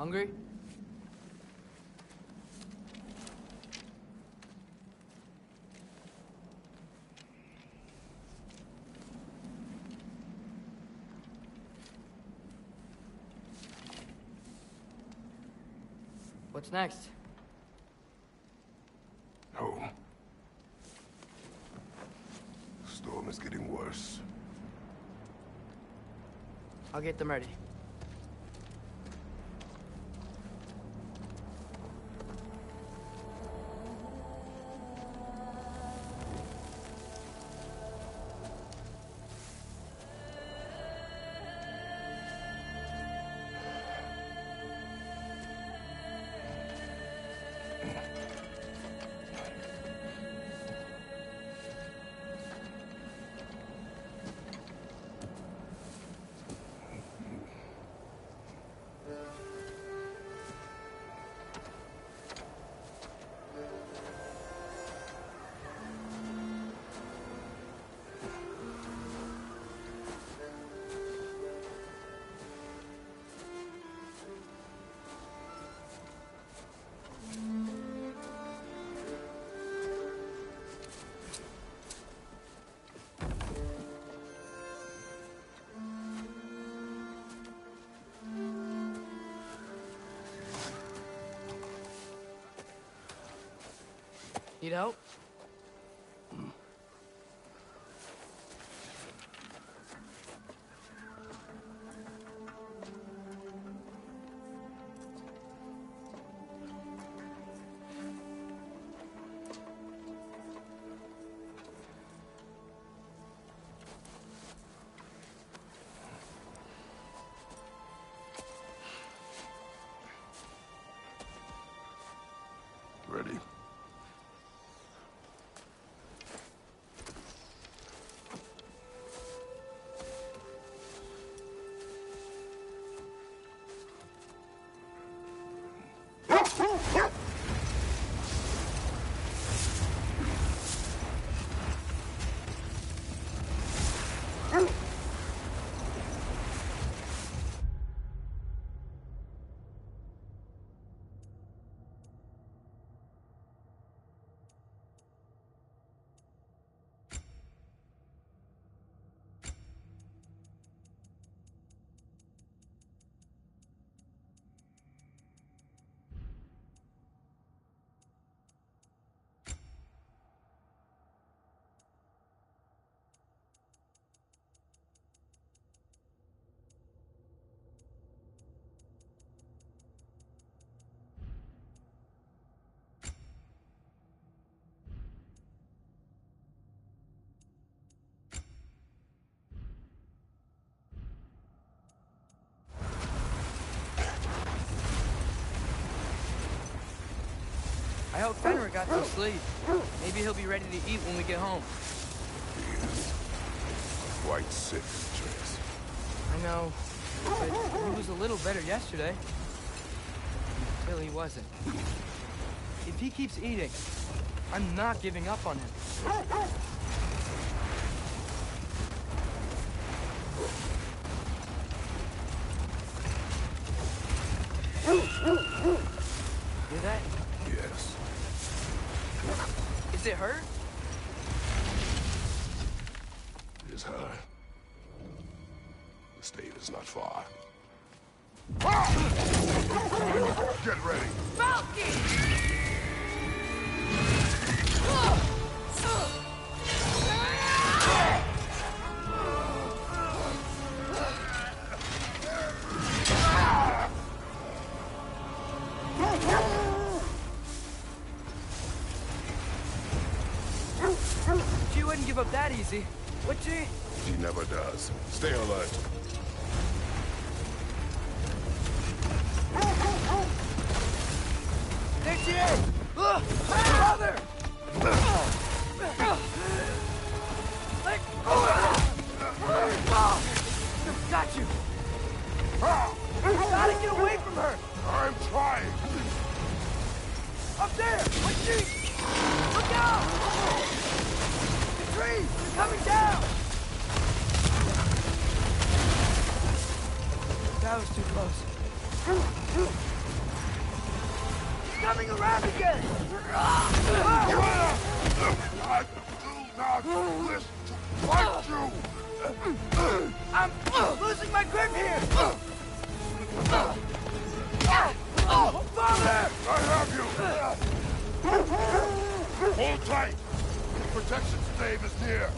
Hungry? What's next? Home. The storm is getting worse. I'll get them ready. Need help? Ready? I hope Fenrir got some sleep. Maybe he'll be ready to eat when we get home. He is quite sick, Trace. I know, but he was a little better yesterday. Until he wasn't. If he keeps eating, I'm not giving up on him. Hear that? Yes. Is it hurt? It is her. The state is not far. Get ready! Falcon! She wouldn't give up that easy, would she? She never does. Stay alert. There she is! Brother! Let go! Got you! Gotta get away from her! I'm trying! Up there! What she? Look out! The trees! They're coming down! That was too close. my grip here! Father! I have you! Hold tight! Protection stave is near.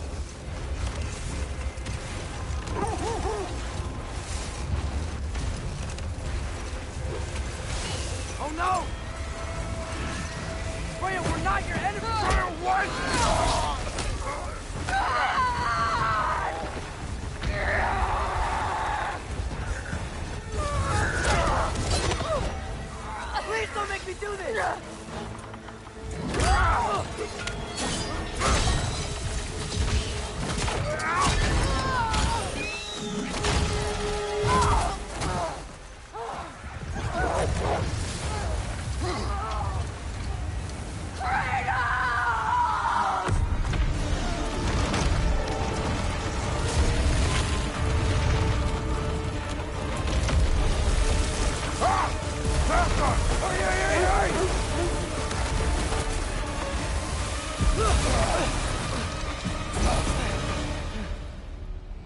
Oh no! Freya, we're not your enemy! Freya, what? Please don't make me do this!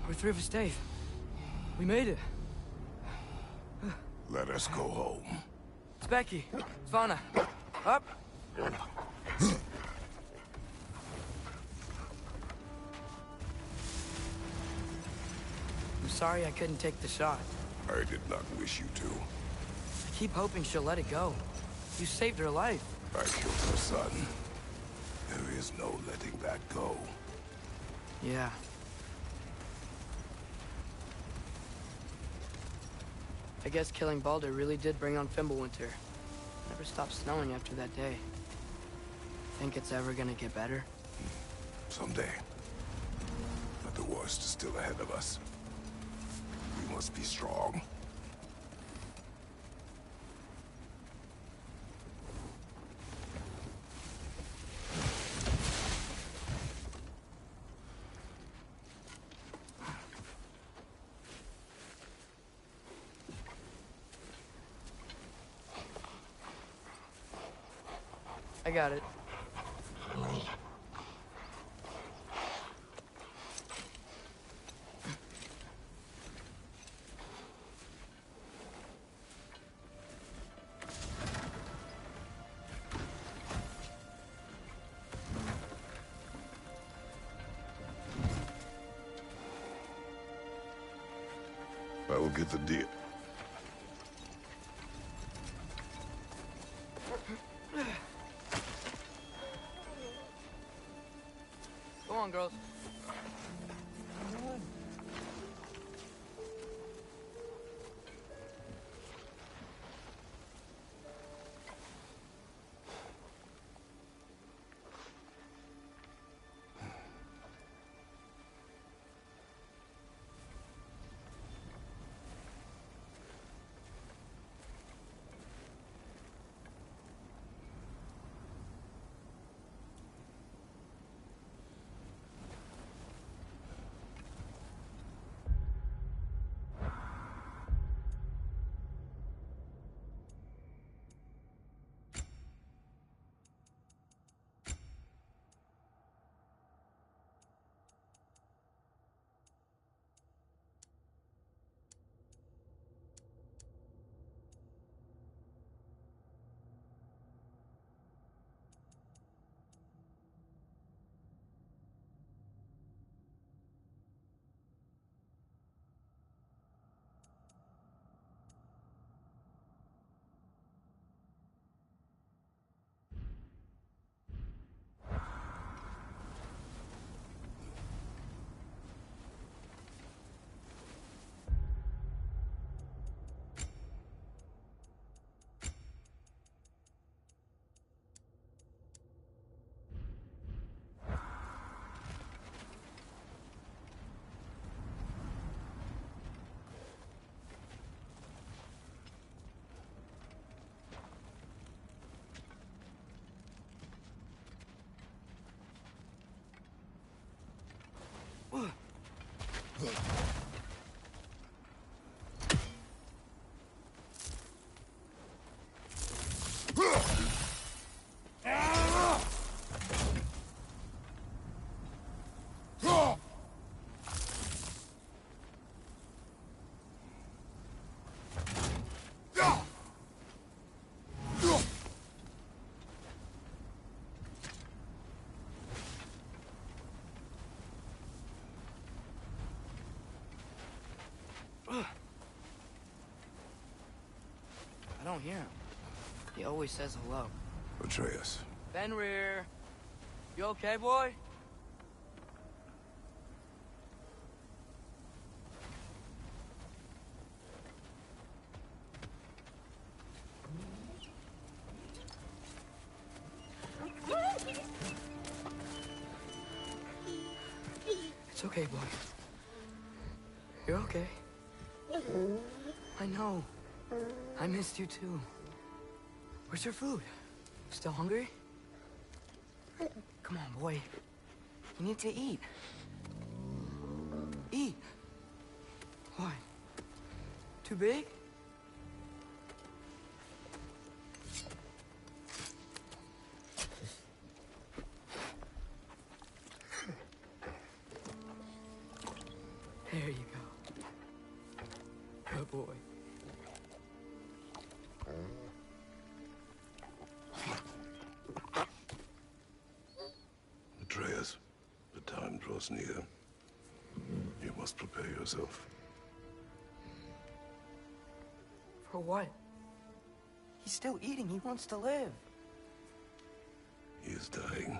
We're through for stave. We made it. Let us go home. It's Becky. Svana. Up. I'm sorry I couldn't take the shot. I did not wish you to. I keep hoping she'll let it go. You saved her life. I killed her son. There is no letting that go. Yeah. I guess killing Baldur really did bring on Fimbulwinter. Never stopped snowing after that day. Think it's ever gonna get better? Someday. But the worst is still ahead of us. We must be strong. I got it. I will get the deal. Go on, girls. don't hear him. He always says hello. Atreus. Fenrir. You okay, boy? It's okay, boy. You're okay. I know. I missed you too. Where's your food? Still hungry? Come on, boy. You need to eat. Eat. What? Too big? There you go. Good boy. Atreus, the time draws near. You must prepare yourself. For what? He's still eating. He wants to live. He is dying.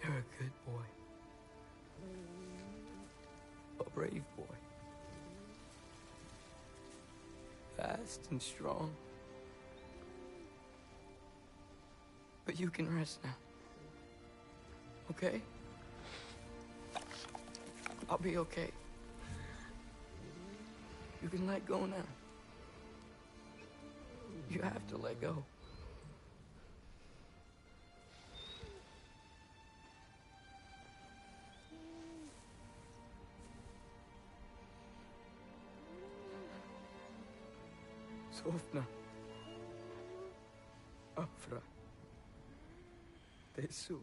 You're a good boy. A brave boy. Fast and strong. But you can rest now. Okay? I'll be okay. You can let go now. You have to let go. Sofna. Afra. Tesu.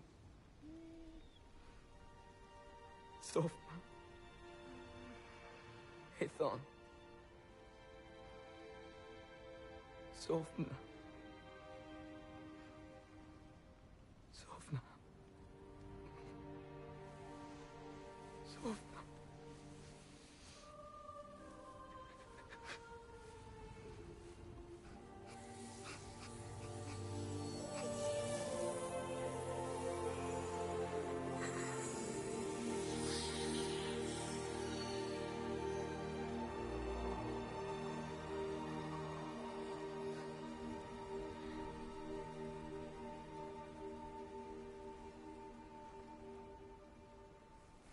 Sofna. Hethon. Sofna. Sofna. Sofna.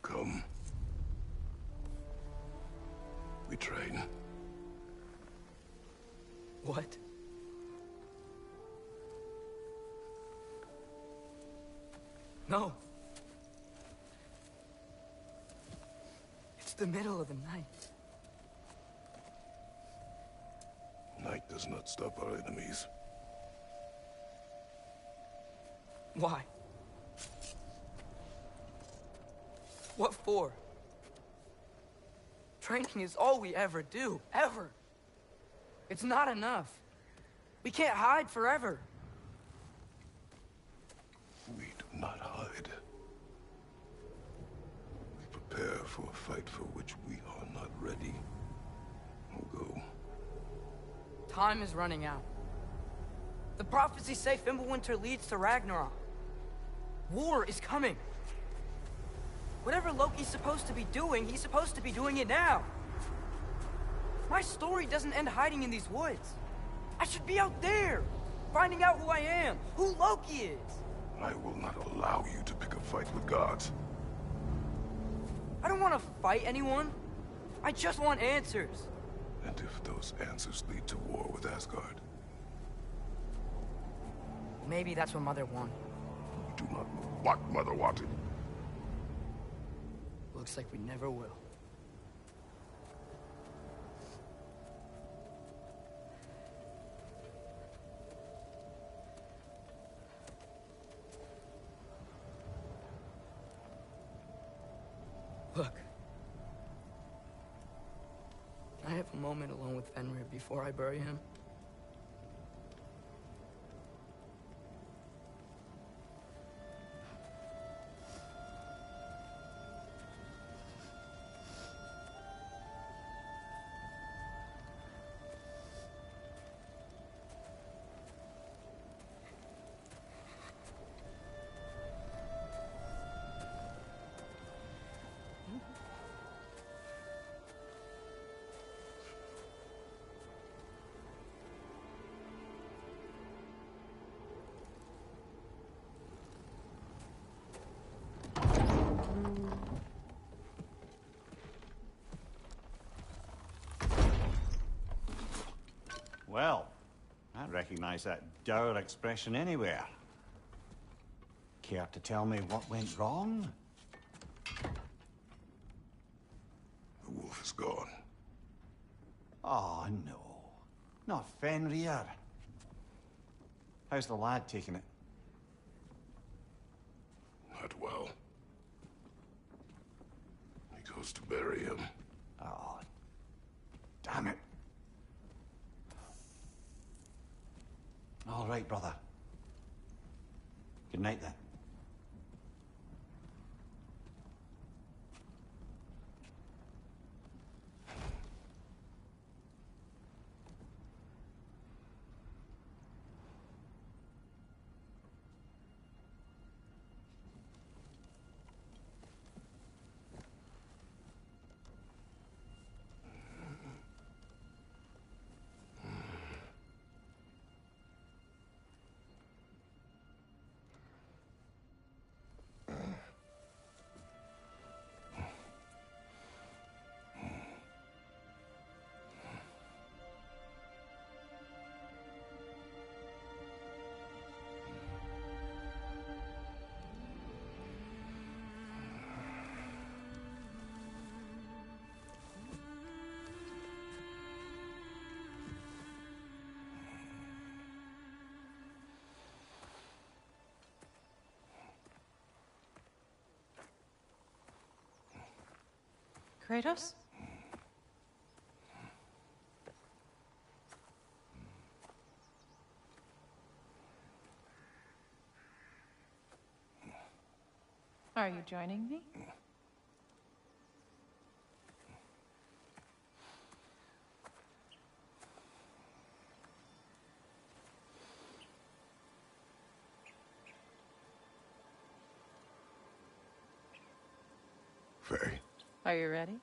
Come. We train. What? No. It's the middle of the night. Night does not stop our enemies. Why? What for? Training is all we ever do, ever. It's not enough. We can't hide forever. We do not hide. We prepare for a fight for which we are not ready. We'll go. Time is running out. The prophecies say Fimbulwinter leads to Ragnarok. War is coming. Whatever Loki's supposed to be doing, he's supposed to be doing it now. My story doesn't end hiding in these woods. I should be out there, finding out who I am, who Loki is. I will not allow you to pick a fight with gods. I don't want to fight anyone. I just want answers. And if those answers lead to war with Asgard? Maybe that's what Mother wanted. You do not know what Mother wanted. Looks like we never will. Look. I have a moment alone with Fenrir before I bury him. Well, I recognize that dour expression anywhere. Care to tell me what went wrong? The wolf is gone. Oh, no. Not Fenrir. How's the lad taking it? Not well. He goes to bury him. Oh, damn it. All right, brother. Good night, then. Kratos? Are you joining me? Faye. Are you ready?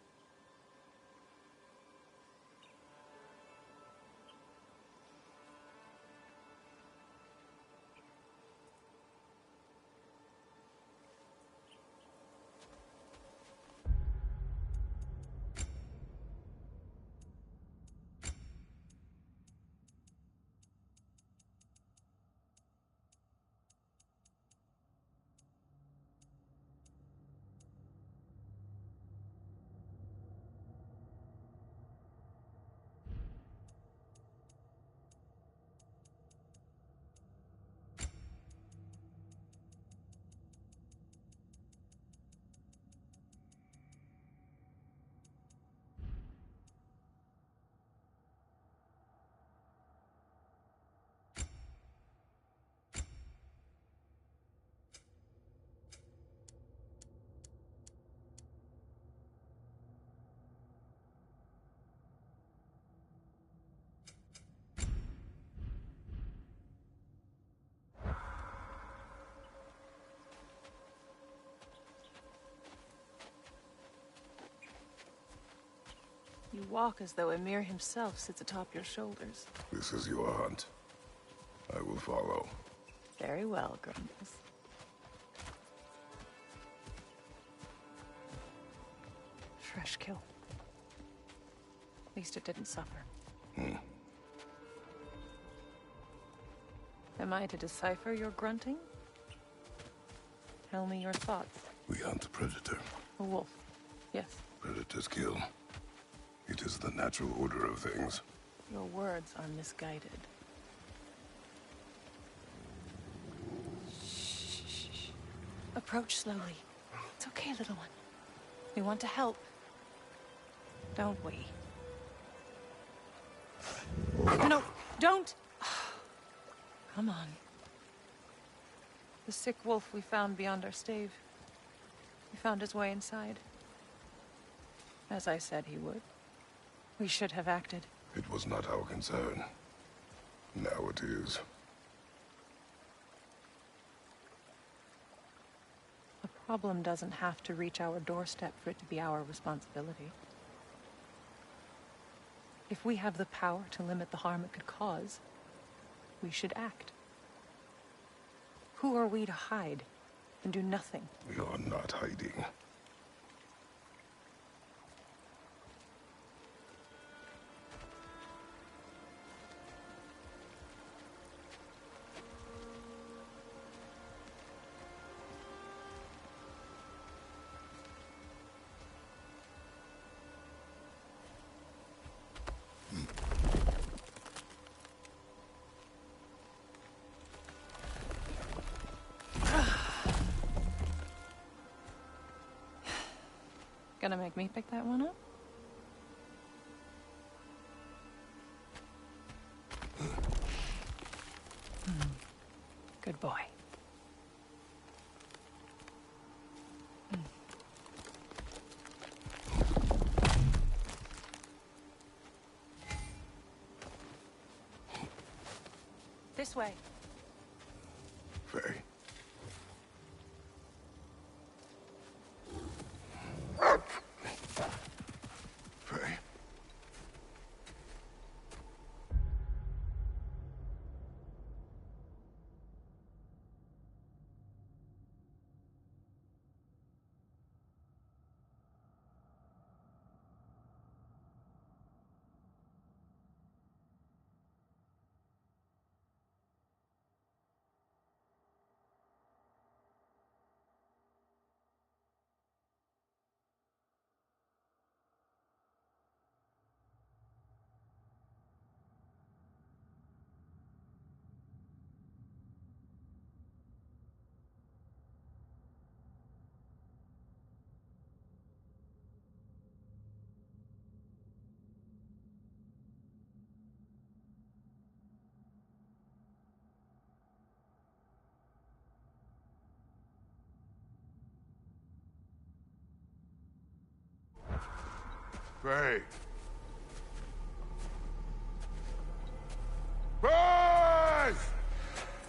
You walk as though Emir himself sits atop your shoulders. This is your hunt. I will follow. Very well, Grumbles. Fresh kill. At least it didn't suffer. Am I to decipher your grunting? Tell me your thoughts. We hunt a predator. A wolf. Yes. Predators kill. It is the natural order of things. Your words are misguided. Shh. Approach slowly. It's okay, little one. We want to help. Don't we? No, don't! Come on. The sick wolf we found beyond our stave. He found his way inside. As I said he would. We should have acted. It was not our concern. Now it is. A problem doesn't have to reach our doorstep for it to be our responsibility. If we have the power to limit the harm it could cause, we should act. Who are we to hide and do nothing? We are not hiding. Gonna make me pick that one up? Good boy. This way. Faye. Faye. Faye! Faye!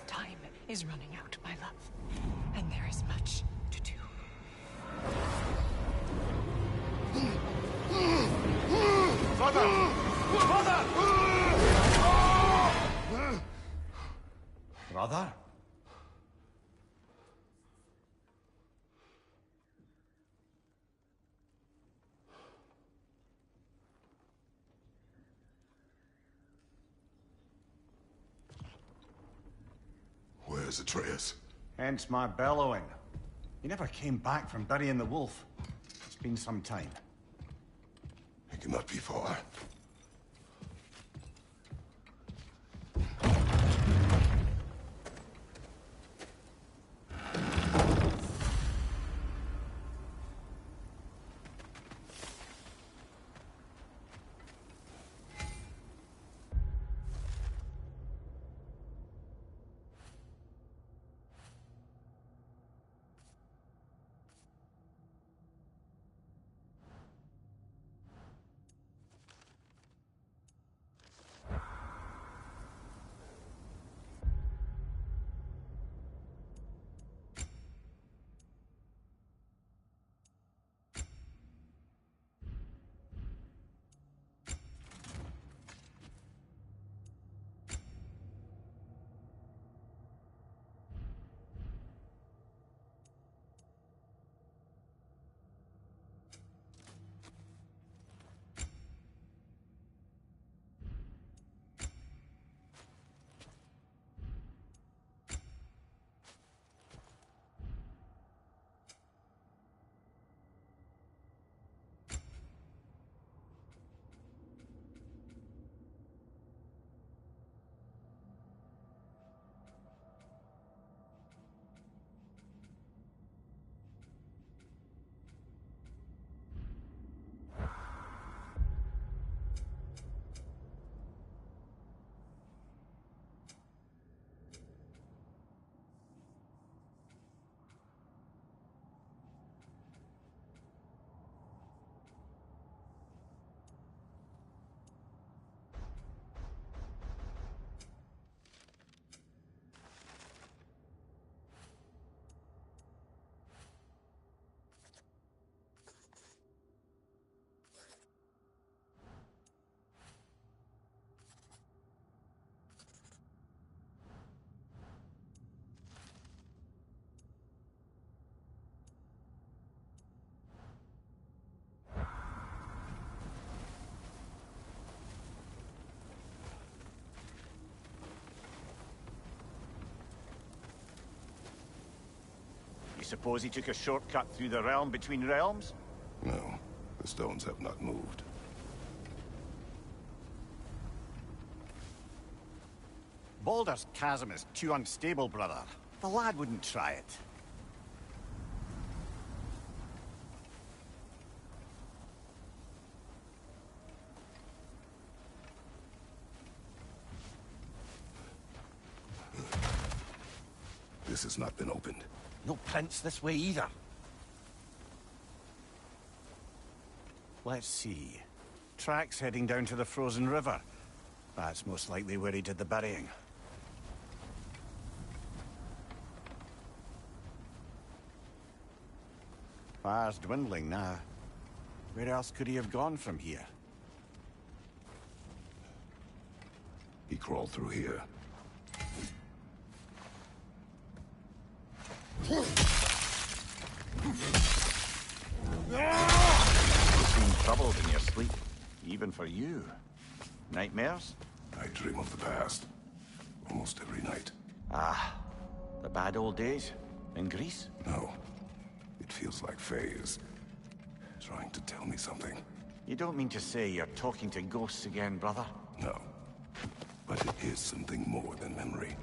Time is running out, my love. And there is much to do. Father! Father! Brother? Where's Atreus? Hence my bellowing. He never came back from burying the wolf. It's been some time. He cannot be far. Suppose he took a shortcut through the realm between realms? No, the stones have not moved. Baldur's Chasm is too unstable, brother. The lad wouldn't try it. This has not been opened. No prints this way either. Let's see. Tracks heading down to the frozen river. That's most likely where he did the burying. Fire's dwindling now. Where else could he have gone from here? He crawled through here. You seem troubled in your sleep, even for you. Nightmares? I dream of the past. Almost every night. Ah, the bad old days? In Greece? No. It feels like Faye is trying to tell me something. You don't mean to say you're talking to ghosts again, brother? No. But it is something more than memory.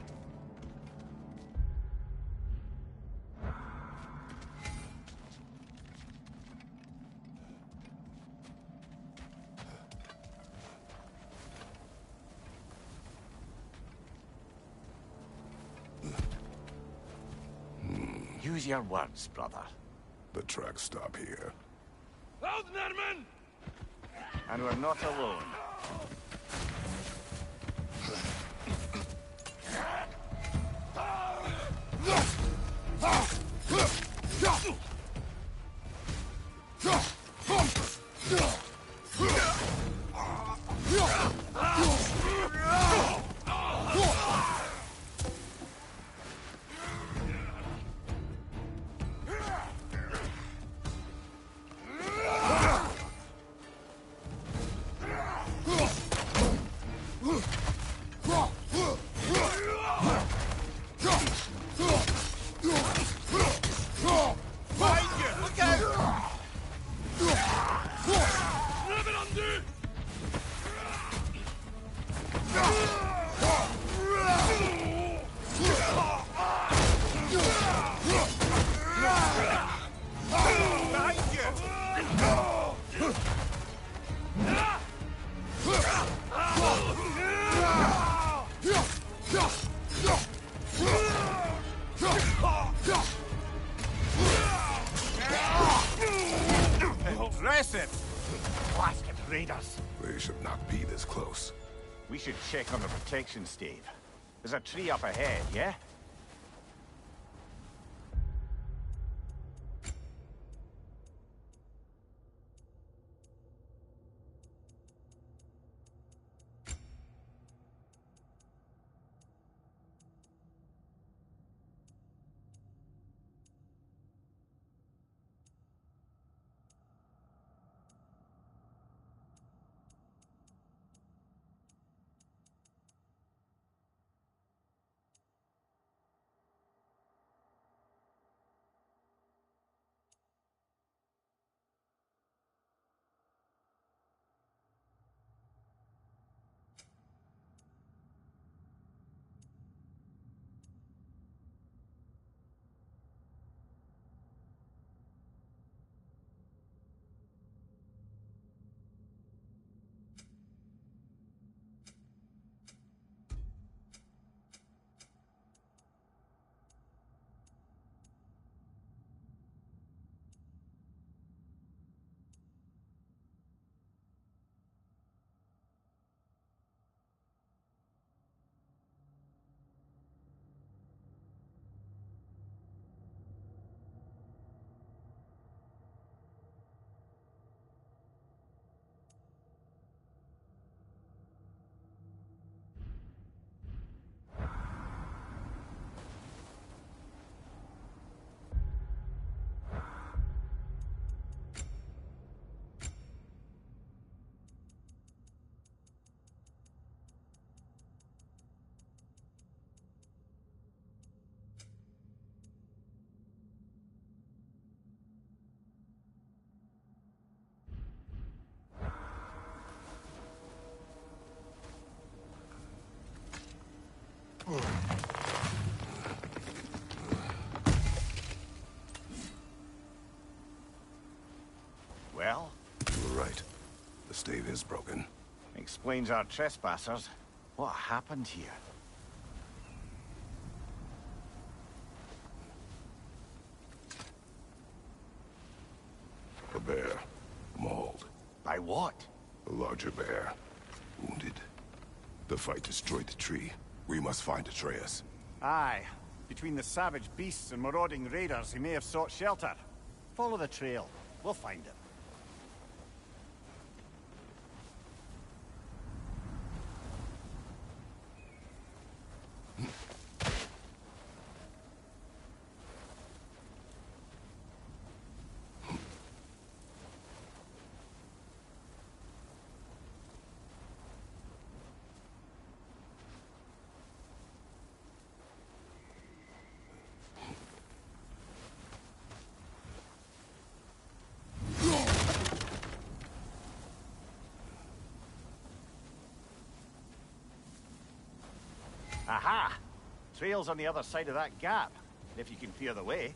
Use your words, brother. The tracks stop here. And we're not alone. Blasted raiders! They should not be this close. We should check on the protection stave. There's a tree up ahead, yeah? Well? You were right. The stave is broken. Explains our trespassers. What happened here? bear. Mauled. By what? A larger bear. Wounded. The fight destroyed the tree. We must find Atreus. Aye. Between the savage beasts and marauding raiders, he may have sought shelter. Follow the trail. We'll find him. Aha! Trail's on the other side of that gap, if you can clear the way.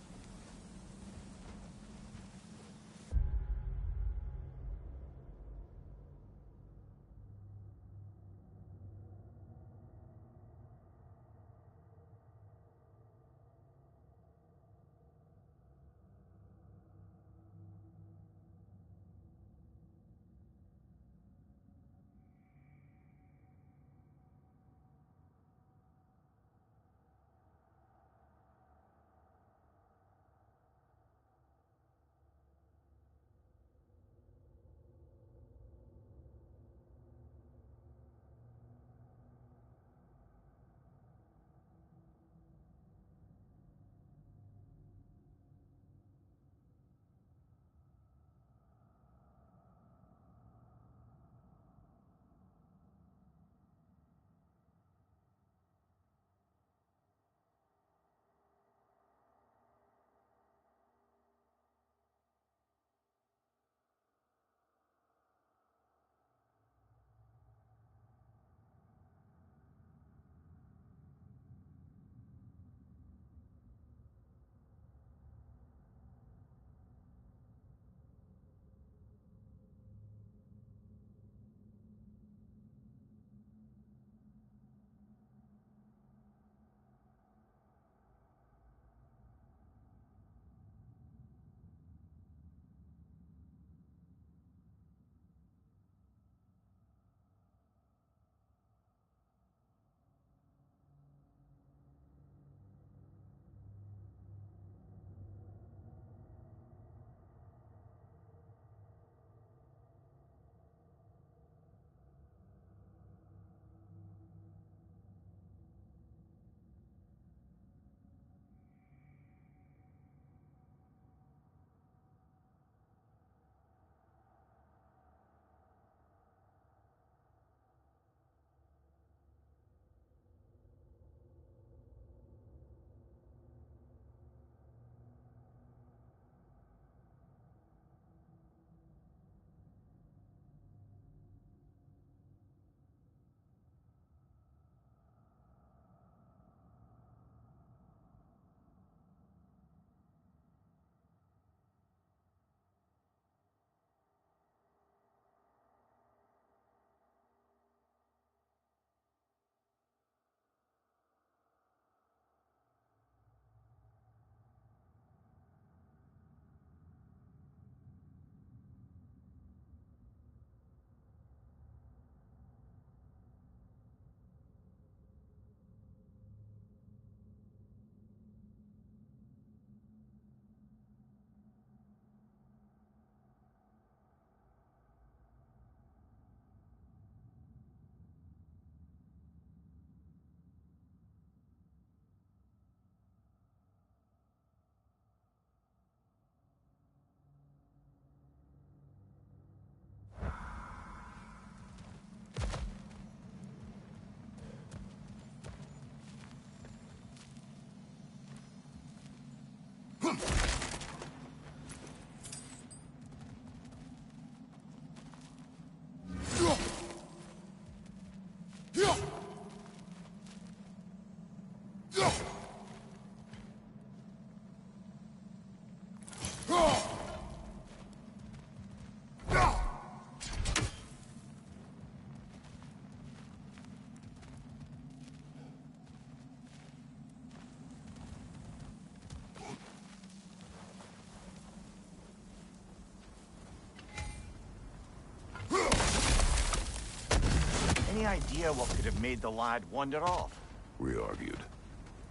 idea what could have made the lad wander off? We argued.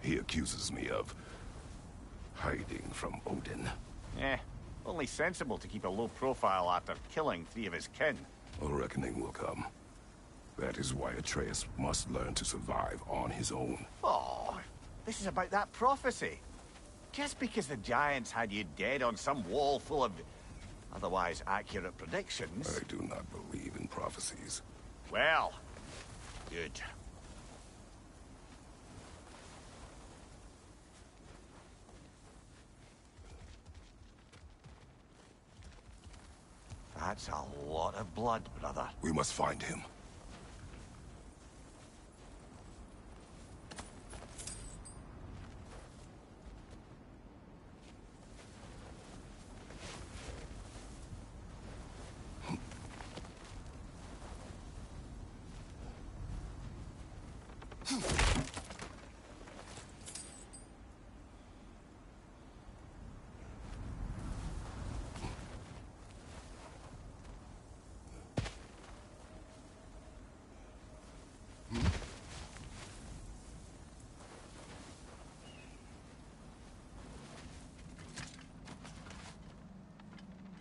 He accuses me of hiding from Odin. Only sensible to keep a low profile after killing 3 of his kin. A reckoning will come. That is why Atreus must learn to survive on his own. Oh, this is about that prophecy. Just because the giants had you dead on some wall full of otherwise accurate predictions... I do not believe in prophecies. Well, good. That's a lot of blood, brother. We must find him.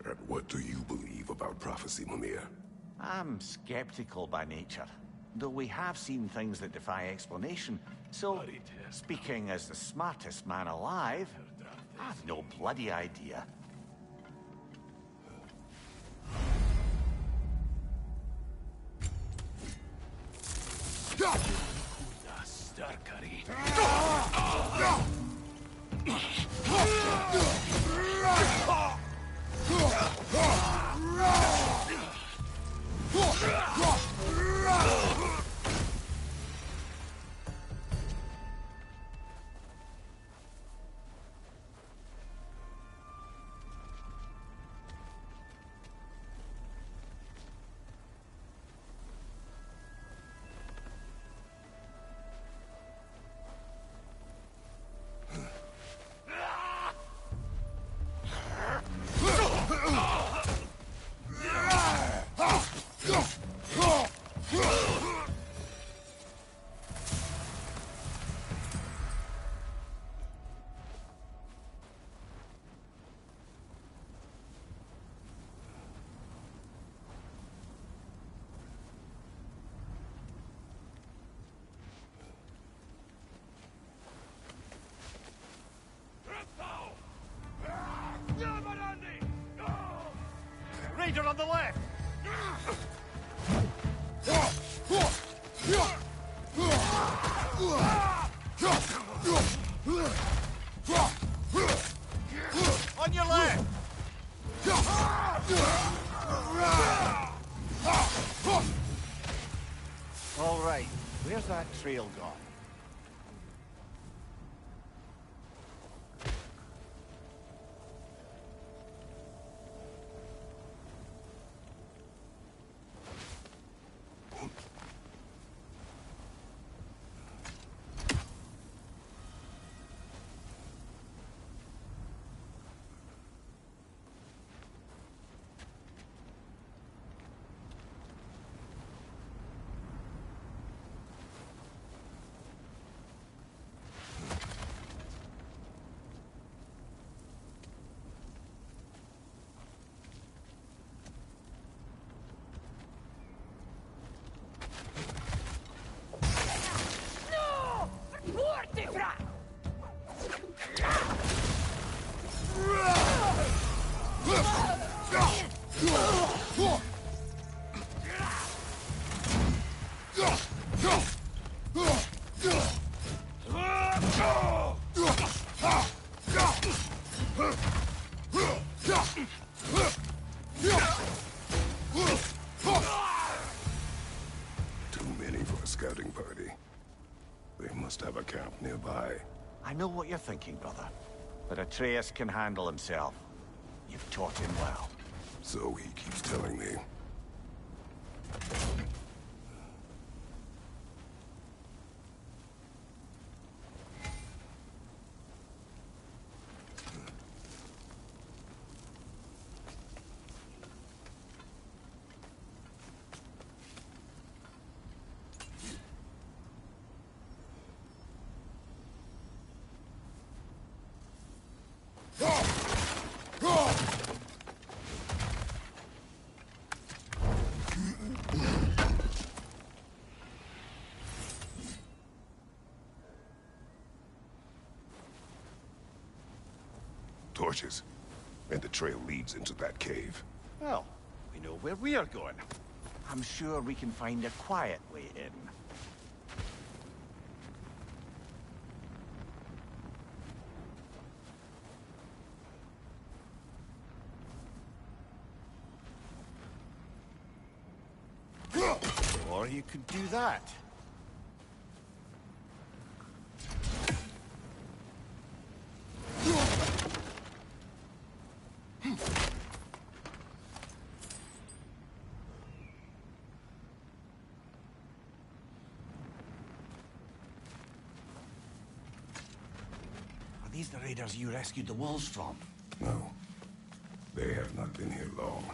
And what do you believe about prophecy, Mimir? I'm skeptical by nature, though we have seen things that defy explanation. So, speaking as the smartest man alive, I've no bloody idea. Raider on the left! On your left! All right, where's that trail gone? Scouting party. They must have a camp nearby. I know what you're thinking, brother. But Atreus can handle himself. You've taught him well. So he keeps telling me. torches. And the trail leads into that cave. Well, we know where we are going. I'm sure we can find a quiet way in. Or you could do that. Are these the raiders you rescued the wolves from? No. They have not been here long.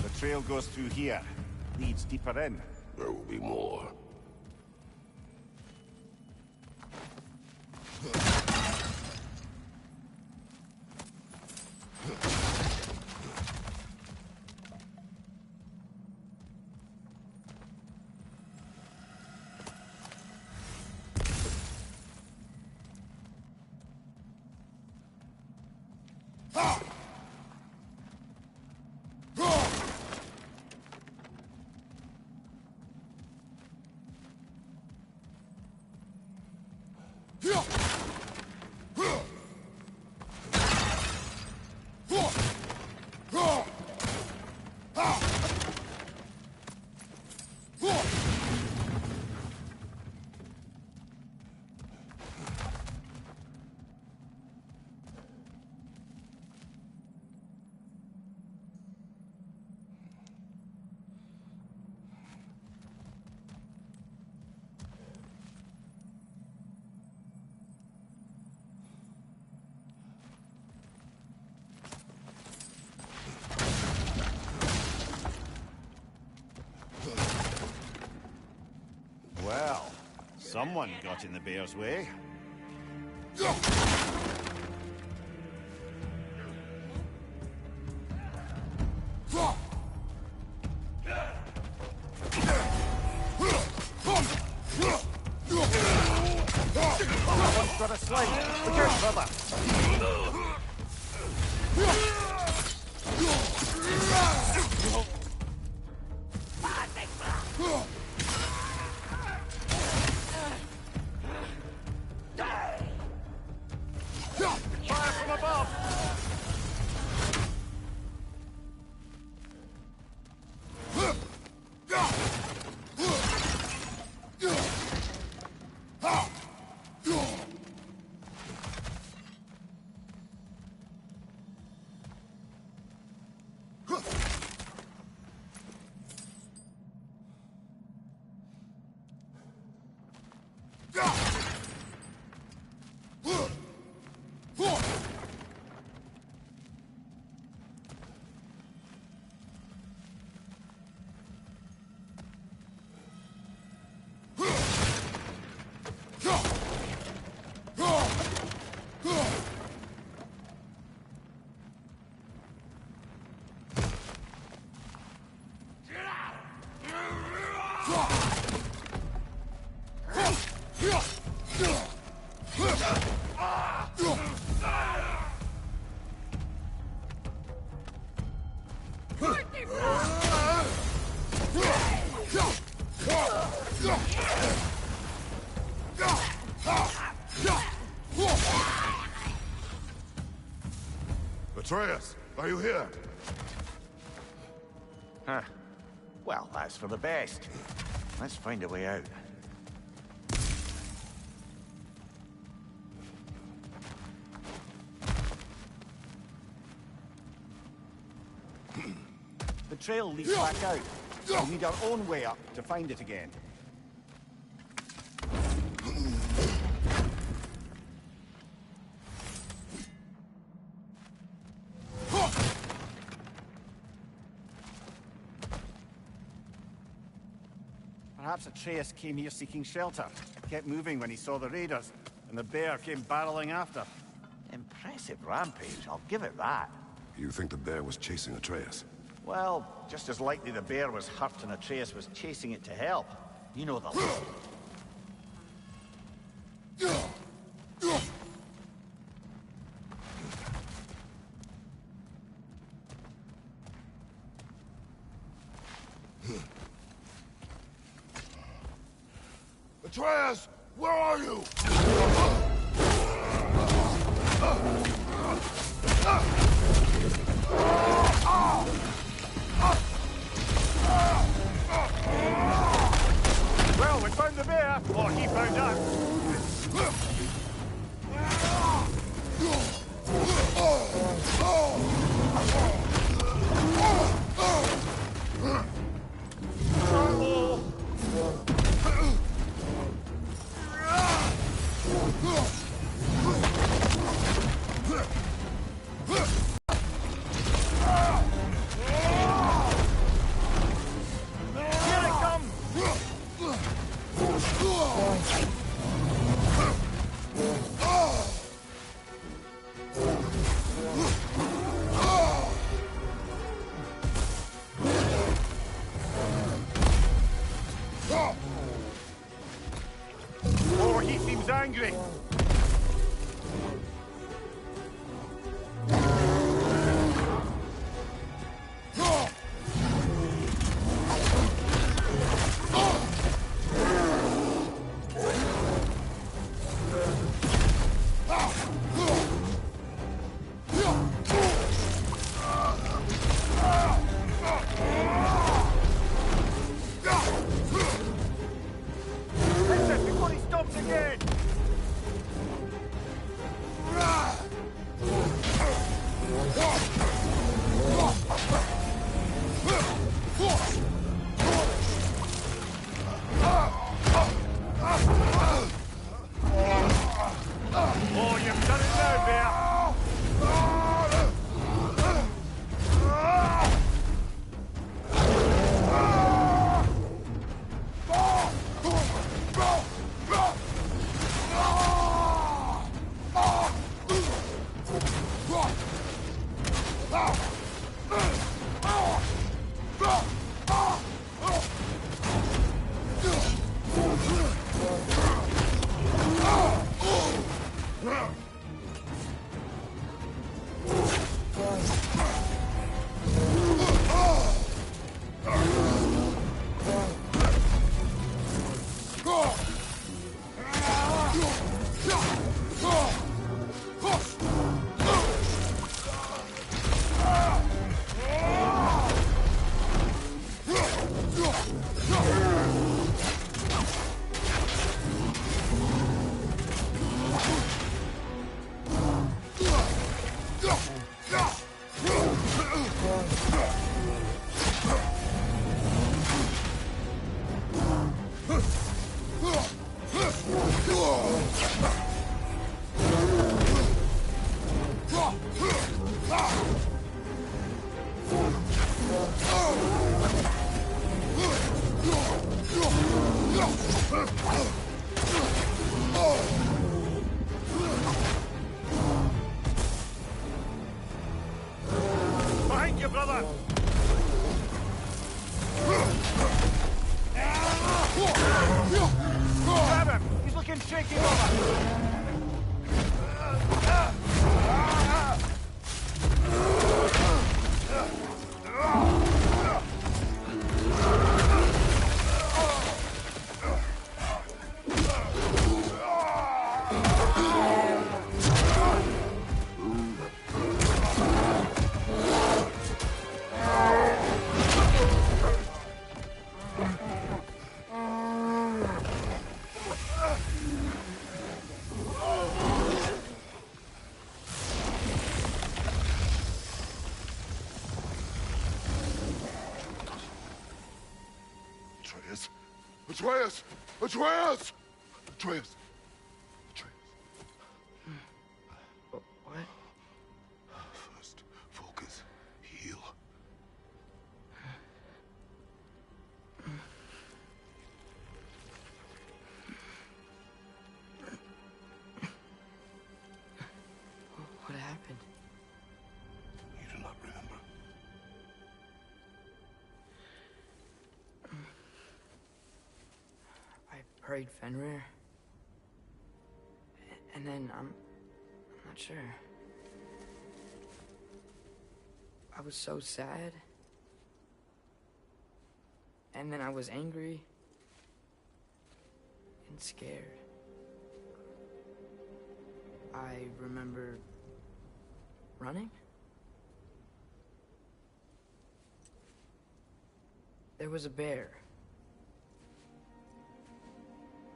The trail goes through here. Leads deeper in. There will be more. Well, someone got in the bear's way. One's got a slide. Look out, brother. Fire from above! Atreus, are you here? Huh. Well, that's for the best. Let's find a way out. The trail leads back out. We'll need our own way up to find it again. Perhaps Atreus came here seeking shelter. Kept moving when he saw the raiders, and the bear came barreling after. Impressive rampage, I'll give it that. You think the bear was chasing Atreus? Well, just as likely the bear was hurt and Atreus was chasing it to help. You know the... Atreus, where are you? Well, we found the bear, or he found us. Angry. Before he stops again. Oh, you've done it now, bear. Behind you, brother! Grab him! He's looking shaky, brother! Atreus! Atreus! Atreus! Atreus. What? First, focus. Heal. What happened? You do not remember. I prayed Fenrir. And then, I'm not sure. I was so sad. And then I was angry. And scared. I remember running. There was a bear.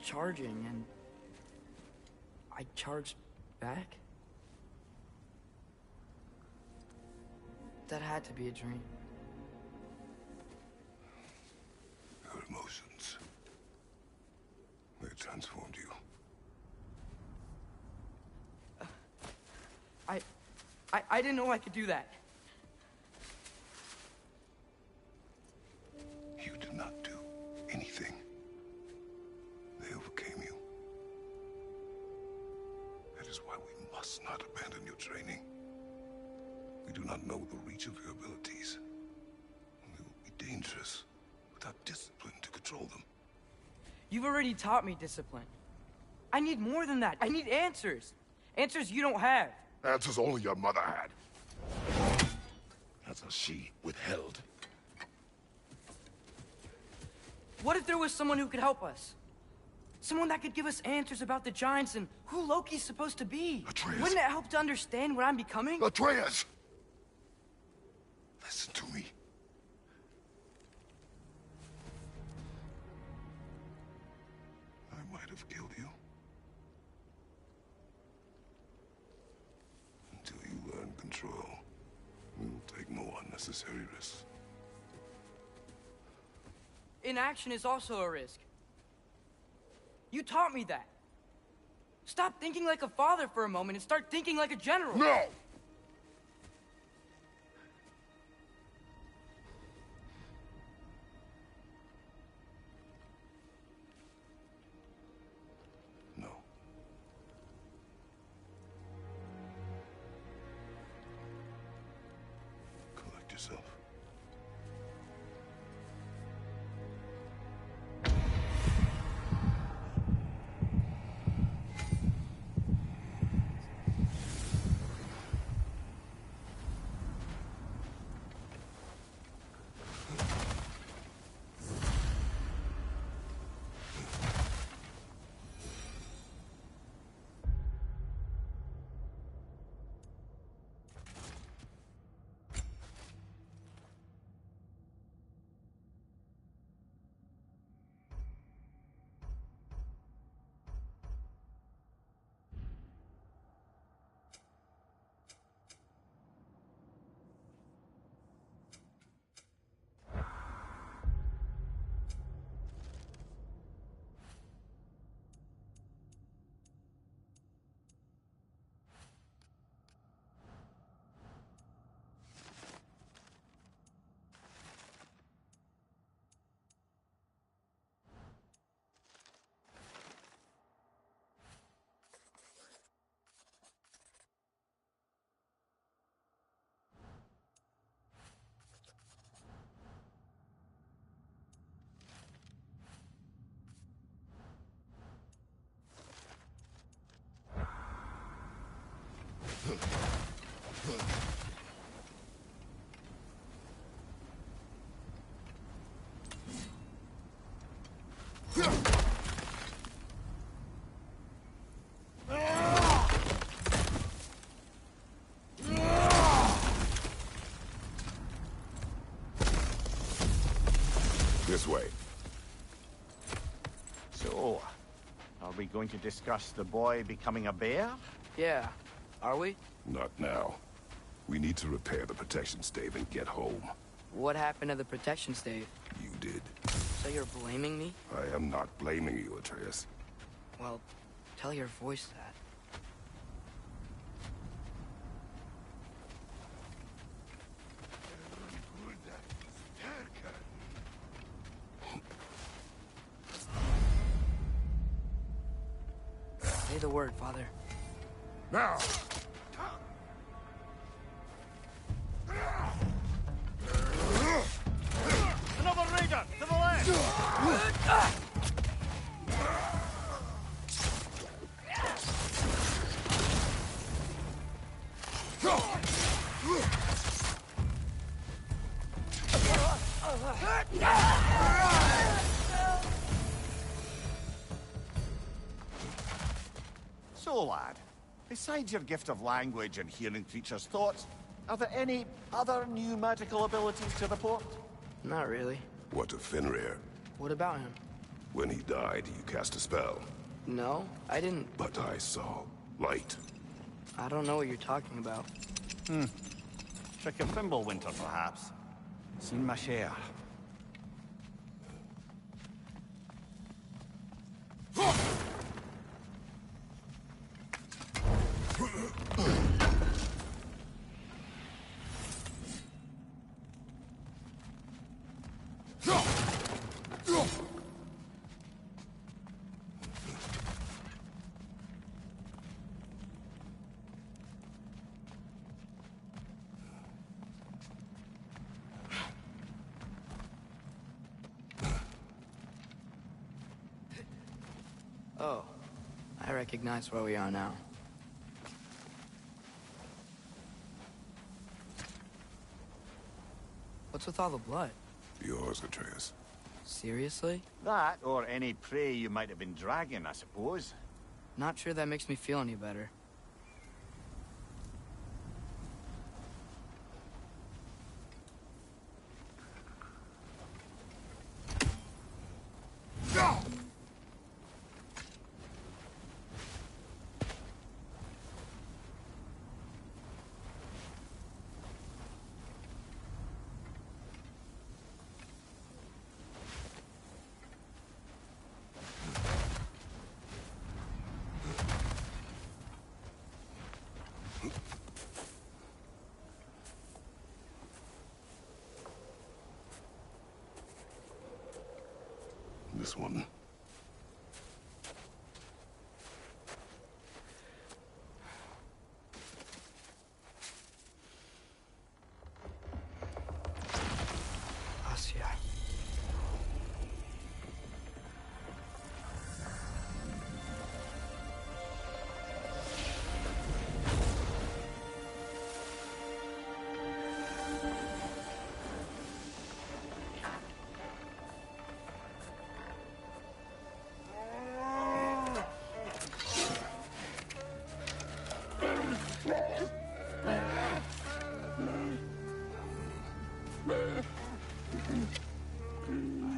Charging, and I charged back. That had to be a dream. Your emotions. They transformed you. I didn't know I could do that. You did not do anything. They overcame you. That is why we must not abandon your training. We do not know the reach of your abilities. They will be dangerous without discipline to control them. You've already taught me discipline. I need more than that. I need answers. Answers you don't have. Answers only your mother had. Answers she withheld. What if there was someone who could help us? Someone that could give us answers about the giants and who Loki's supposed to be. Atreus. Wouldn't it help to understand what I'm becoming? Atreus! Listen to me. I might have killed you. Until you learn control, we will take no unnecessary risks. Inaction is also a risk. You taught me that. Stop thinking like a father for a moment and start thinking like a general. No! No. Collect yourself. This way. So, are we going to discuss the boy becoming a bear? Yeah, are we? Not now. We need to repair the protection stave and get home. What happened to the protection stave? You did. So you're blaming me? I am not blaming you, Atreus. Well, tell your voice that. Say the word, Father. Now! Another raider! To the left! So, lad, besides your gift of language and hearing creatures' thoughts, are there any other new magical abilities to report? Not really. What of Fenrir? What about him? When he died, you cast a spell. No, I didn't. But I saw light. I don't know what you're talking about. Trick of Fimbulwinter, perhaps. Seen my share. Oh, I recognize where we are now. What's with all the blood? Yours, Atreus. Seriously? That, or any prey you might have been dragging, I suppose. Not sure that makes me feel any better. This one. Asya.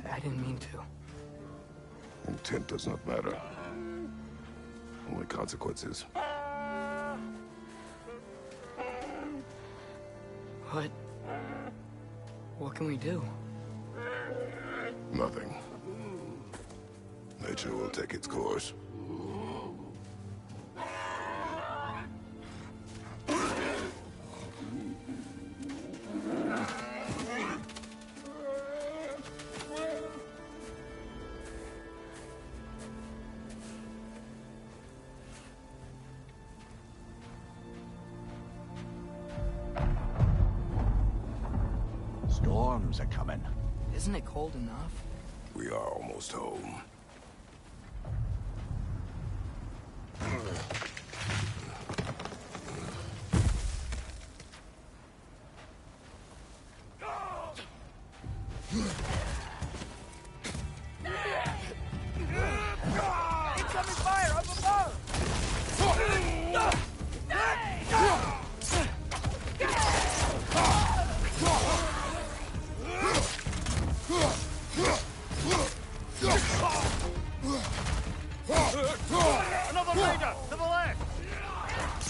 I didn't mean to. Intent does not matter. Only consequences. What can we do? Nothing. Nature will take its course. Storms are coming. Isn't it cold enough? We are almost home. Incoming fire up above! Another raider! To the left!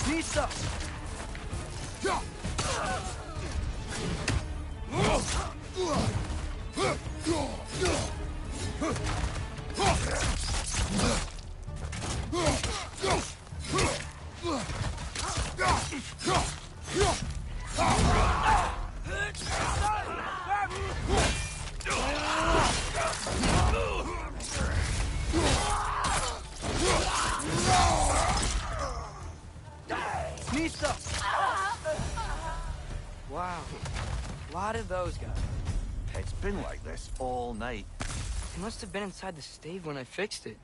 Need some! Misa! Wow. A lot of those guys. It's been like this all night. They must have been inside the stave when I fixed it.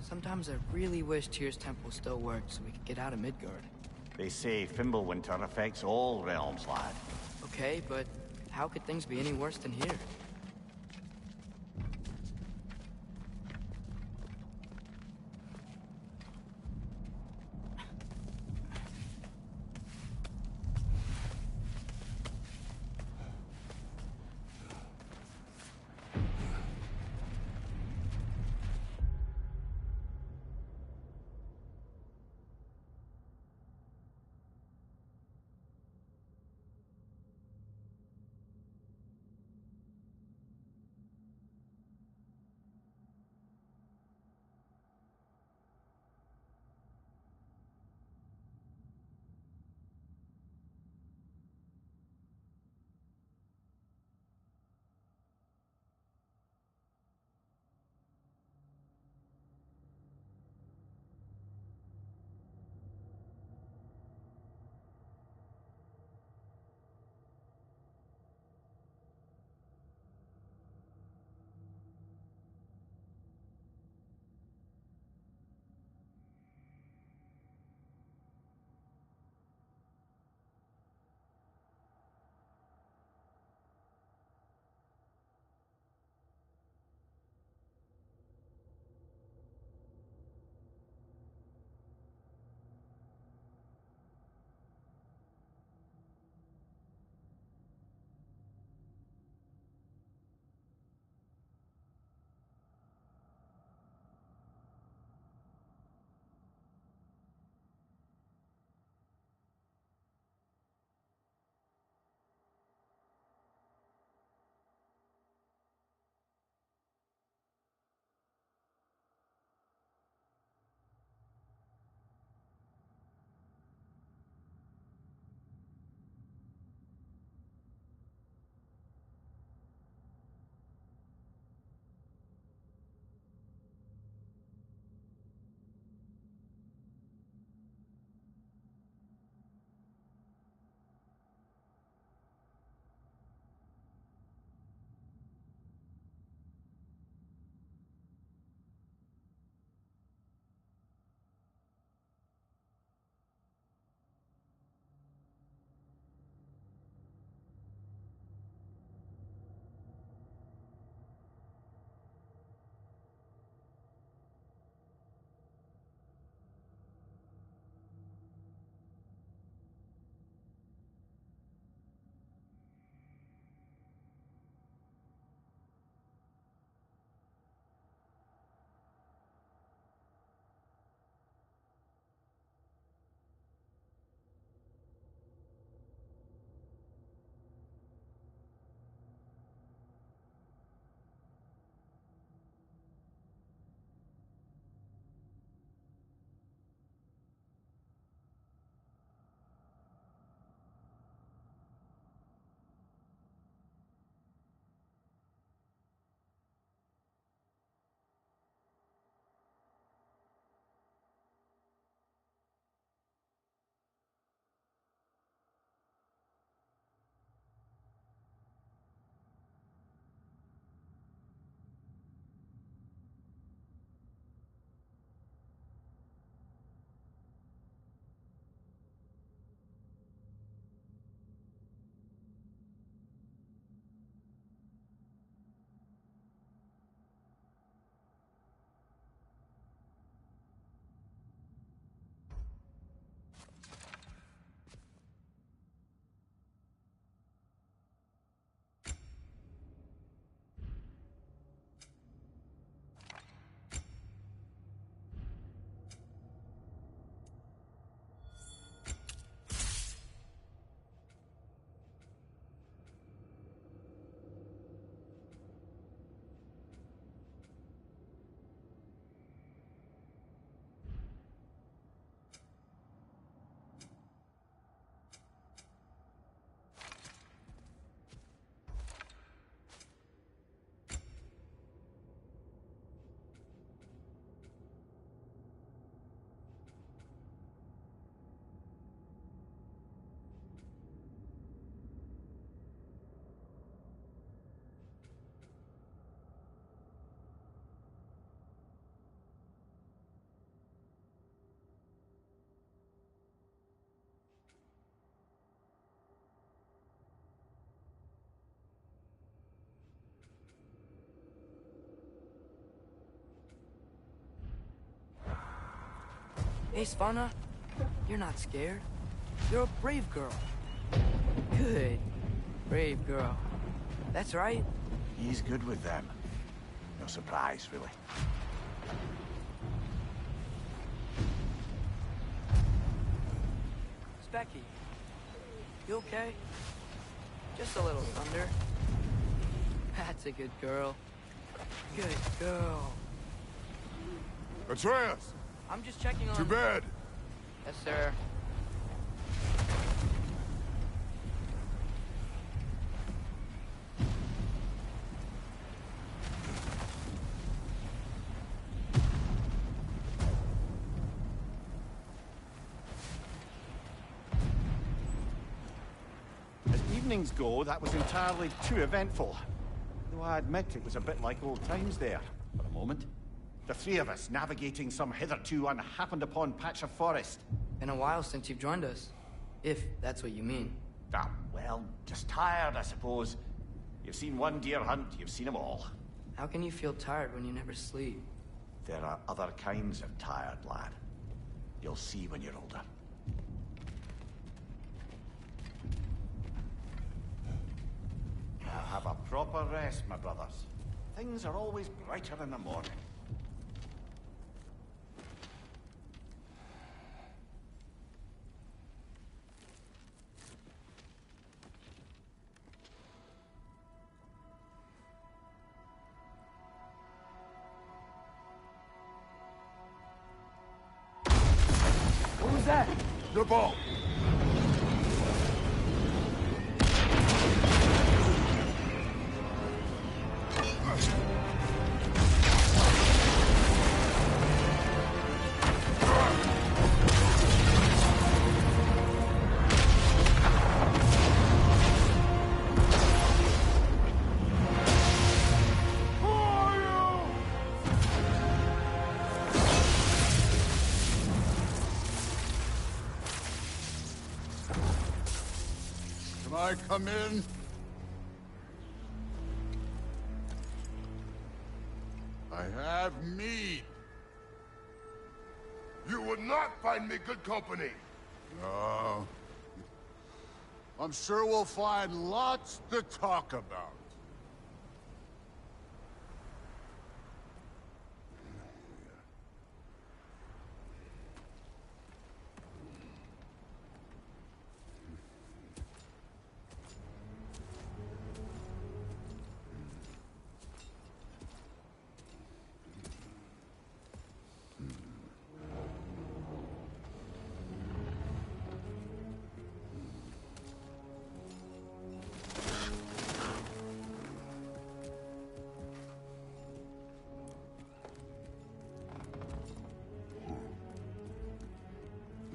Sometimes I really wish Tyr's temple still worked so we could get out of Midgard. They say Fimbulwinter affects all realms, lad. Okay, but how could things be any worse than here? Hey, Svanna, you're not scared. You're a brave girl. Good. Brave girl. That's right. He's good with them. No surprise, really. Specky, you okay? Just a little thunder. That's a good girl. Good girl. Atreus! I'm just checking on... To bed! Yes, sir. As evenings go, that was entirely too eventful. Though I admit it was a bit like old times there, for a moment. The three of us navigating some hitherto unhappened-upon patch of forest. Been a while since you've joined us. If that's what you mean. Ah, well, just tired, I suppose. You've seen one deer hunt, you've seen them all. How can you feel tired when you never sleep? There are other kinds of tired, lad. You'll see when you're older. Now have a proper rest, my brothers. Things are always brighter in the morning. What was that? The ball! Can I come in? I have mead. You would not find me good company. No. I'm sure we'll find lots to talk about.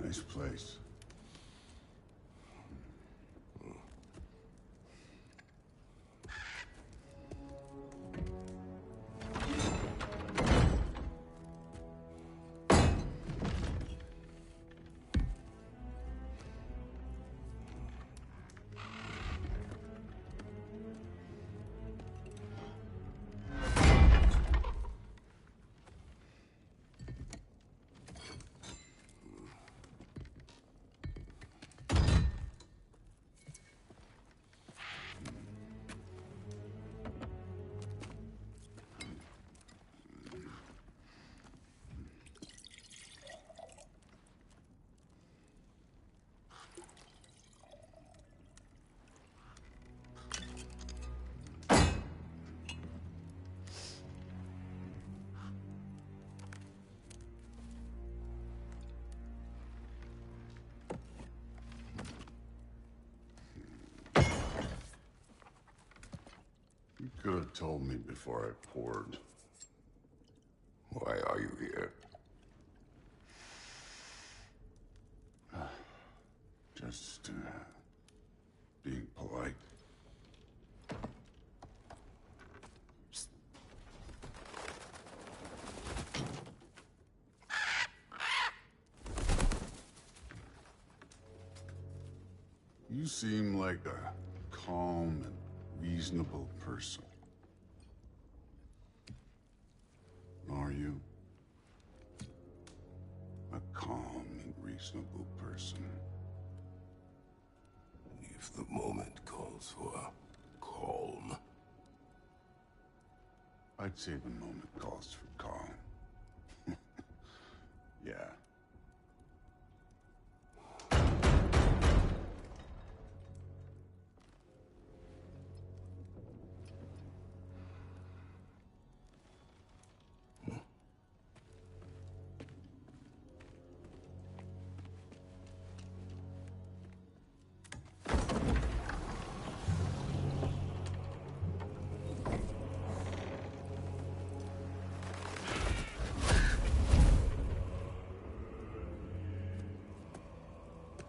Nice place. You could have told me before I poured. Why are you here? Just, being polite. You seem like a calm and reasonable person. Are you? A calm reasonable person. If the moment calls for calm. I'd say the moment calls for calm. Yeah.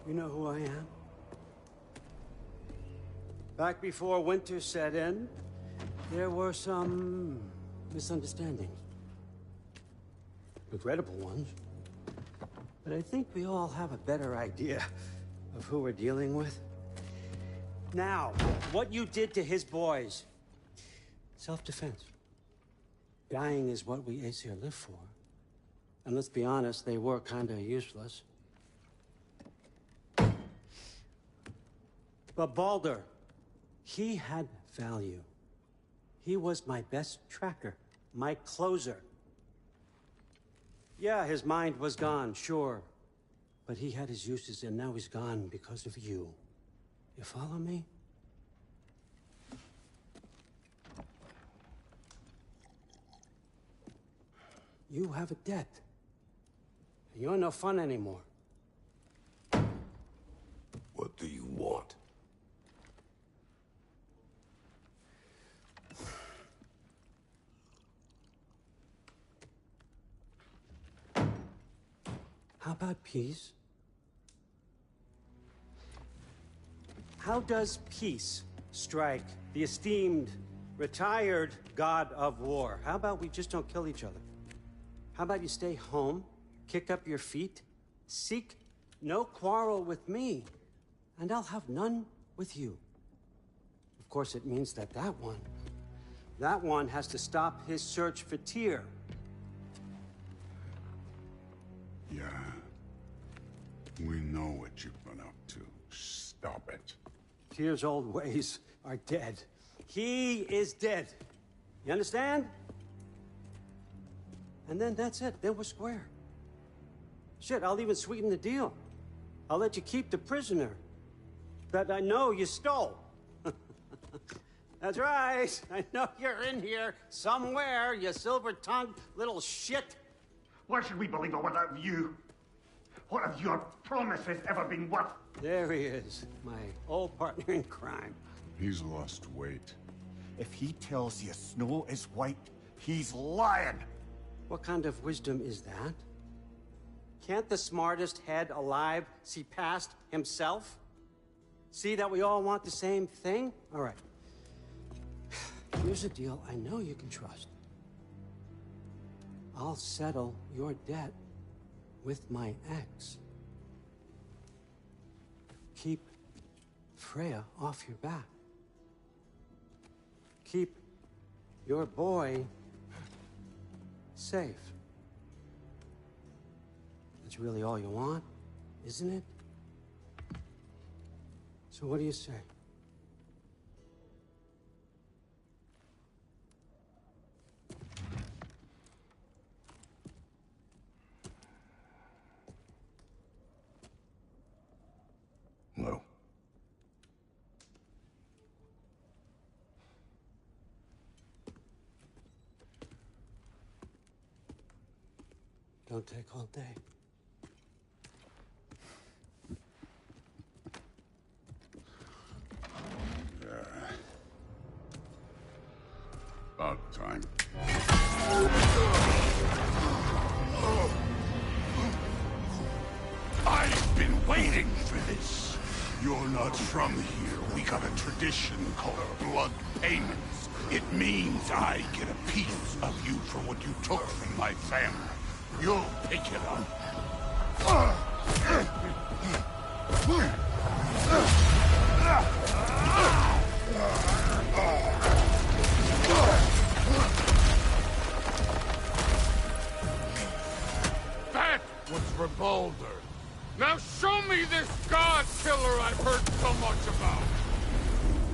You know who I am? Back before winter set in, there were some misunderstandings. Regrettable ones. But I think we all have a better idea of who we're dealing with. Now, what you did to his boys. Self-defense. Dying is what we Aesir live for. And let's be honest, they were kinda useless. But Baldur, he had value. He was my best tracker, my closer. Yeah, his mind was gone, sure. But he had his uses, and now he's gone because of you. You follow me? You have a debt. You're no fun anymore. What do you want? How about peace? How does peace strike the esteemed, retired god of war? How about we just don't kill each other? How about you stay home, kick up your feet, seek no quarrel with me, and I'll have none with you. Of course, it means that that one has to stop his search for Tyr. Yeah. We know what you've been up to. Stop it. Tyr's old ways are dead. He is dead. You understand? And then that's it. Then we're square. Shit, I'll even sweeten the deal. I'll let you keep the prisoner that I know you stole. That's right. I know you're in here somewhere, you silver-tongued little shit. Why should we believe a word of you? What have your promises ever been worth? There he is, my old partner in crime. He's lost weight. If he tells you snow is white, he's lying. What kind of wisdom is that? Can't the smartest head alive see past himself? See that we all want the same thing? All right. Here's a deal I know you can trust. I'll settle your debt with my ex. Keep Freya off your back. Keep your boy safe. That's really all you want, isn't it? So what do you say? No. Don't take all day. About time. I've been waiting for this. You're not from here. We got a tradition called blood payments. It means I get a piece of you for what you took from my family. You'll pick it up. That was for Baldur. Now battler I've heard so much about.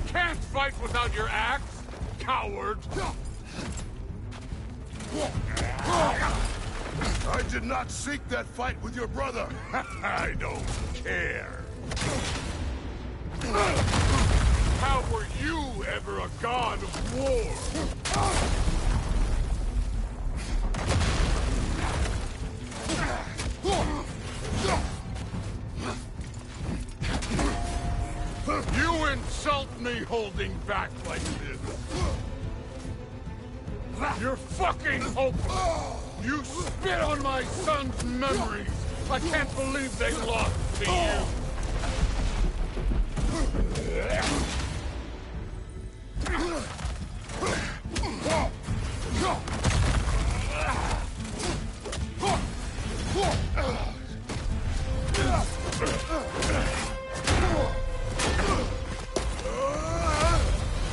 Can't fight without your axe, coward. I did not seek that fight with your brother. I don't care. How were you ever a god of war? You insult me holding back like this. You're fucking hopeless. You spit on my son's memories. I can't believe they lost to you.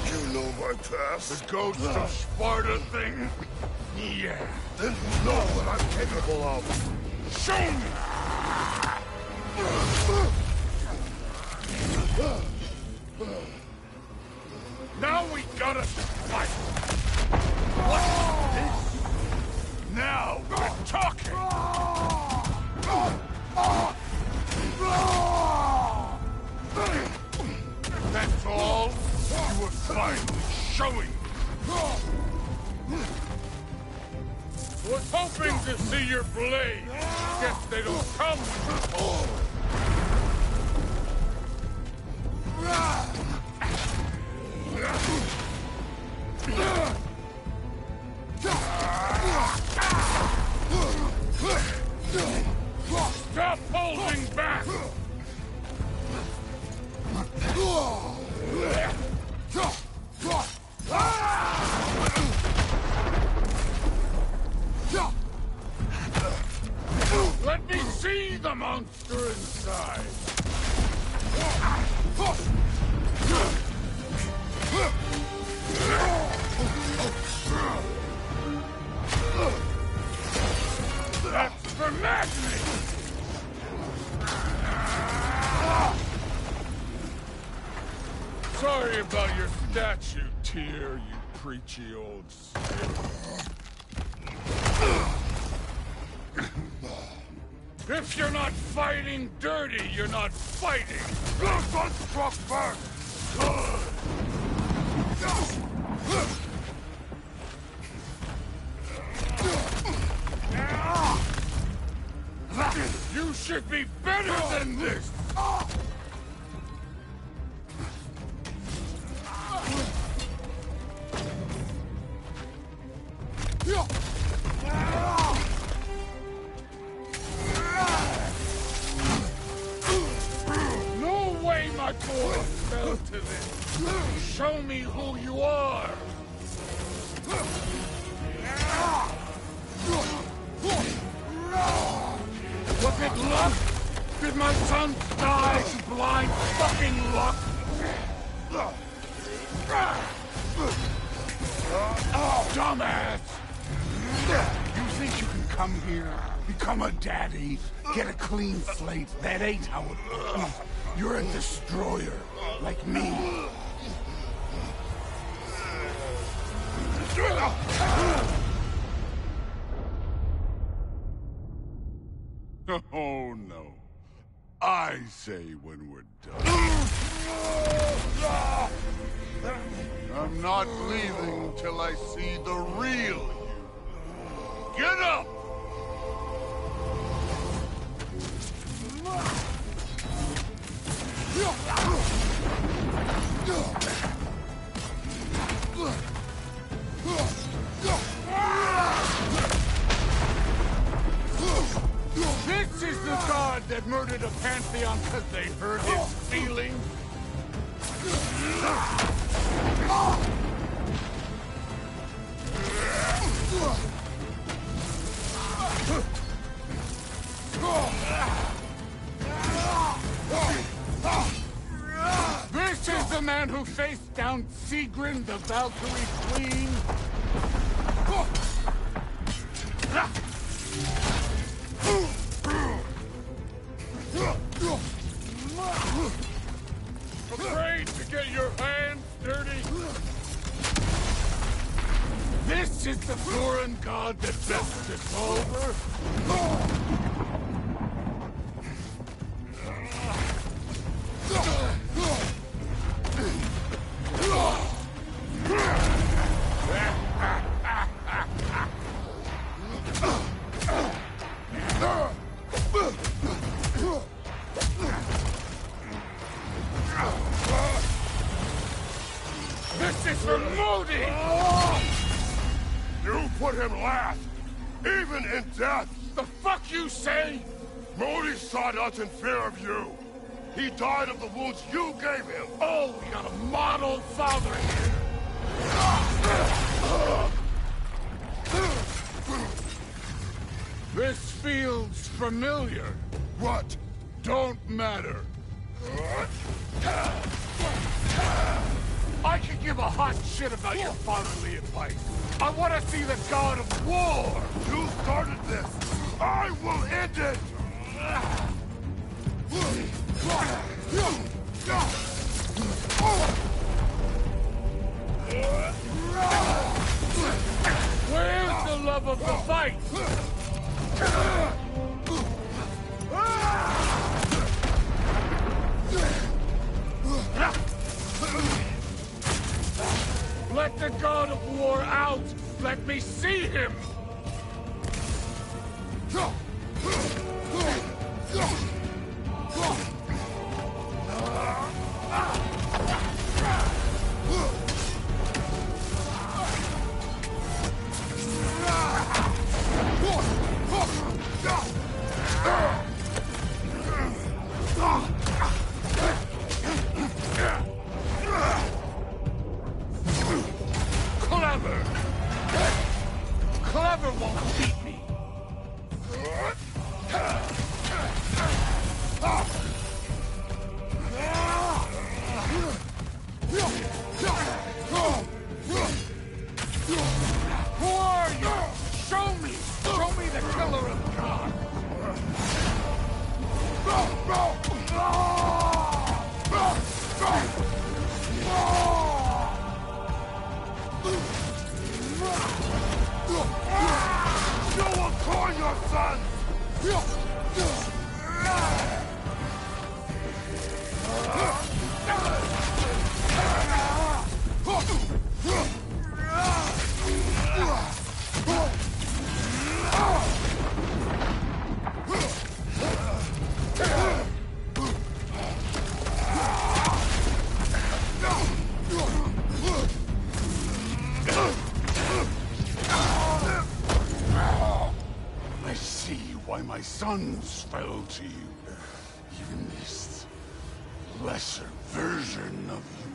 You know my past. The ghost of Sparta thing? Yeah. Then you know what I'm capable of. Show me! Now we gotta fight! What's this? Now we're talking! That's all? You were finally showing! Was hoping to see your blade. Guess they don't come with the all. Stop holding back! Let me see the monster inside! That's for maddening! Sorry about your statue, Tyr, you preachy old stick. If you're not fighting dirty, you're not fighting! This one struck first! You should be better than this! No way my boy fell to this! Show me who you are! Was it luck? Did my son die to blind fucking luck? Dumbass! You think you can come here, become a daddy, get a clean slate? That ain't how it works. You're a destroyer, like me. Oh, no. I say when we're done. I'm not leaving till I see the real you. Get up! This is the god that murdered a pantheon because they hurt his feelings? This is the man who faced down Sigrun, the Valkyrie Queen? This is the foreign god that best us over? This is for Modi! You put him last, even in death. The fuck you say? Modi sought us in fear of you. He died of the wounds you gave him. Oh, we got a model father here. This feels familiar. What? Don't matter. I could give a hot shit about your fatherly advice. I want to see the god of war. You started this. I will end it. Where's the love of the fight? Let the god of war out! Let me see him! Clever! Clever won't beat me! Who are you? Show me! Show me the killer of God! You will call your son! I see why my sons fell to you. Even this lesser version of you.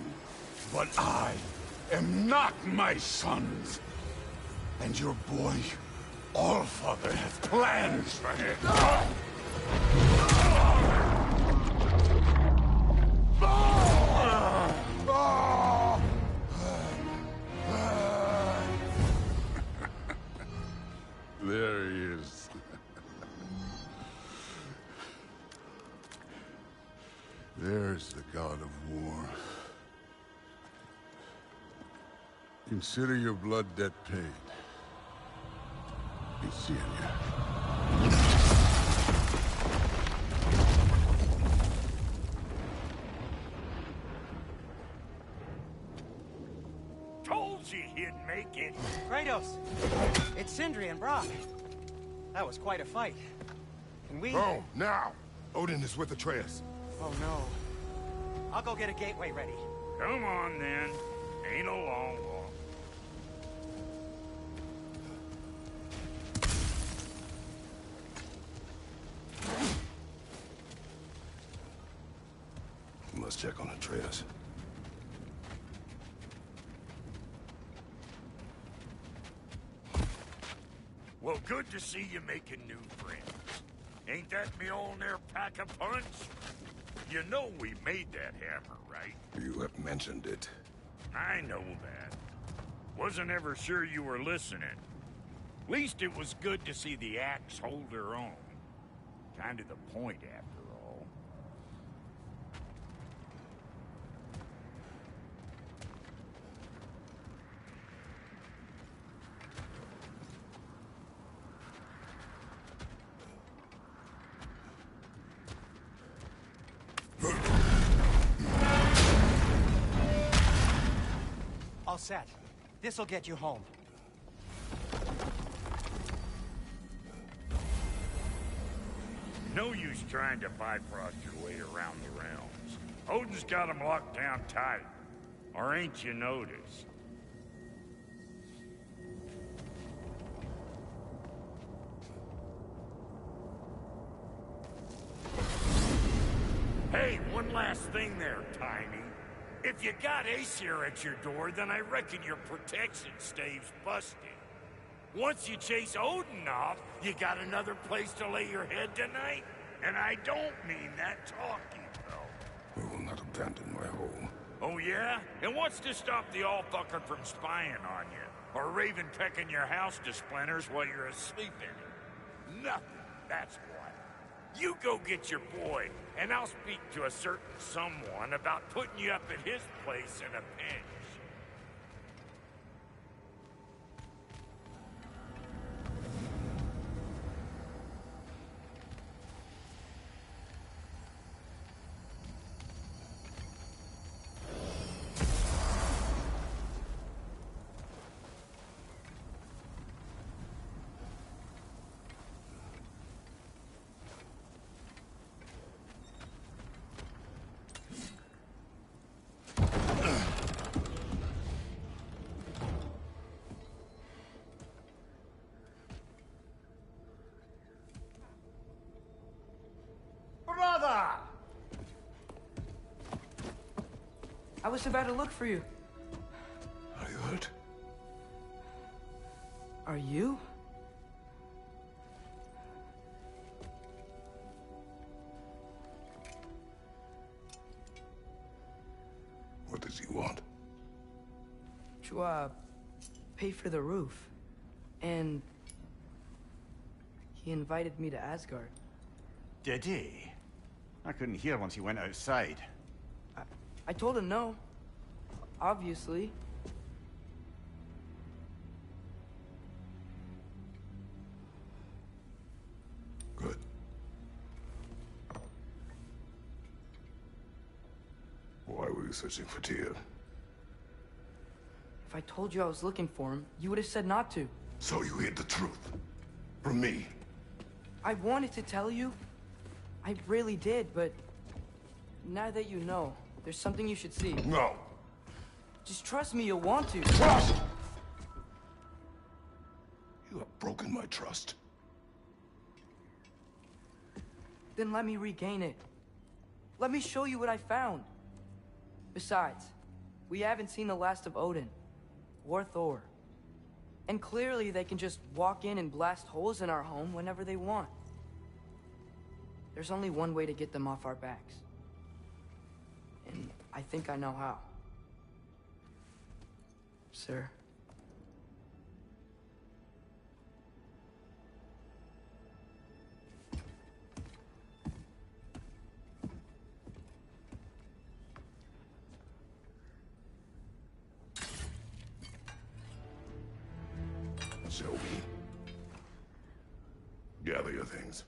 But I am not my sons. And your boy, Allfather, has plans for him. There he is. There's the god of war. Consider your blood debt paid. Be seeing ya. Told you he'd make it. Kratos! It's Sindri and Brock. That was quite a fight. Can we... Oh, now! Odin is with Atreus. Oh, no. I'll go get a gateway ready. Come on, then. Ain't a long walk. We must check on Atreus. Well, good to see you making new friends. Ain't that me own there pack a punch? You know we made that hammer, right? You have mentioned it. I know that. Wasn't ever sure you were listening. Least it was good to see the axe hold her own. Kind of the point, after all. set. This'll get you home. No use trying to bifrost your way around the realms. Odin's got them locked down tight. Or ain't you noticed? Hey, one last thing there, Tiny. If you got Aesir at your door, then I reckon your protection stave's busted. Once you chase Odin off, you got another place to lay your head tonight? And I don't mean that talking, though. I will not abandon my home. Oh, yeah? And what's to stop the all-fucker from spying on you? Or Raven pecking your house to splinters while you're asleep in it? Nothing, that's what. You go get your boy, and I'll speak to a certain someone about putting you up at his place in a pinch. Brother! I was about to look for you. Are you hurt? Are you? What does he want? To, pay for the roof. And he invited me to Asgard. Did he? I couldn't hear once he went outside. I told him no. Obviously. Good. Why were you searching for Tyr? If I told you I was looking for him, you would have said not to. So you hid the truth. From me. I wanted to tell you. I really did, but now that you know, there's something you should see. No. Just trust me, you'll want to. Trust! You have broken my trust. Then let me regain it. Let me show you what I found. Besides, we haven't seen the last of Odin. Or Thor. And clearly they can just walk in and blast holes in our home whenever they want. There's only one way to get them off our backs. And I think I know how. Sir. Shall we? Gather your things.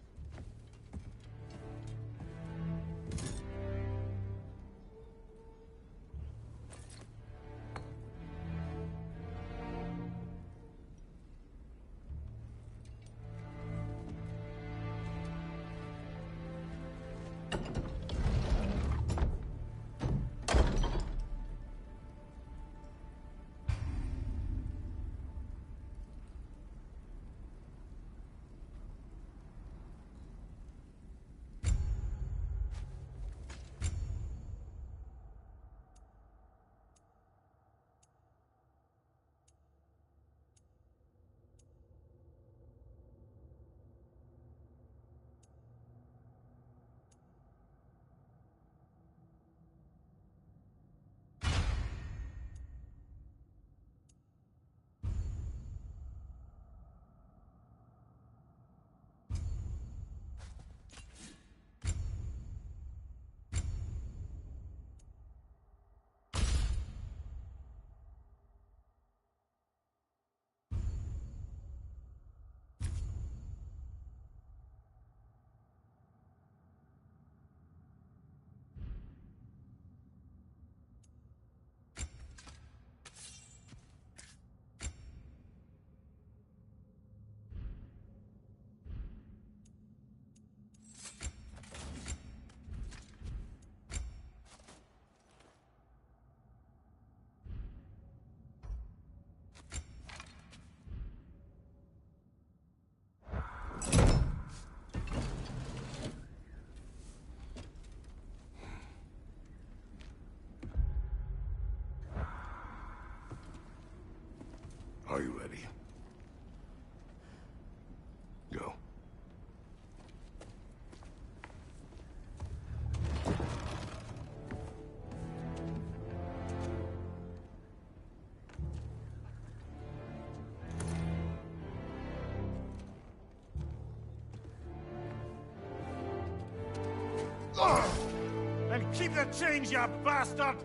Are you ready? Go. And keep the change, you bastard!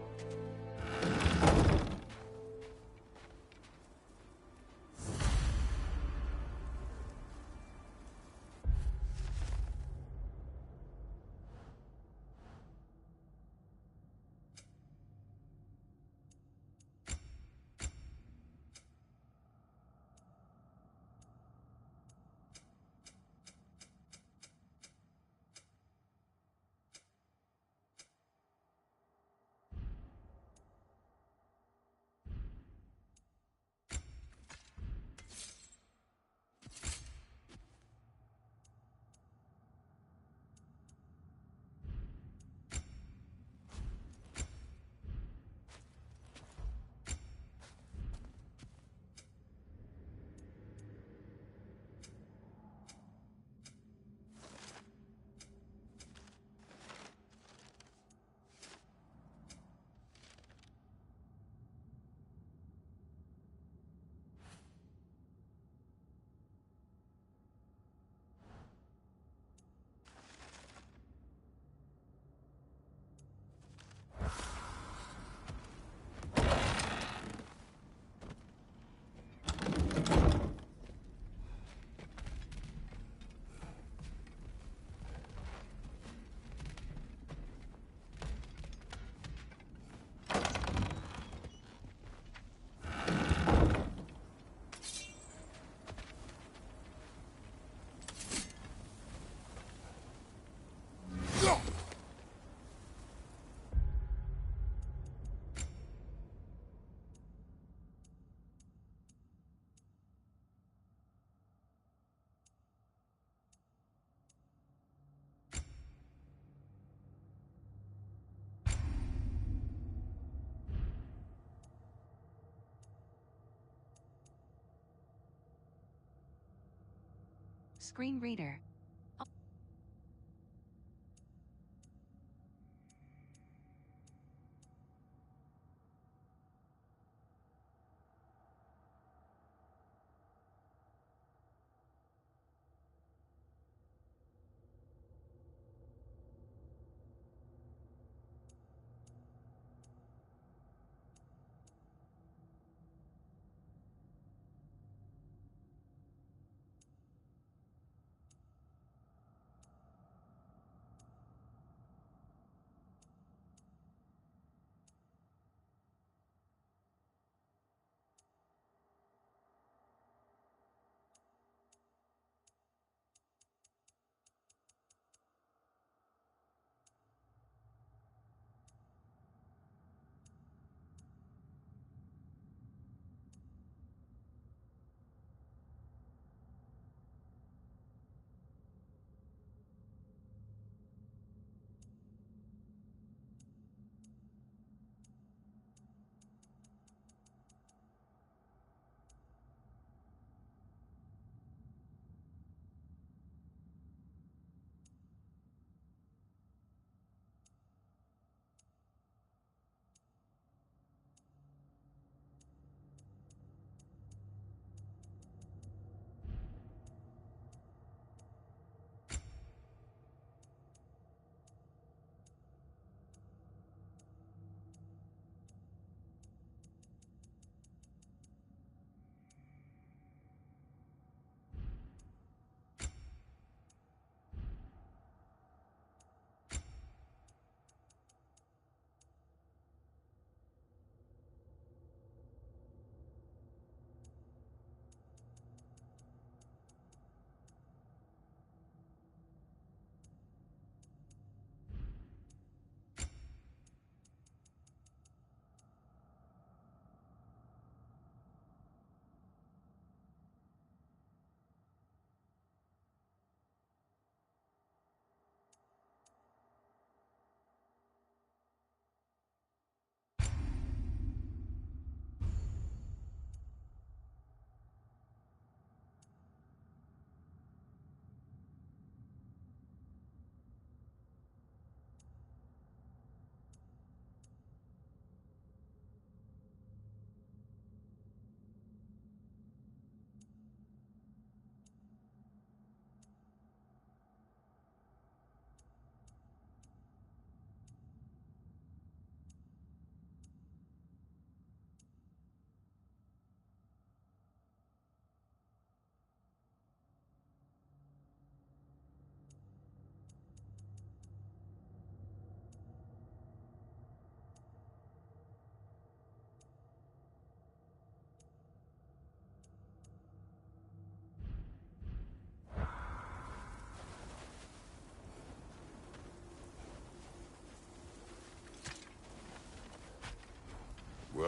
Screen reader.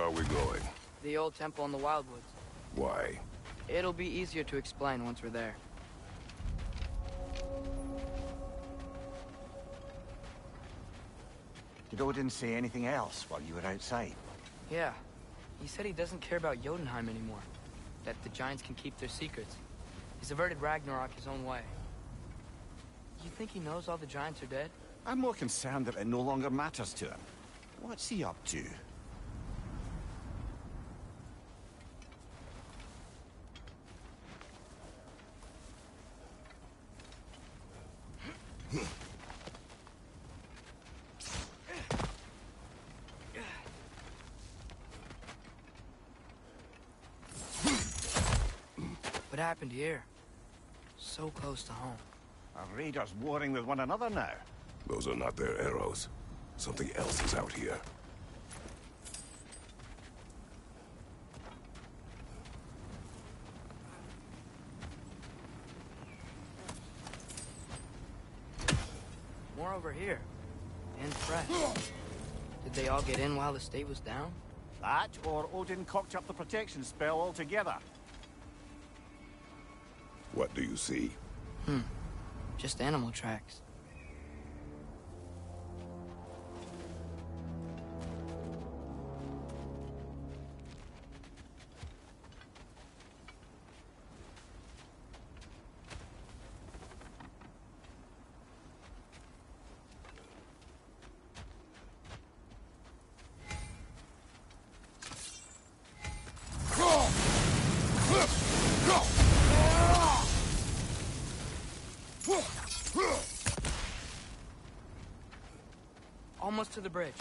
are we going? The old temple in the Wildwoods. Why? It'll be easier to explain once we're there. Did Odin say anything else while you were outside? Yeah. He said he doesn't care about Jotunheim anymore. That the giants can keep their secrets. He's averted Ragnarok his own way. You think he knows all the giants are dead? I'm more concerned that it no longer matters to him. What's he up to? What happened here? So close to home. Are raiders warring with one another now? Those are not their arrows. Something else is out here. More over here. And fresh. Did they all get in while the state was down? That, or Odin cocked up the protection spell altogether. What do you see? Just animal tracks. Almost to the bridge.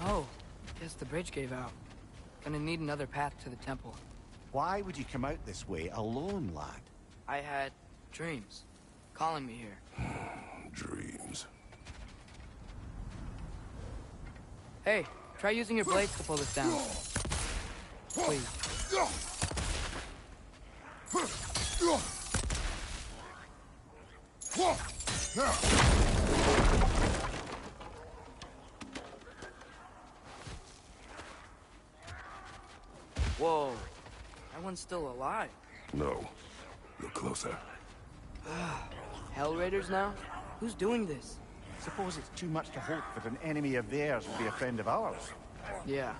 Oh, guess the bridge gave out. Gonna need another path to the temple. Why would you come out this way alone, lad? I had dreams calling me here. Dreams. Hey, try using your blades to pull this down. Please. Whoa, that one's still alive. No. Look closer. Hell Raiders now? Who's doing this? Suppose it's too much to hope that an enemy of theirs will be a friend of ours. Yeah,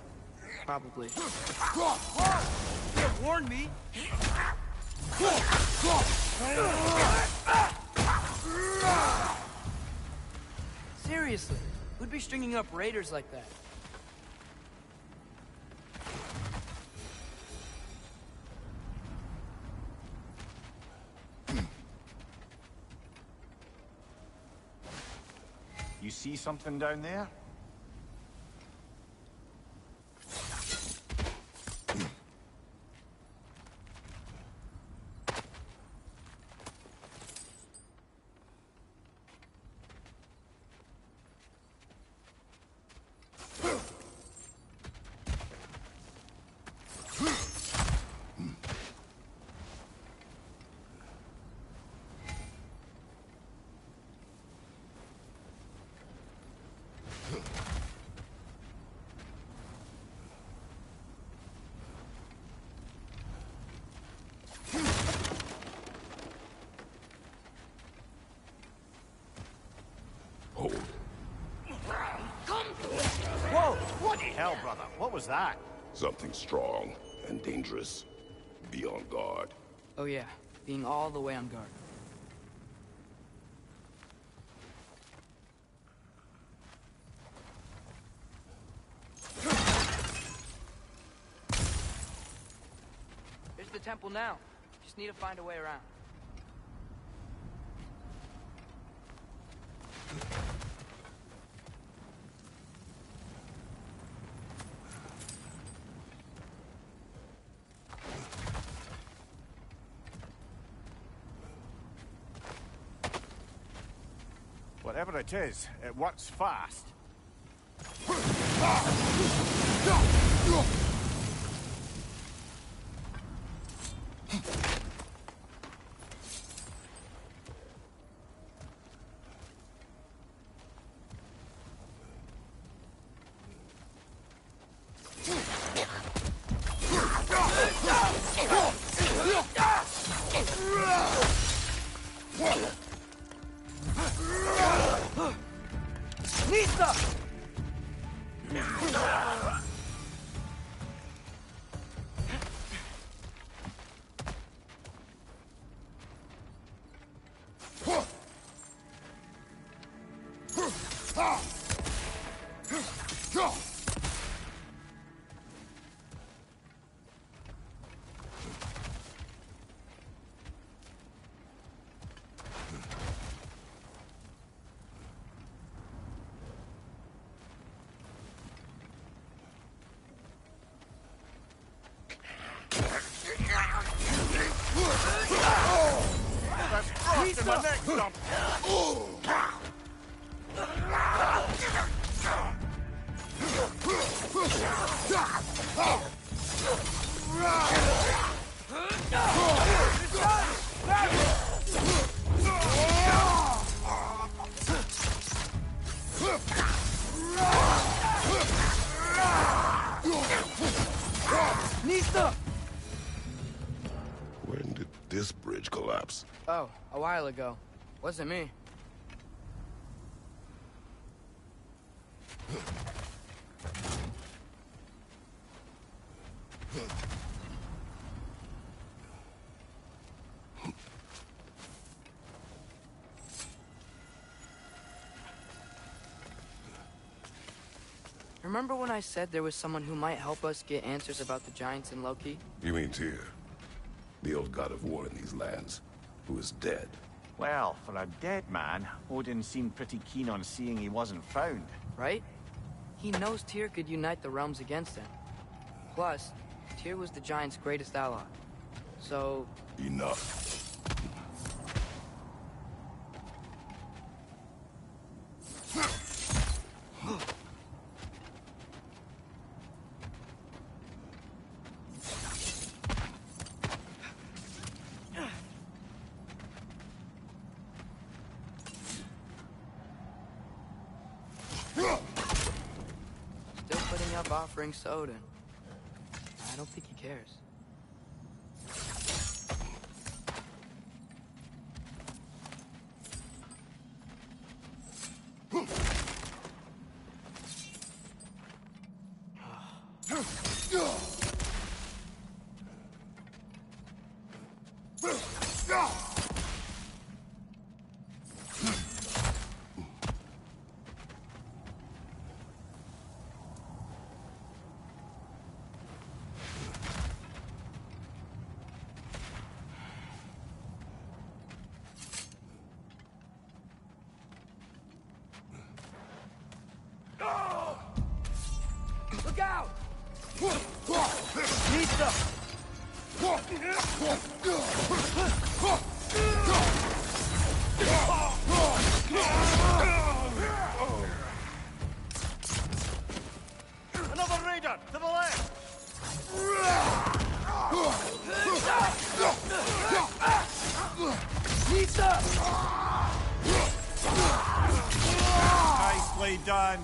probably. You warned me! Seriously, who'd be stringing up raiders like that? You see something down there? Hold. Whoa! Bloody hell, brother. What was that? Something strong and dangerous. Be on guard. Oh yeah, being all the way on guard. There's the temple now. Just need to find a way around. Whatever it is, it works fast. busting my neck something. Nista! When did this bridge collapse? Oh, a while ago. Wasn't me. Remember when I said there was someone who might help us get answers about the giants and Loki? You mean Tyr, the old god of war in these lands, who is dead? Well, for a dead man, Odin seemed pretty keen on seeing he wasn't found. Right? He knows Tyr could unite the realms against him. Plus, Tyr was the giant's greatest ally. So... Enough. Still putting up offerings to Odin. I don't think he cares. Look out! Nista! Another raider to the left. Nista! Nicely done.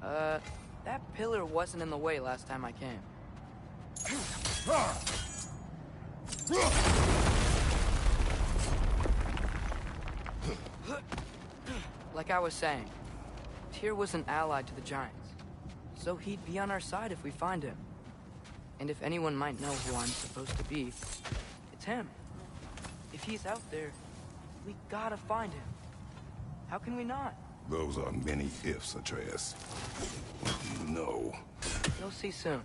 That pillar wasn't in the way last time I came. Like I was saying, Tyr was an ally to the Giants, so he'd be on our side if we find him. And if anyone might know who I'm supposed to be, it's him. If he's out there, we gotta find him. How can we not? Those are many ifs, Atreus. No. You'll see soon.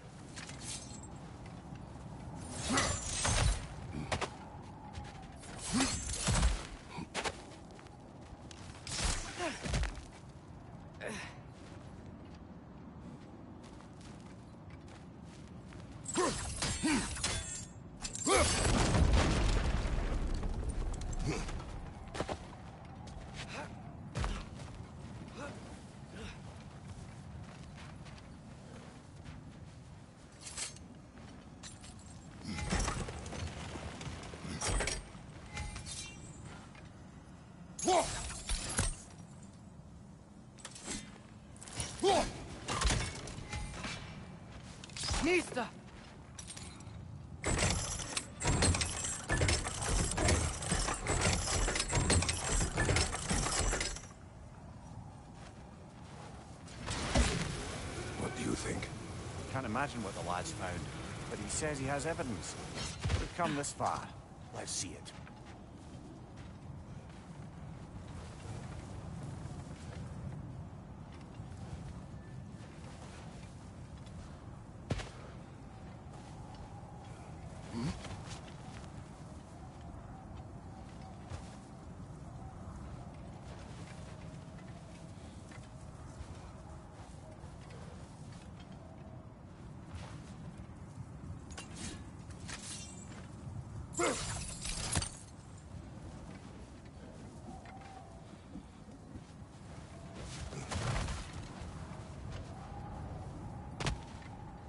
Nista! What do you think? Can't imagine what the lad's found, but he says he has evidence. We've come this far. Let's see it.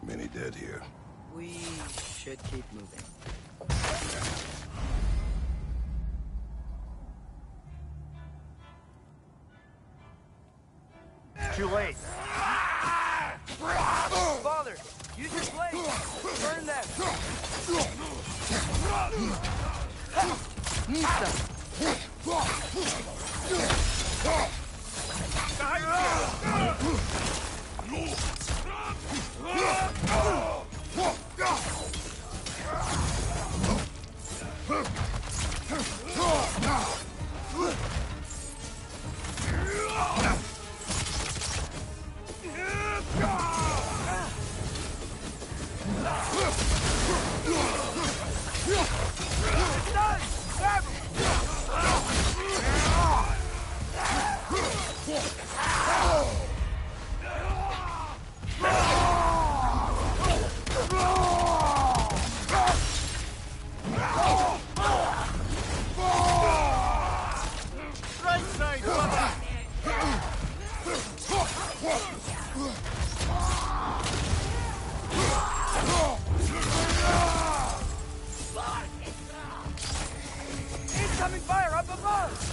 Many dead here. We should keep moving. Too late. Father, use your blade! Burn them! Incoming fire up above!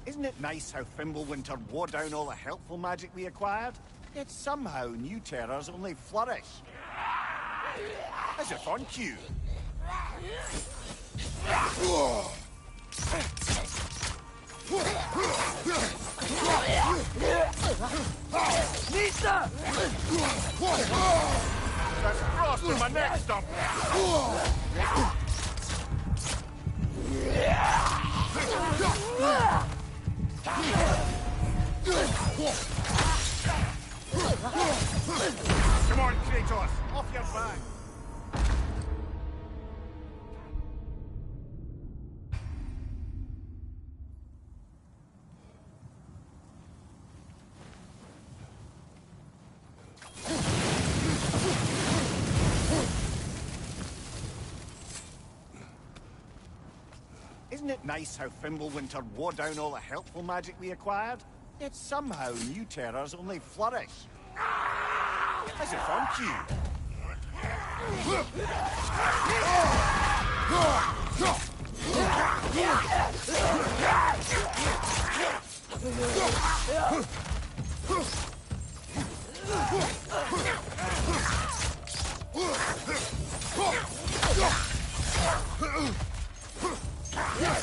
Isn't it nice how Fimbulwinter wore down all the helpful magic we acquired? Yet somehow new terrors only flourish. As if on cue. Lisa! That's frost in my neck stump! Come on, Kratos! Off your back! Isn't it nice how Fimbulwinter wore down all the helpful magic we acquired? Yet somehow new terrors only flourish. As if on cue.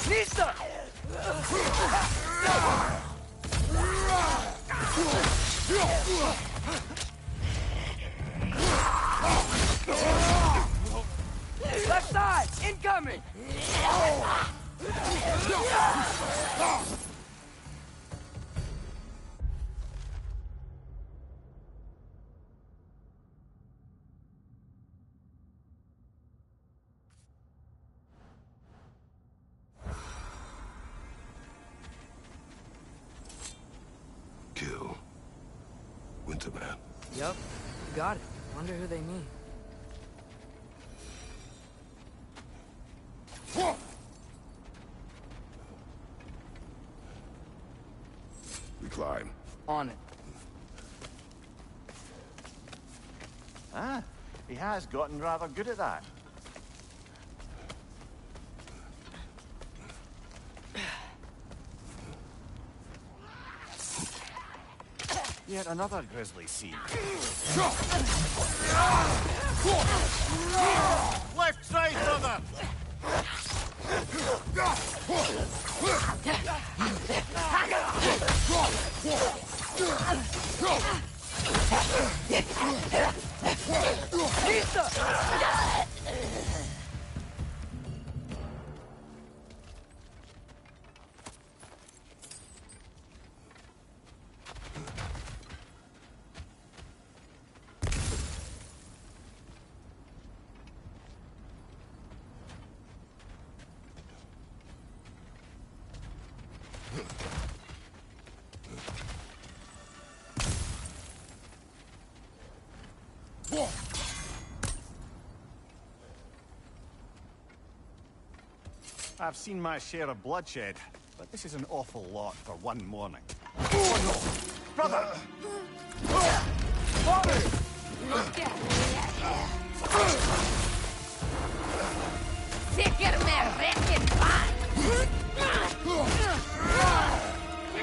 Lisa! Left side! Incoming! Kill Winterman. Yup, got it. Wonder who they mean. We climb. On it. Ah, he has gotten rather good at that. Yet another grisly scene. Left side, brother! Lisa! I've seen my share of bloodshed, but this is an awful lot for one morning. Oh no! Brother! Father!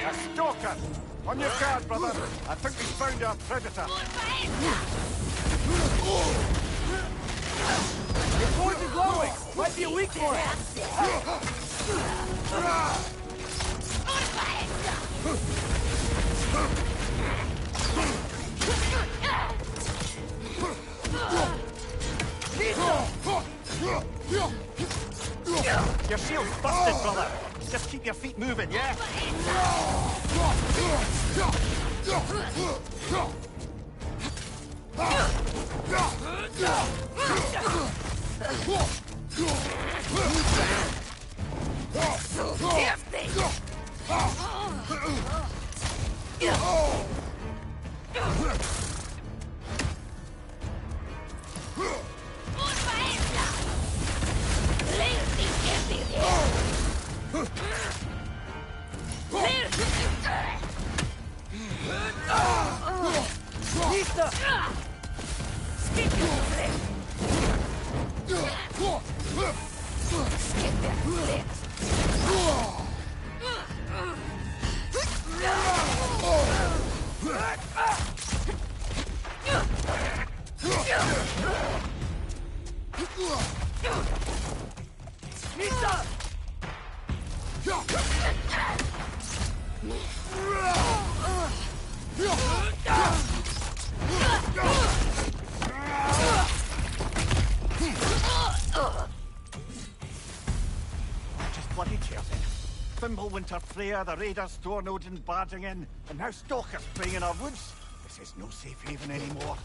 A stalker! On your guard, brother! I think we found our predator! Your points are glowing! Might be a weak point! Your shield's busted, brother! Just keep your feet moving, yeah? Winter Freya, the raiders, Stornodin barging in, and now stalkers preying in our woods. This is no safe haven anymore.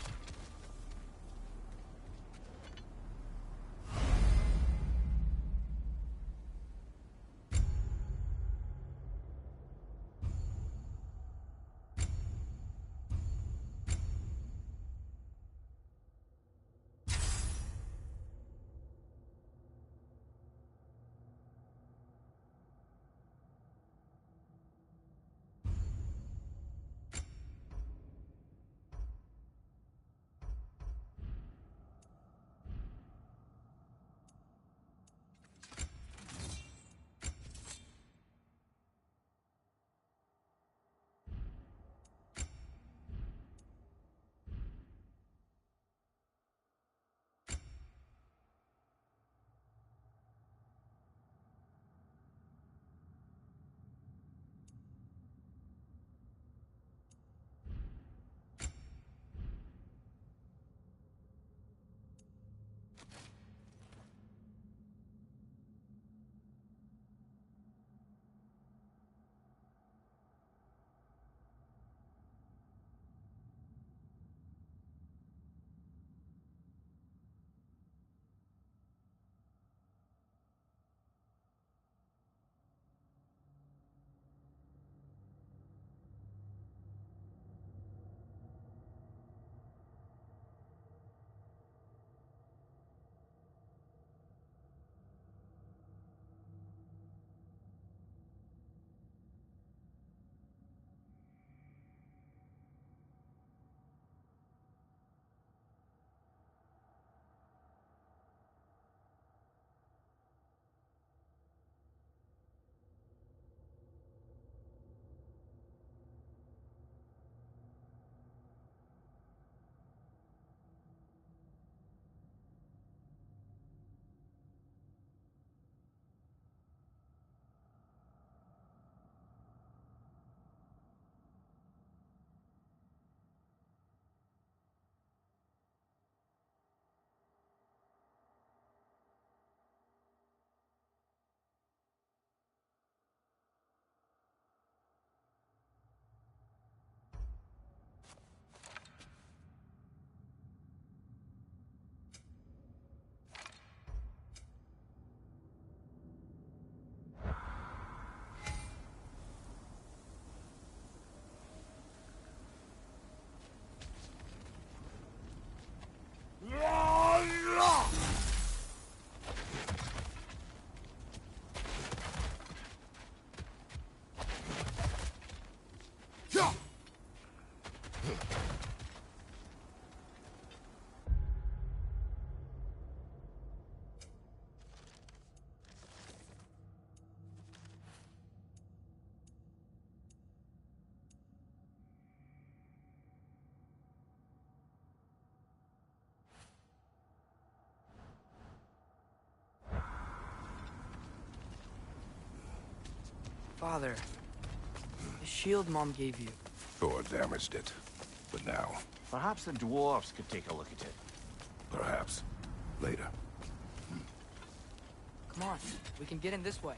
Father, the shield Mom gave you. Thor damaged it. But now, Perhaps the dwarves could take a look at it. perhaps, later. Come on, we can get in this way.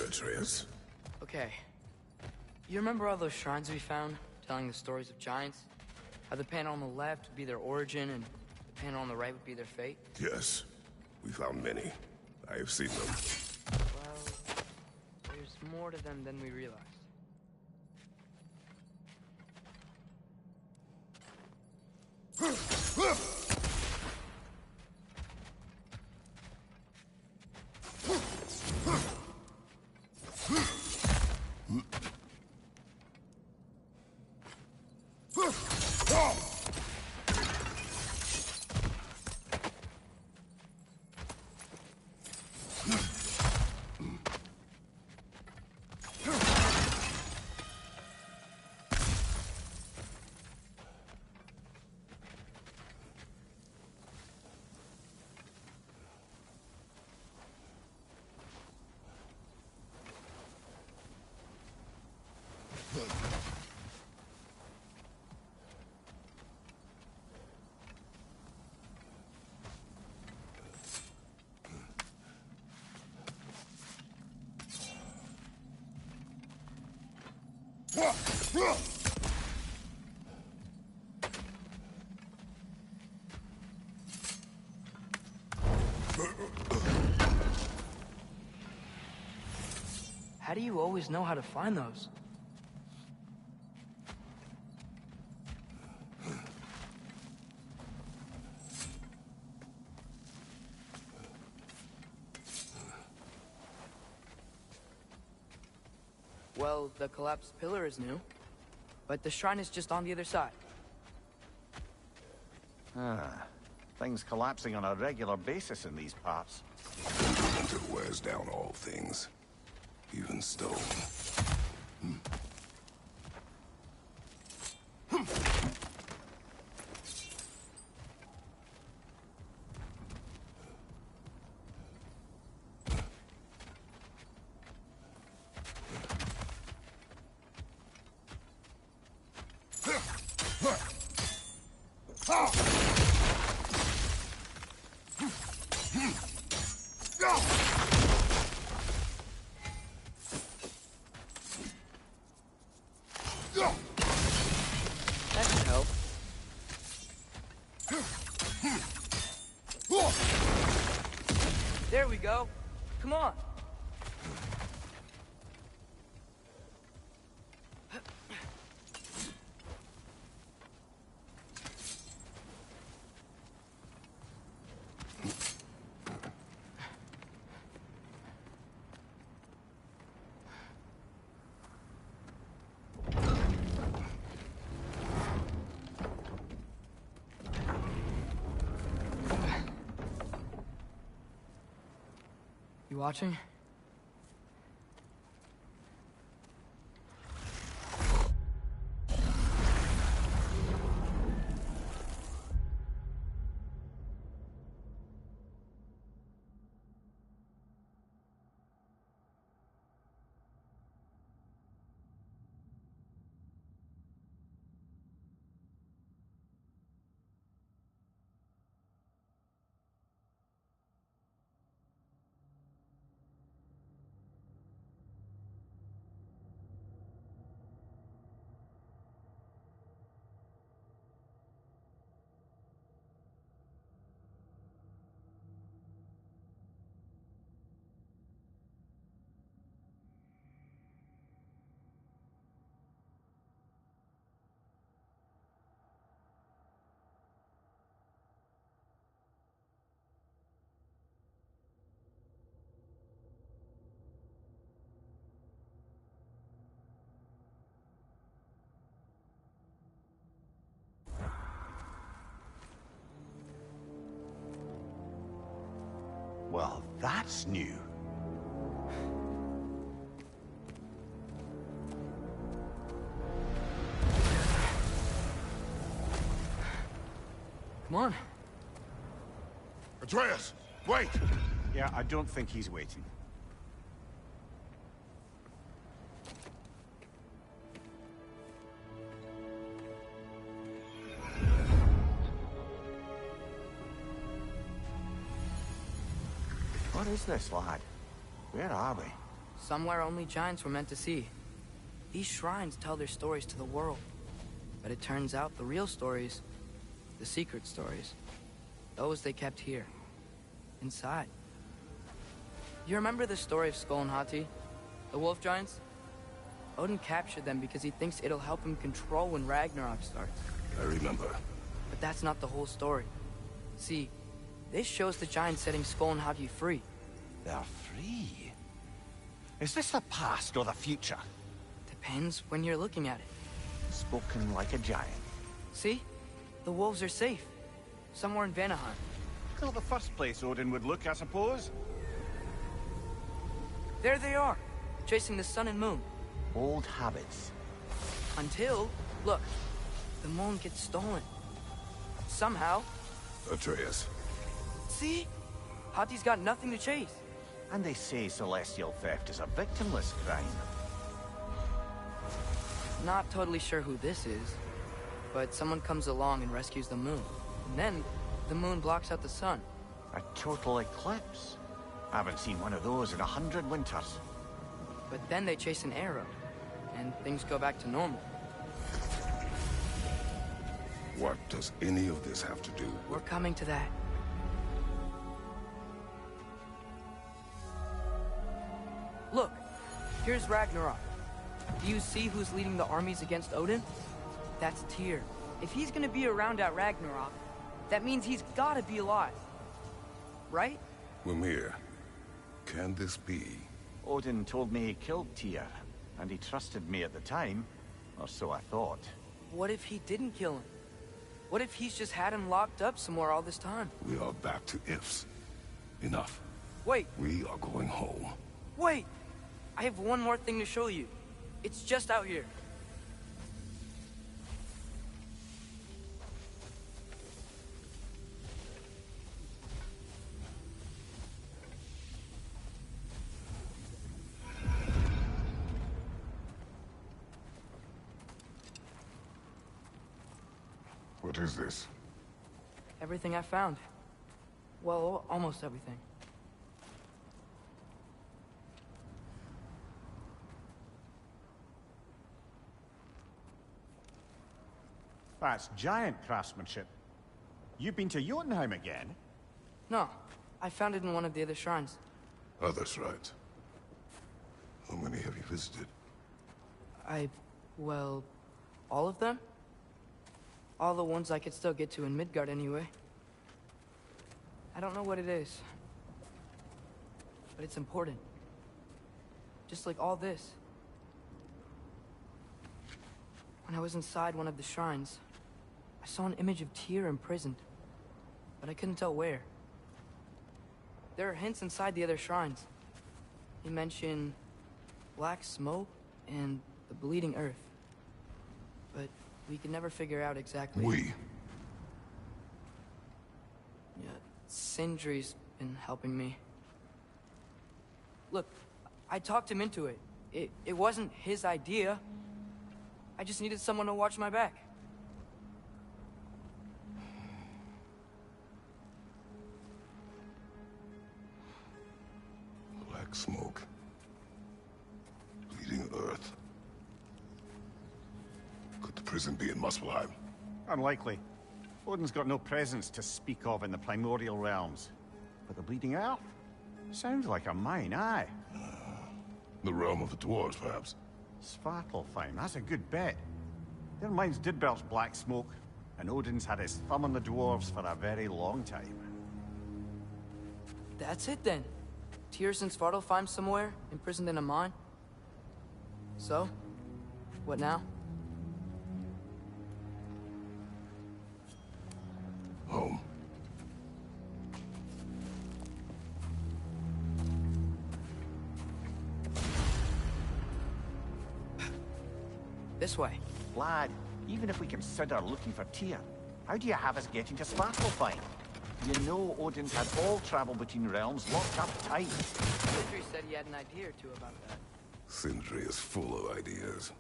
Atreus. Okay. You remember all those shrines we found, telling the stories of giants? How the panel on the left would be their origin, and the panel on the right would be their fate? Yes, we found many. I have seen them. Well, there's more to them than we realized. How do you always know how to find those? Well, the collapsed pillar is new, but the shrine is just on the other side. Things collapsing on a regular basis in these parts. Winter wears down all things, even stone. That should help. There we go. Come on. You watching? Well, that's new. Come on. Atreus, wait! Yeah, I don't think he's waiting. What is this, lad? Where are we? Somewhere only giants were meant to see. These shrines tell their stories to the world. But it turns out the real stories, the secret stories, those they kept here, inside. You remember the story of Skull and Hati, the wolf giants? Odin captured them because he thinks it'll help him control when Ragnarok starts. I remember. But that's not the whole story. See, this shows the giants setting Skull and Hati free. They're free? Is this the past or the future? Depends when you're looking at it. Spoken like a giant. See? The wolves are safe. Somewhere in Vanaheim. Not the first place Odin would look, I suppose. There they are, chasing the sun and moon. Old habits. Until, look, the moon gets stolen. Somehow. Atreus. See? Hati's got nothing to chase. And they say celestial theft is a victimless crime. Not totally sure who this is, but someone comes along and rescues the moon. And then, the moon blocks out the sun. A total eclipse. I haven't seen one of those in 100 winters. But then they chase an arrow, and things go back to normal. What does any of this have to do We're with... coming to that. Look, here's Ragnarok. Do you see who's leading the armies against Odin? That's Tyr. If he's gonna be around at Ragnarok, that means he's gotta be alive. Right? Mimir, can this be? Odin told me he killed Tyr, and he trusted me at the time, or so I thought. What if he didn't kill him? What if he's just had him locked up somewhere all this time? We are back to ifs. Enough. Wait, We are going home. wait! I have one more thing to show you. It's just out here. What is this? Everything I found. Well, almost everything. That's giant craftsmanship. You've been to Jotunheim again? No, I found it in one of the other shrines. Other shrines. How many have you visited? Well, all of them? All the ones I could still get to in Midgard anyway. I don't know what it is. But it's important. Just like all this. When I was inside one of the shrines, I saw an image of Tyr imprisoned. But I couldn't tell where. There are hints inside the other shrines. He mentioned black smoke and the bleeding earth. But we could never figure out exactly... We. Yeah, Sindri's been helping me. Look, I talked him into it. It wasn't his idea. I just needed someone to watch my back. Black smoke. Bleeding earth. Could the prison be in Muspelheim? Unlikely. Odin's got no presence to speak of in the primordial realms. But the Bleeding Earth? Sounds like a mine, aye. The realm of the dwarves, perhaps. Svartalfheim, that's a good bet. Their mines did belch black smoke, and Odin's had his thumb on the dwarves for a very long time. That's it then. Tyr's in Svartalfheim somewhere, imprisoned in a mine. So, what now? Home. This way. Lad, even if we consider looking for Tyr, how do you have us getting to Svartalfheim? You know Odin's had all travel between realms locked up tight. Sindri said he had an idea or two about that. Sindri is full of ideas.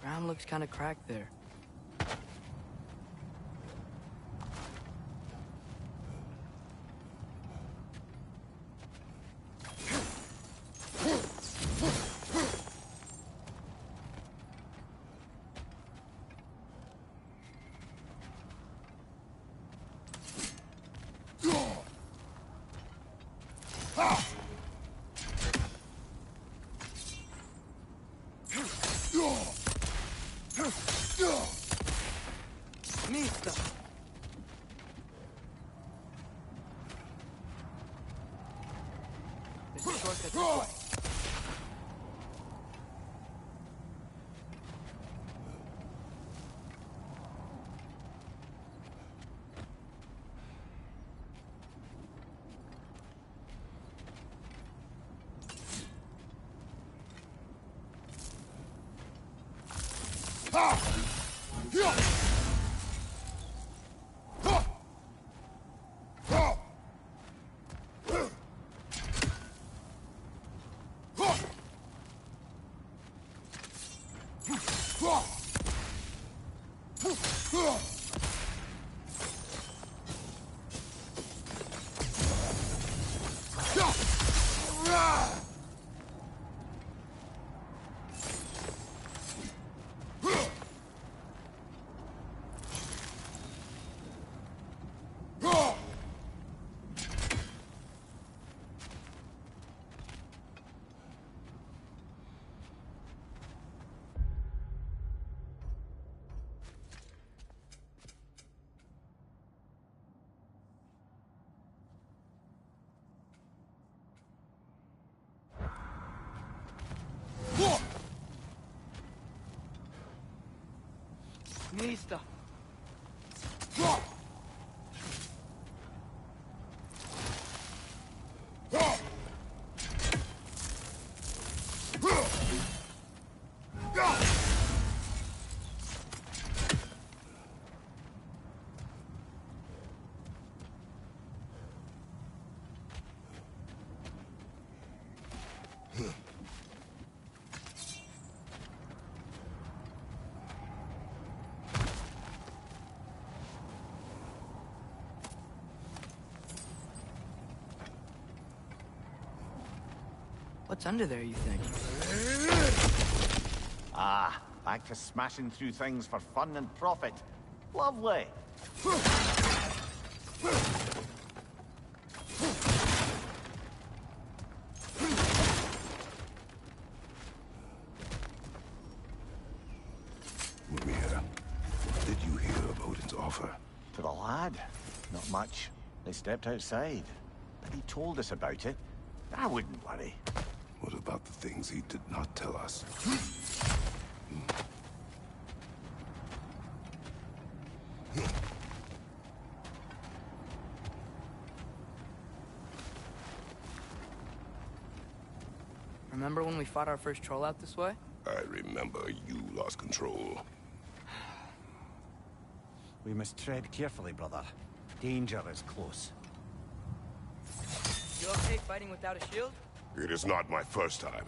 Ground looks kind of cracked there. Mista! There's a shortcut this way. Mista! What's under there, you think? Ah, back to smashing through things for fun and profit. Lovely. Mimir, did you hear of Odin's offer? To the lad? Not much. They stepped outside. But he told us about it. I wouldn't worry. What about the things he did not tell us? Remember when we fought our first troll out this way? I remember you lost control. We must tread carefully, brother. Danger is close. You okay fighting without a shield? It is not my first time.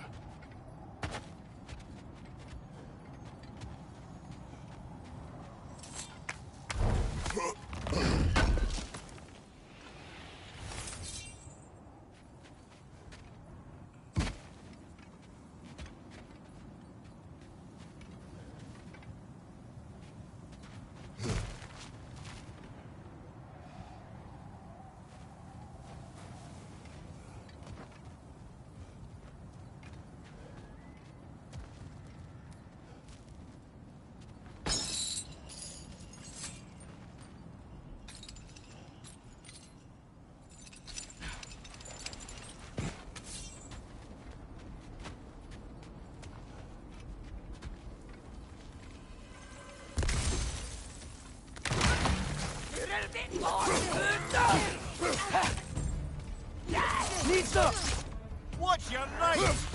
Mista! Watch your knife!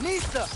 Mista!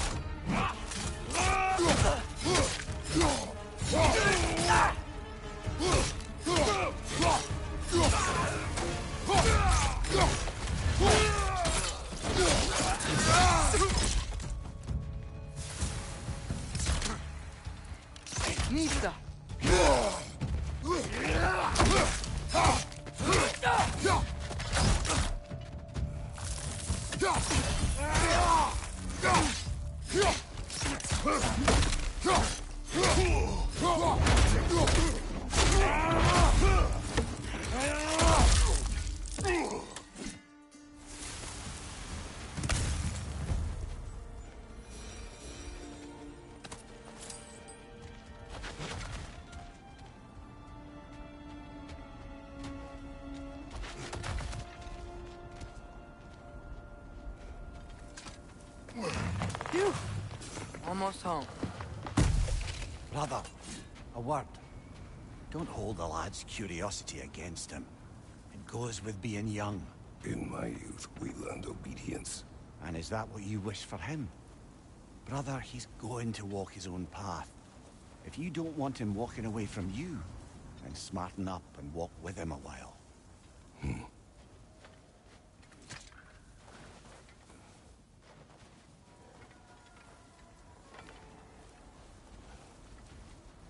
Almost home. Brother, a word. Don't hold the lad's curiosity against him. It goes with being young. In my youth, we learned obedience. And is that what you wish for him? Brother, he's going to walk his own path. If you don't want him walking away from you, then smarten up and walk with him a while.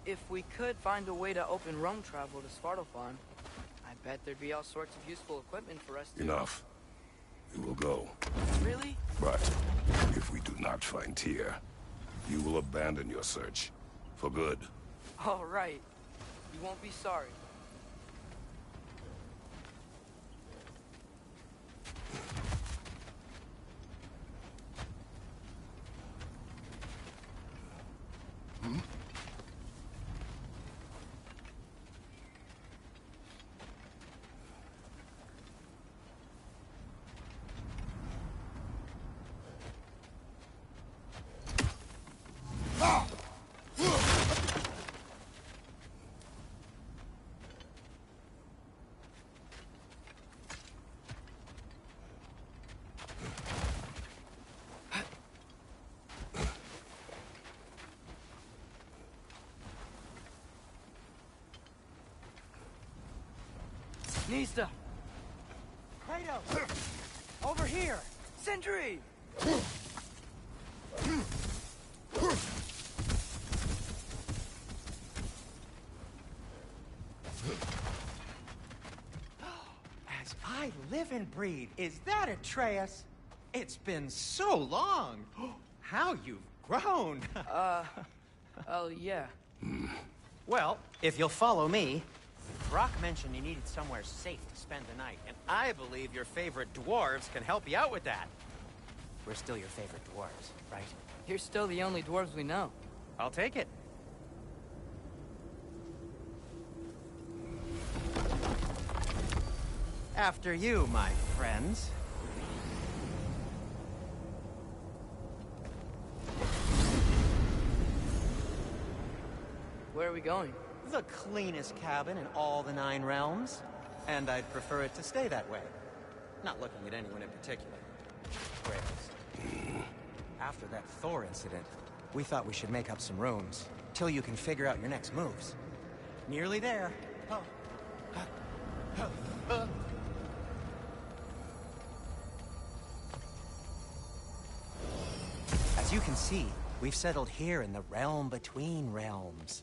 If we could find a way to open roam travel to Svartalfheim, I bet there'd be all sorts of useful equipment for us to... Enough. We will go. Really? But if we do not find Tyr, you will abandon your search. For good. All right. You won't be sorry. Nista! Kratos! Over here! Sentry! As I live and breathe, is that Atreus? It's been so long! How you've grown! Oh, yeah. Well, if you'll follow me, Brock mentioned you needed somewhere safe to spend the night, and I believe your favorite dwarves can help you out with that. We're still your favorite dwarves, right? You're still the only dwarves we know. I'll take it. After you, my friends. Where are we going? The cleanest cabin in all the 9 realms. And I'd prefer it to stay that way. Not looking at anyone in particular. Kratos. After that Thor incident, we thought we should make up some rooms, till you can figure out your next moves. Nearly there. As you can see, we've settled here in the realm between realms.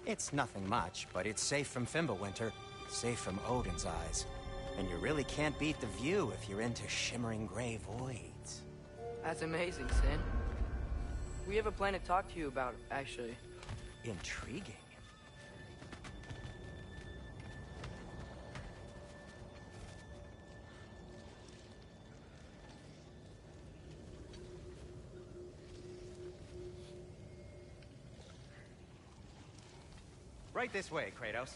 It's nothing much, but it's safe from Fimbulwinter, safe from Odin's eyes. And you really can't beat the view if you're into shimmering gray voids. That's amazing, Sin. We have a plan to talk to you about, actually. Intriguing. Right this way, Kratos.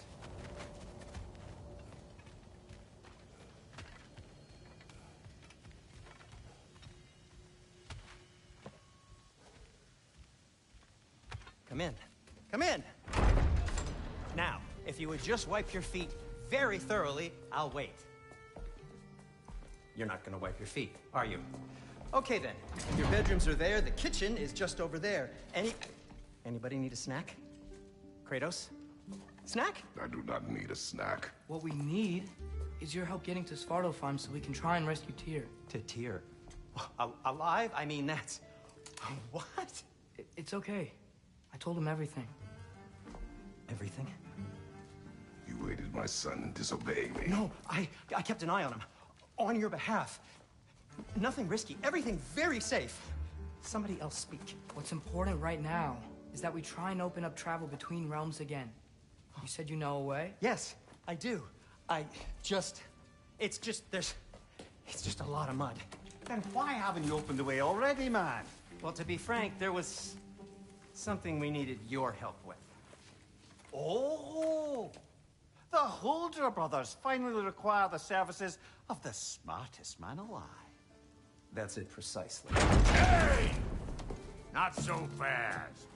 Come in. Come in! Now, if you would just wipe your feet very thoroughly, I'll wait. You're not gonna wipe your feet, are you? Okay then. Your bedrooms are there, the kitchen is just over there. Anybody need a snack? Kratos? Snack? I do not need a snack. What we need is your help getting to Svartalfheim so we can try and rescue Tyr. To Tyr? Alive? I mean, that's... What? It's okay. I told him everything. Everything? You aided my son in disobeying me. No, I kept an eye on him. On your behalf. Nothing risky. Everything very safe. Somebody else speak. What's important right now is that we try and open up travel between realms again. You said you know a way? Yes, I do. It's just a lot of mud. Then why haven't you opened the way already, man? Well, to be frank, there was something we needed your help with. Oh! The Holder brothers finally require the services of the smartest man alive. That's it precisely. Hey! Not so fast.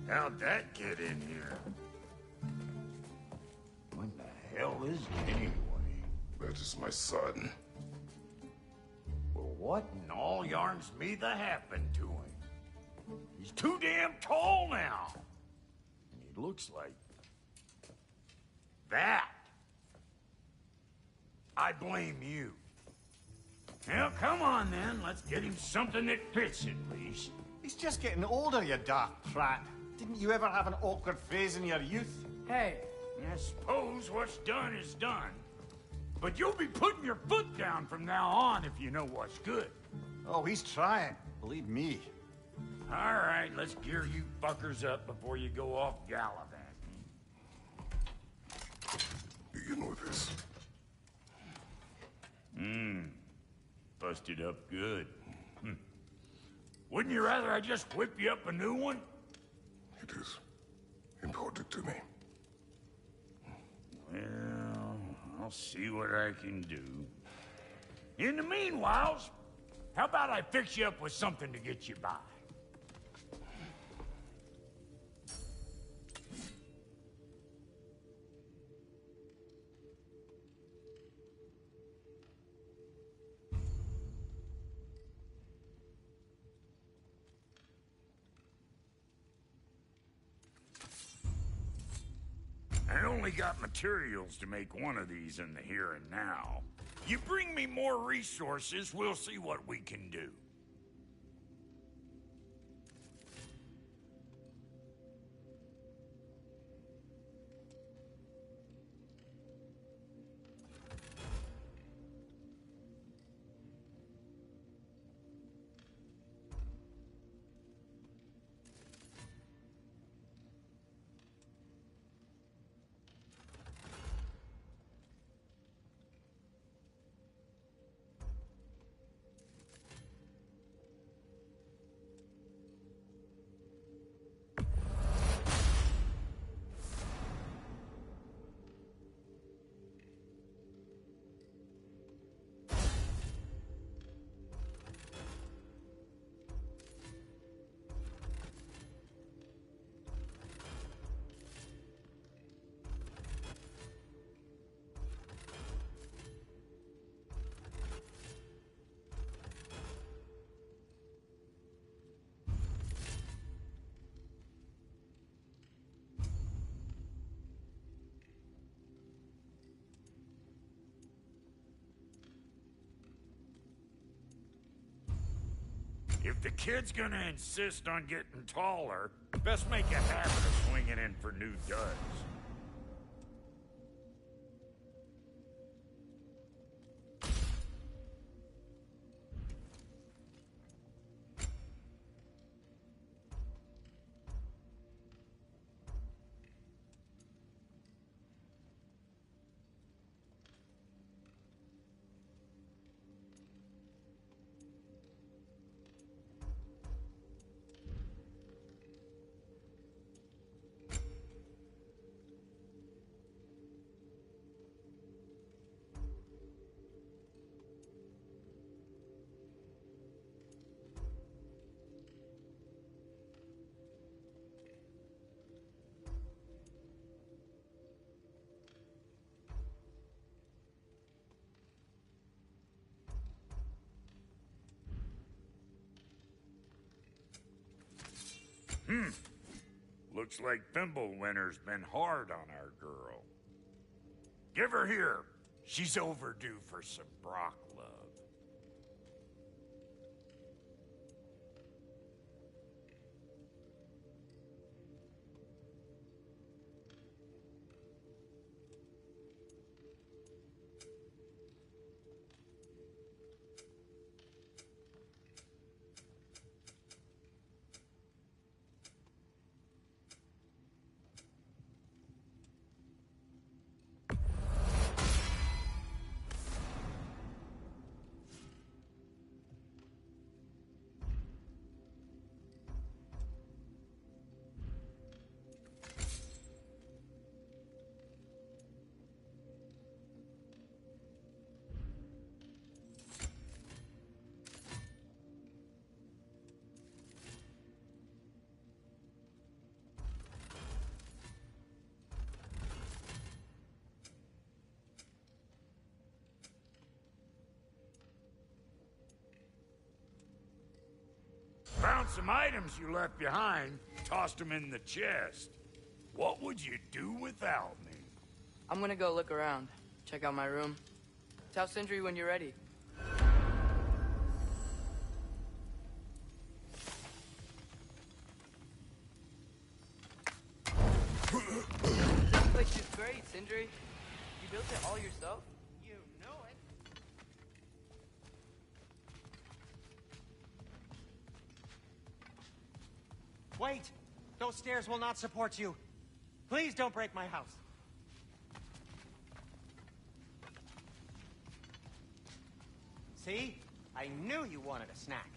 How'd that get in here? What the hell is it anyway? That is my son. Well, what in all yarns me that happened to him? He's too damn tall now. And he looks like... that. I blame you. Well, come on then. Let's get him something that fits at least. He's just getting older, you dark prat. Didn't you ever have an awkward phase in your youth? Hey, I suppose what's done is done. But you'll be putting your foot down from now on if you know what's good. Oh, he's trying. Believe me. All right, let's gear you fuckers up before you go off gallivanting. Begin with this. Busted up good. Wouldn't you rather I just whip you up a new one? It is important to me. Well, I'll see what I can do. In the meanwhile, how about I fix you up with something to get you by? I only got materials to make one of these in the here and now. You bring me more resources, we'll see what we can do. If the kid's gonna insist on getting taller, best make a habit of swinging in for new duds. Looks like Fimbulwinter's been hard on our girl. Give her here. She's overdue for some Brock love. some items you left behind, tossed them in the chest. What would you do without me? I'm gonna go look around. Check out my room. Tell Sindri when you're ready. This place is great, Sindri. You built it all yourself? You know it. Wait! Those stairs will not support you. Please don't break my house. See? I knew you wanted a snack.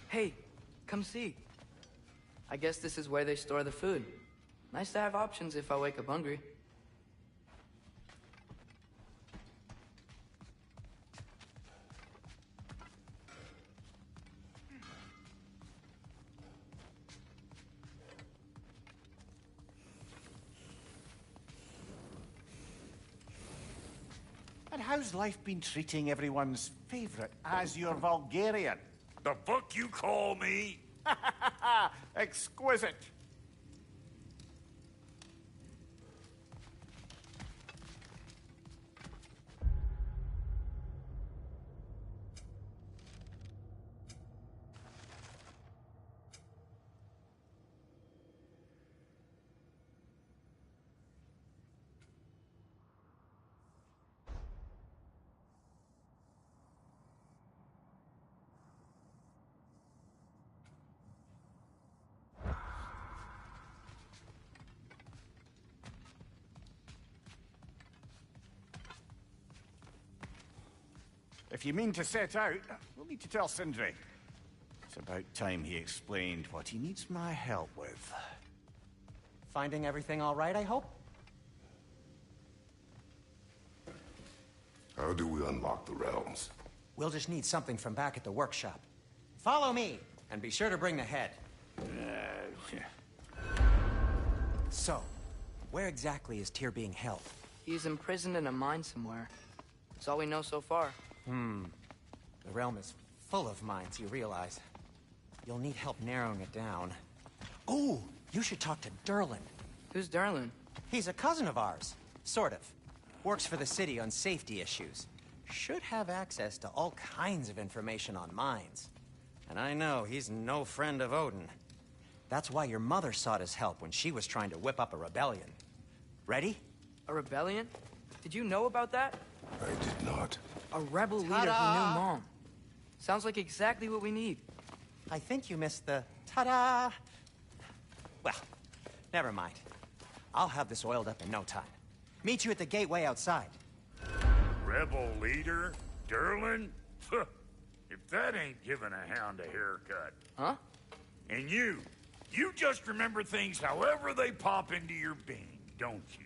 Hey, come see. I guess this is where they store the food. Nice to have options if I wake up hungry. And how's life been treating everyone's favorite Azure Vulgarian? The fuck you call me? Exquisite. If you mean to set out, we'll need to tell Sindri. It's about time he explained what he needs my help with. Finding everything all right, I hope? How do we unlock the realms? We'll just need something from back at the workshop. Follow me, and be sure to bring the head. So, where exactly is Tyr being held? He's imprisoned in a mine somewhere. That's all we know so far. The realm is full of mines, you realize. You'll need help narrowing it down. Oh, you should talk to Durlin. Who's Durlin? He's a cousin of ours. Sort of. Works for the city on safety issues. Should have access to all kinds of information on mines. And I know he's no friend of Odin. That's why your mother sought his help when she was trying to whip up a rebellion. Ready? A rebellion? Did you know about that? I did not. A rebel leader who knew Mom. Sounds like exactly what we need. I think you missed the ta-da! Well, never mind. I'll have this oiled up in no time. Meet you at the gateway outside. Rebel leader? Durlin? If that ain't giving a hound a haircut. Huh? And you just remember things however they pop into your being, don't you?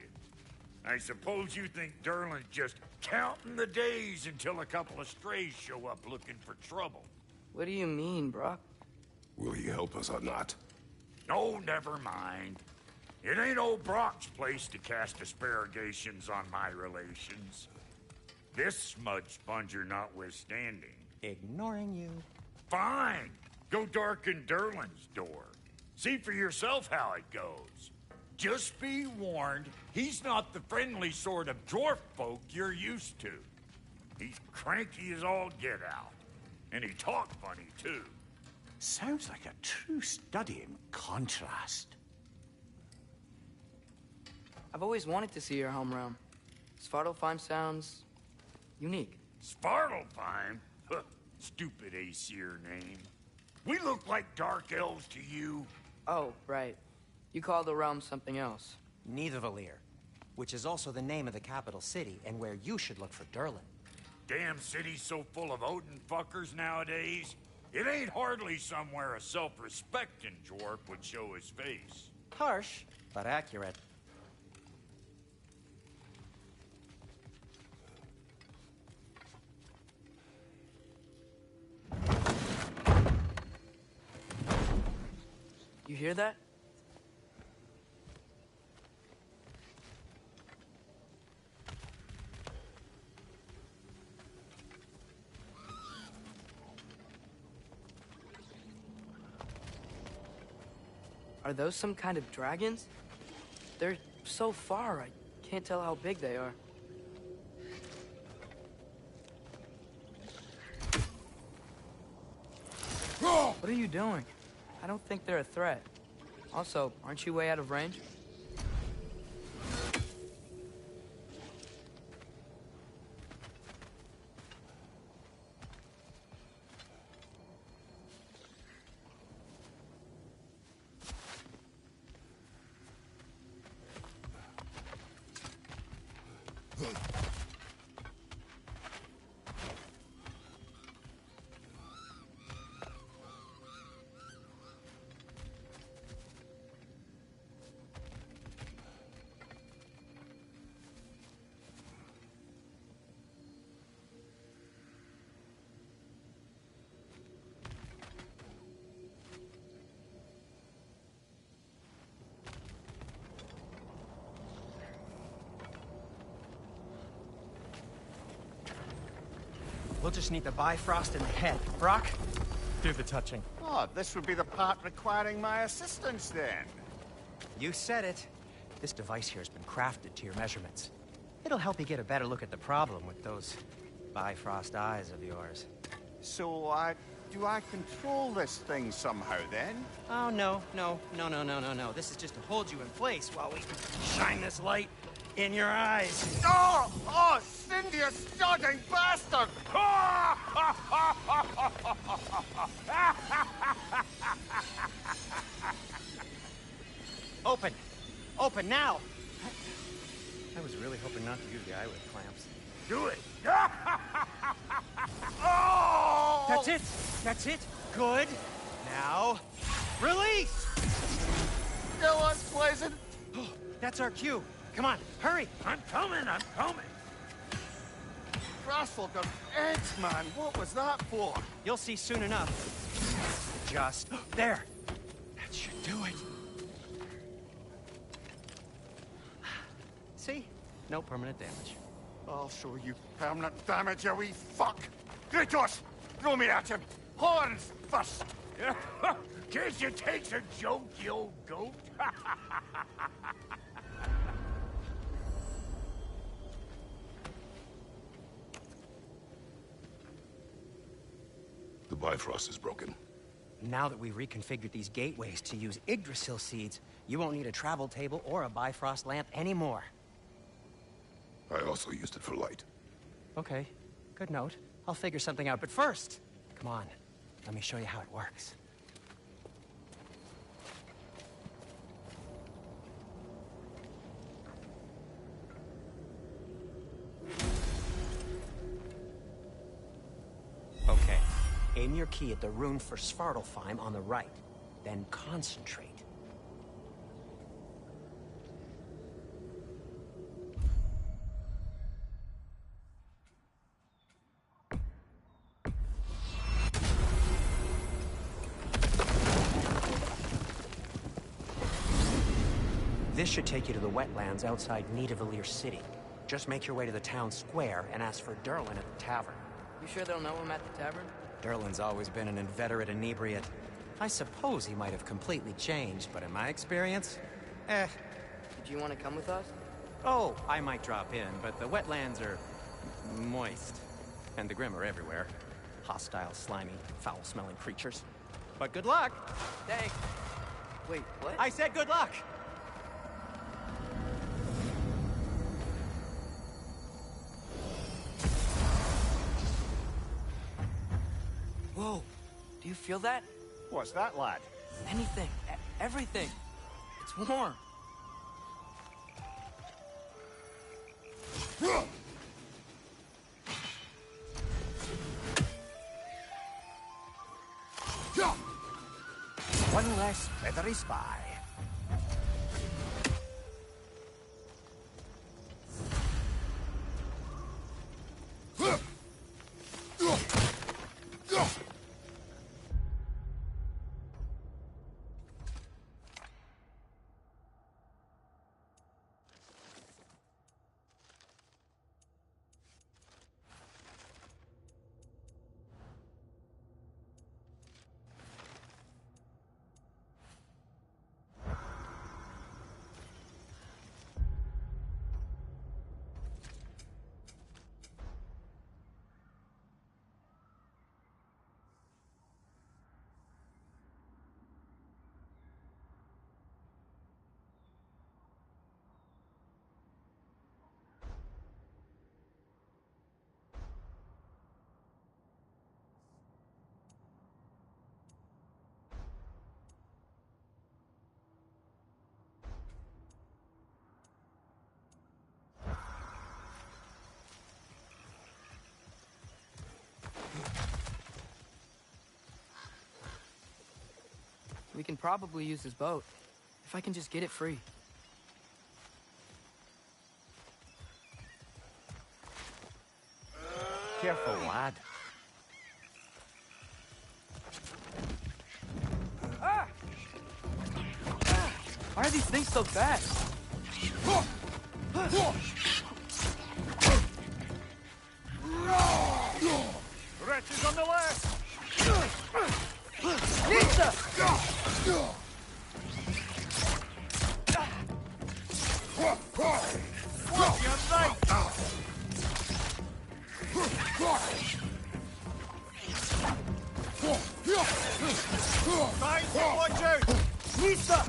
I suppose you think Durlin's just counting the days until a couple of strays show up looking for trouble. What do you mean, Brock? Will he help us or not? No, never mind. It ain't old Brock's place to cast asparagations on my relations. This smudge sponger notwithstanding. Ignoring you. Fine. Go darken Durlin's door. See for yourself how it goes. Just be warned, he's not the friendly sort of dwarf folk you're used to. He's cranky as all get out. And he talked funny, too. Sounds like a true study in contrast. I've always wanted to see your home realm. Svartalfheim sounds unique. Svartalfheim? Huh, stupid Aesir name. We look like dark elves to you. Oh, right. You call the realm something else. Nidavellir, which is also the name of the capital city and where you should look for Durlin. Damn city's so full of Odin fuckers nowadays. It ain't hardly somewhere a self-respecting dwarf would show his face. Harsh, but accurate. You hear that? Are those some kind of dragons? They're so far, I can't tell how big they are. What are you doing? I don't think they're a threat. Also, aren't you way out of range? We'll just need the Bifrost in the head. Brock, do the touching. Oh, this would be the part requiring my assistance, then. You said it. This device here has been crafted to your measurements. It'll help you get a better look at the problem with those Bifrost eyes of yours. So, do I control this thing somehow, then? Oh, no. This is just to hold you in place while we shine this light in your eyes. Oh, Cindy, you sodding bastard! Open! Open now! I was really hoping not to use the eyelid clamps. Do it! Oh! That's it! That's it! Good! Now, release! Still unpleasant. That's our cue. Come on, hurry! I'm coming! Crossful got eggs, man. What was that for? You'll see soon enough. Just there. That should do it. See? No permanent damage. I'll show you permanent damage, you wee fuck. Kratos, throw me at him. Horns first. Can't you take a joke, you old goat? The Bifrost is broken. Now that we've reconfigured these gateways to use Yggdrasil seeds, you won't need a travel table or a Bifrost lamp anymore. I also used it for light. Okay, good note. I'll figure something out, but first, come on, let me show you how it works. Okay, aim your key at the rune for Svartalfheim on the right, then concentrate. This should take you to the wetlands outside Nidavellir City. Just make your way to the town square and ask for Durlin at the tavern. You sure they'll know him at the tavern? Durlin's always been an inveterate inebriate. I suppose he might have completely changed, but in my experience, Did you want to come with us? Oh, I might drop in, but the wetlands are moist. And the Grim are everywhere. Hostile, slimy, foul-smelling creatures. But good luck! Thanks. Wait, what? I said good luck! Whoa, do you feel that? What's that, lad? Anything, everything. It's warm. One less feathery spy. We can probably use his boat, if I can just get it free. Careful, lad. Why are these things so fast? Wretches on the left! Nisa! What's your right? Guys, watch out! Nisa!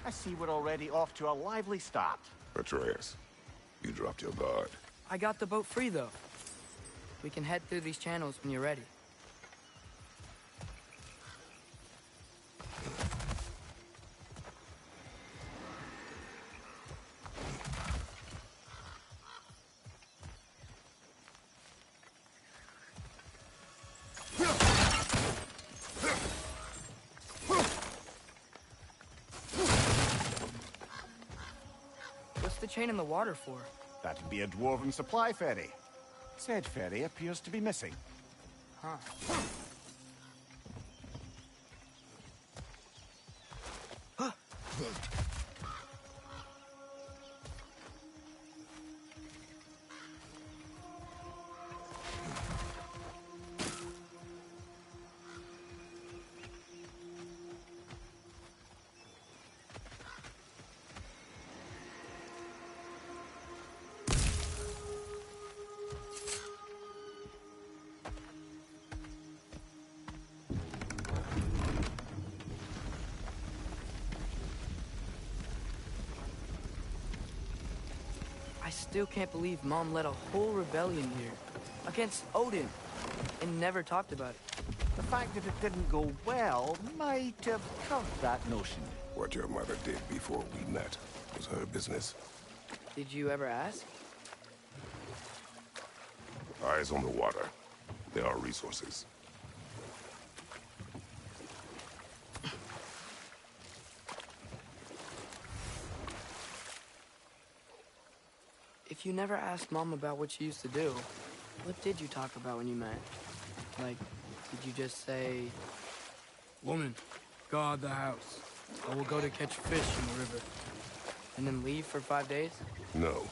I see we're already off to a lively start. Atreus, you dropped your guard. I got the boat free, though. We can head through these channels when you're ready. What's the chain in the water for? That'd be a dwarven supply ferry. Said ferry appears to be missing. Huh. I still can't believe Mom led a whole rebellion here. Against Odin. And never talked about it. The fact that it didn't go well might have curbed that notion. What your mother did before we met was her business. Did you ever ask? Eyes on the water. There are resources. If you never asked Mom about what she used to do, what did you talk about when you met? Like, did you just say, "Woman, guard the house. I will go to catch fish in the river," and then leave for 5 days? No.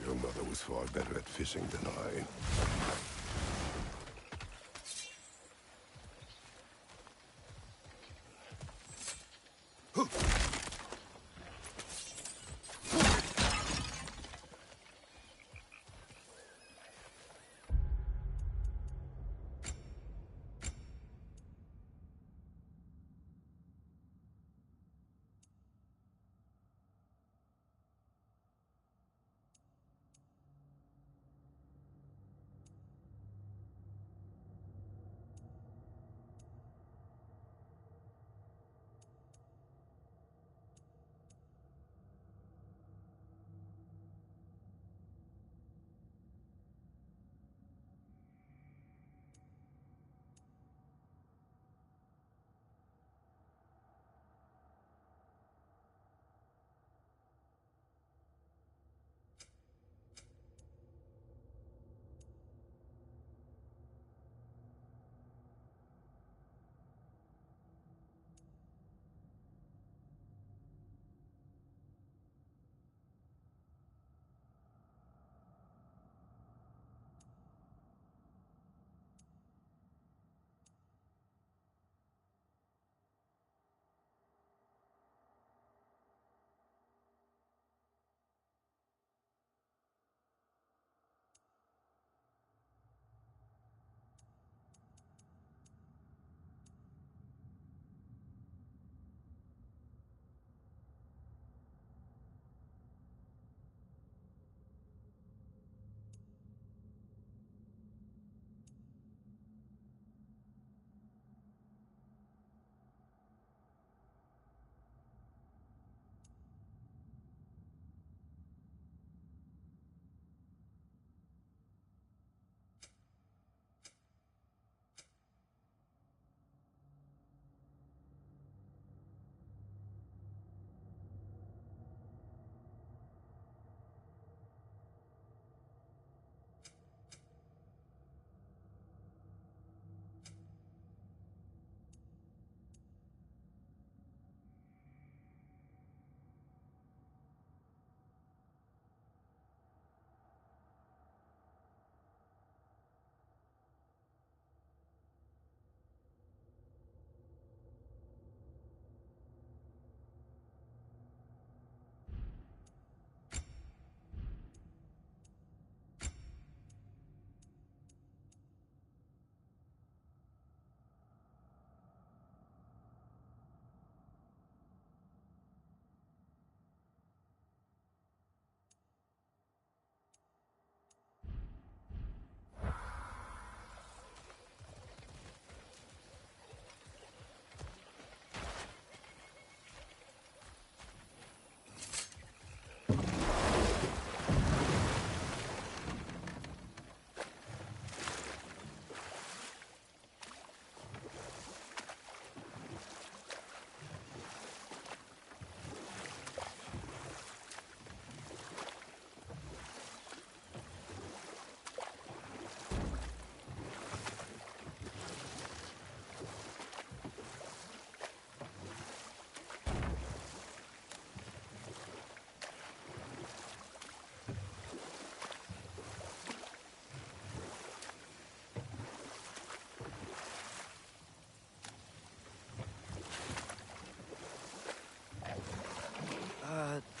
Your mother was far better at fishing than I.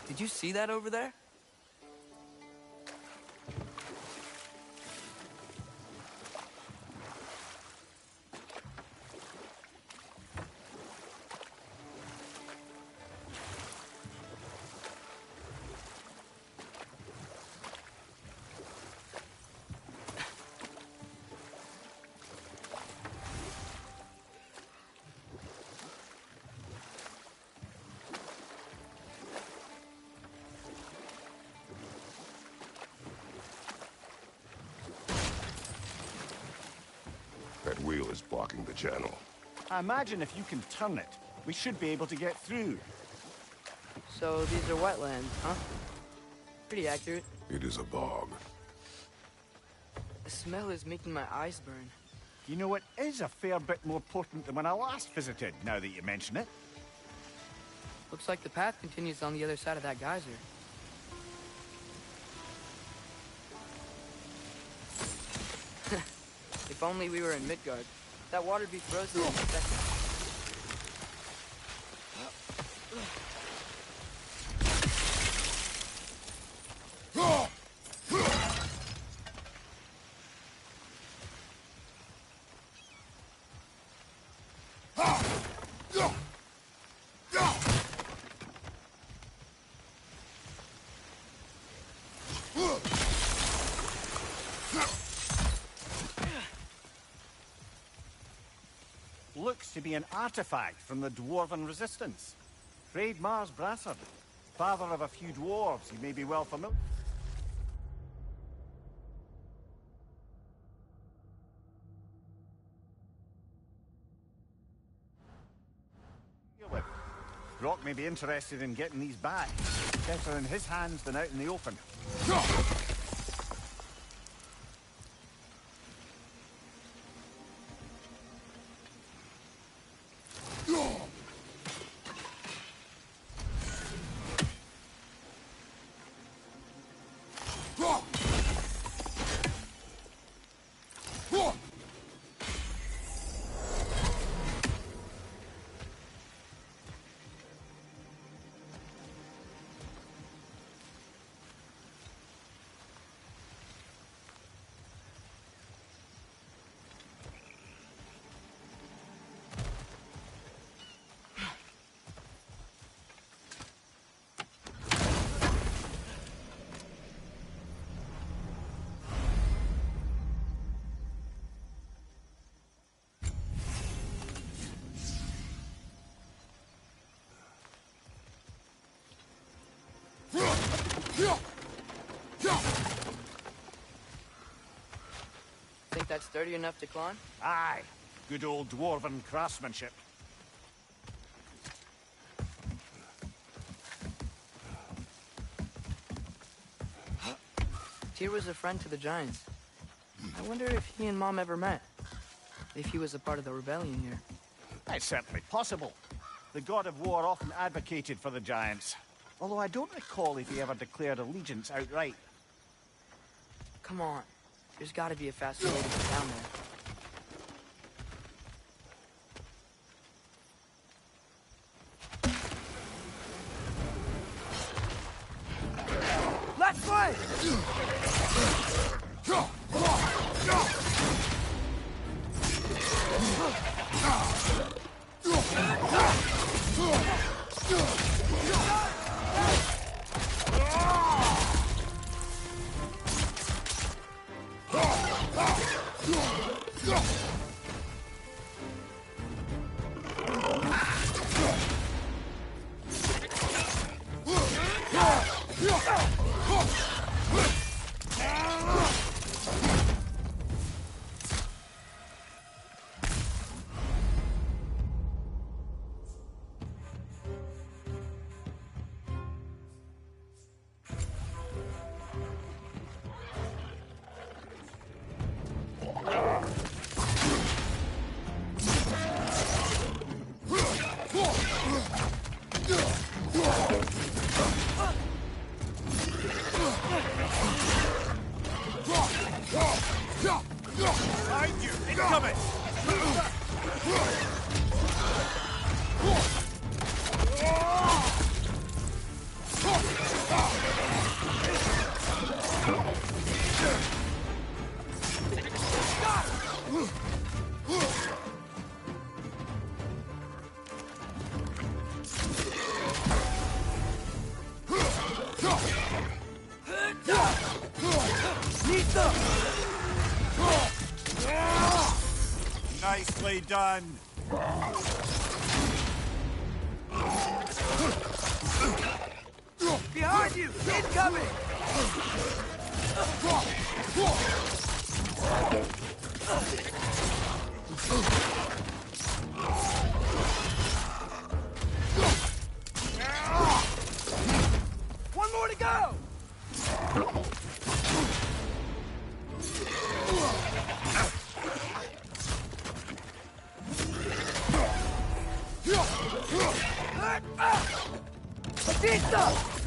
Did you see that over there? That wheel is blocking the channel. I imagine if you can turn it, we should be able to get through. So these are wetlands, huh? Pretty accurate. It is a bog. The smell is making my eyes burn. You know, it is a fair bit more potent than when I last visited, now that you mention it. Looks like the path continues on the other side of that geyser. If only we were in Midgard. That water'd be frozen in a second. Looks to be an artifact from the Dwarven Resistance. Hreidmar's Brassard, father of a few dwarves you may be well familiar with. Brock may be interested in getting these back. Better in his hands than out in the open. Think that's sturdy enough to climb? Aye, good old Dwarven craftsmanship. Tyr was a friend to the Giants. I wonder if he and Mom ever met. If he was a part of the rebellion here. It's certainly possible. The god of war often advocated for the Giants. Although I don't recall if he ever declared allegiance outright. Come on. There's gotta be a faster way to get down there. Let's play! Nicely done. Behind you! Incoming! One more to go! Batista!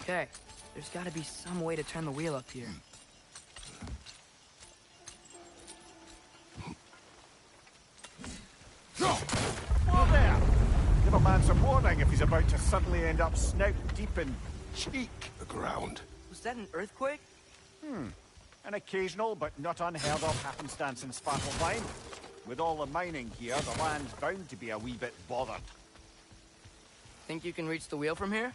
Okay, there's gotta be some way to turn the wheel up here. Whoa there! Give a man some warning if he's about to suddenly end up snout deep in cheek. The ground. Was that an earthquake? An occasional but not unheard of happenstance in Svartalfheim. With all the mining here, the land's bound to be a wee bit bothered. Think you can reach the wheel from here?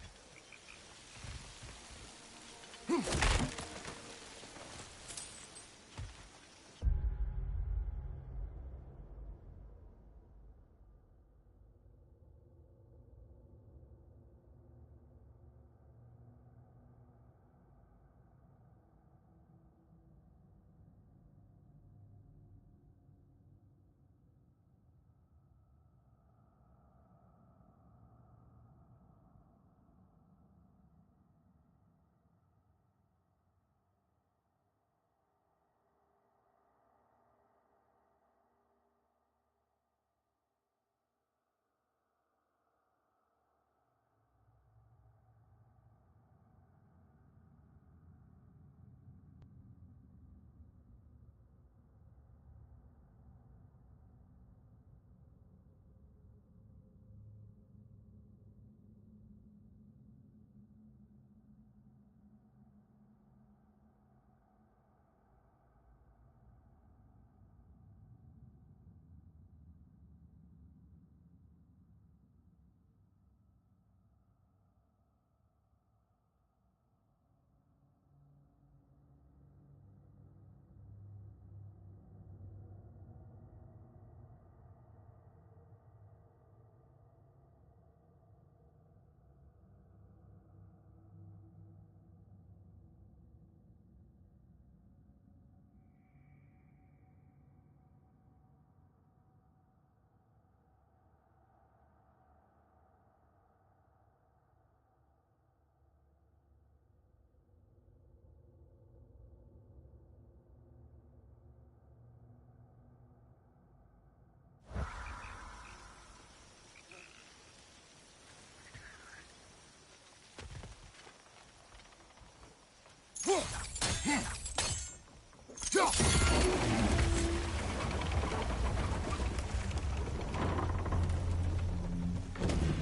Oh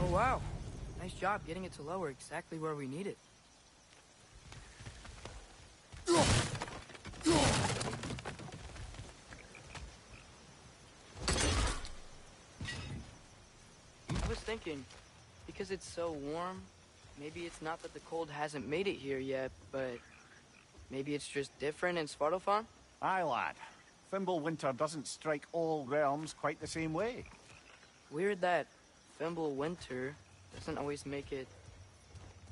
wow. Nice job getting it to lower exactly where we need it. I was thinking, because it's so warm, maybe it's not that the cold hasn't made it here yet, but maybe it's just different in Svartalfheim? Aye, lad. Fimbulwinter doesn't strike all realms quite the same way. Weird that Fimbulwinter doesn't always make it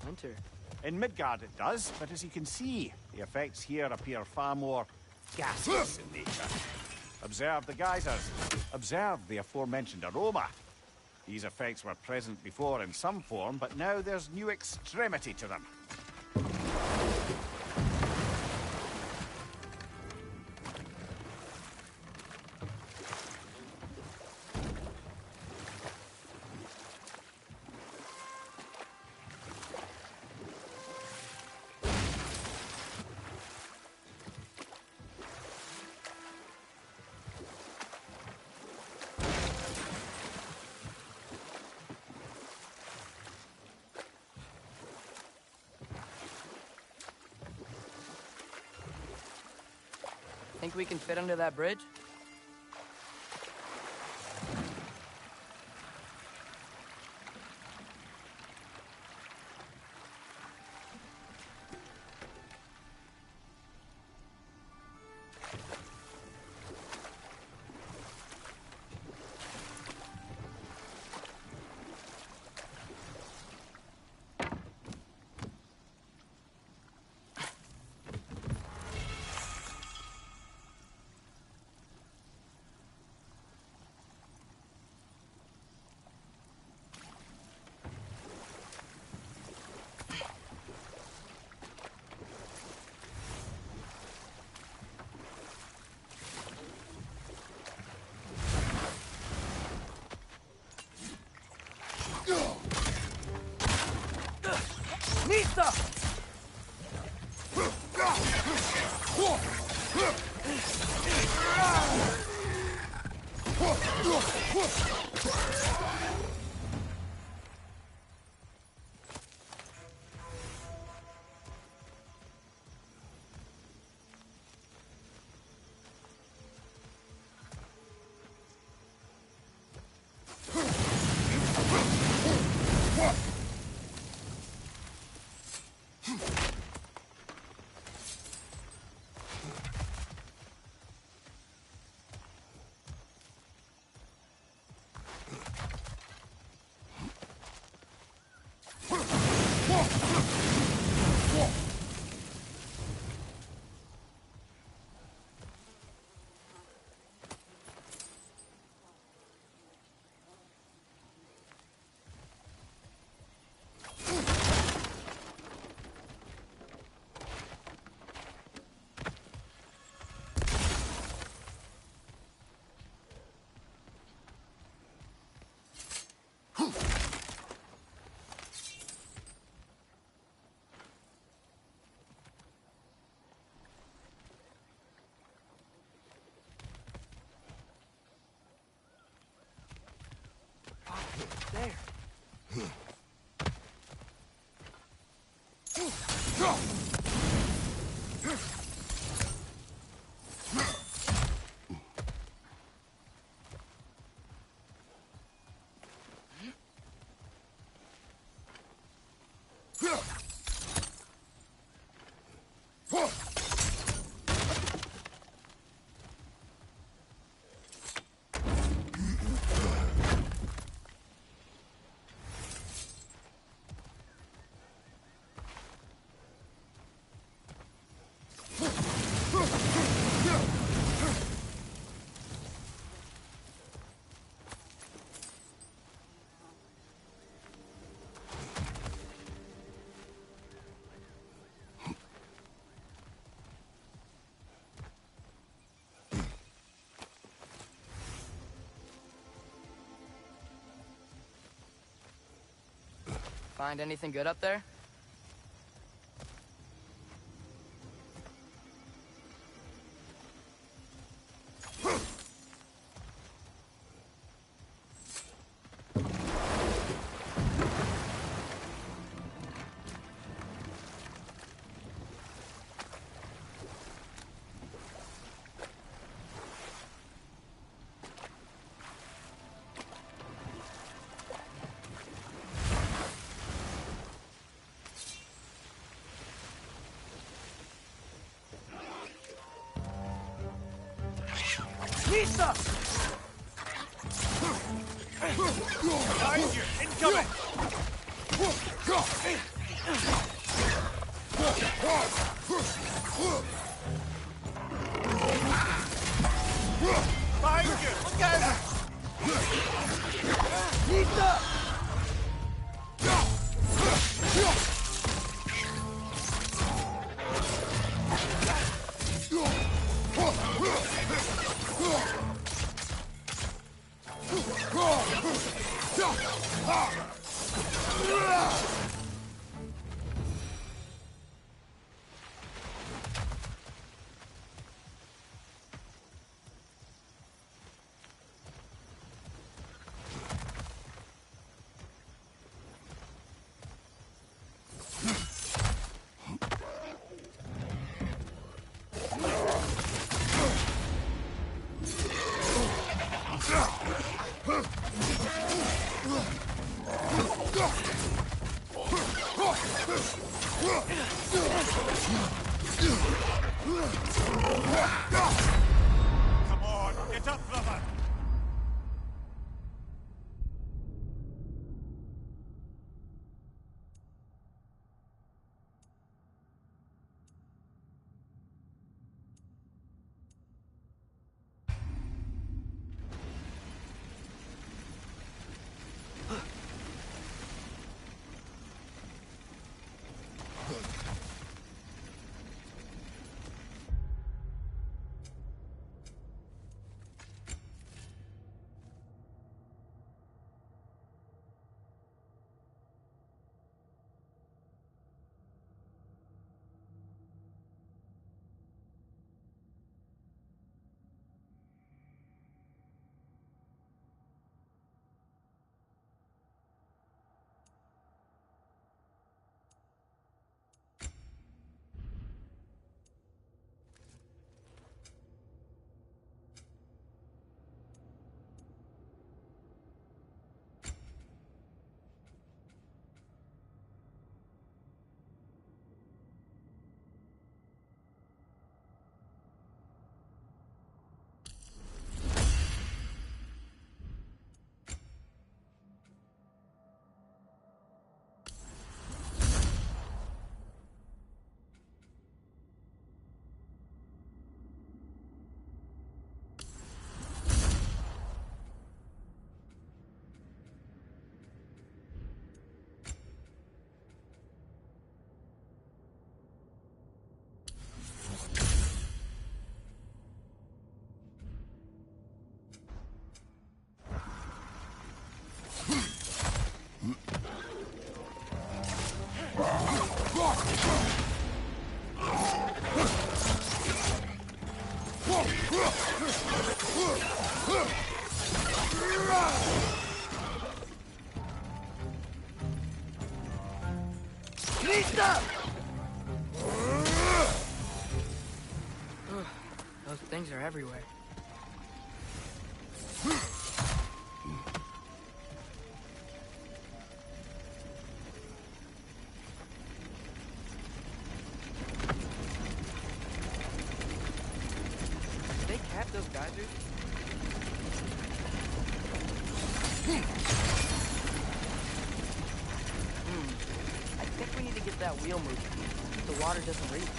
winter. In Midgard it does, but as you can see, the effects here appear far more gaseous in nature. Observe the geysers. Observe the aforementioned aroma. These effects were present before in some form, but now there's new extremity to them. Think we can fit under that bridge? Nista! There. Find anything good up there? Lisa! Behind you! Incoming! Behind you! Look out! Lisa! Come on, get up, brother! Lisa! Those things are everywhere. Did they cap those geysers? I think we need to get that wheel moving. The water doesn't leak.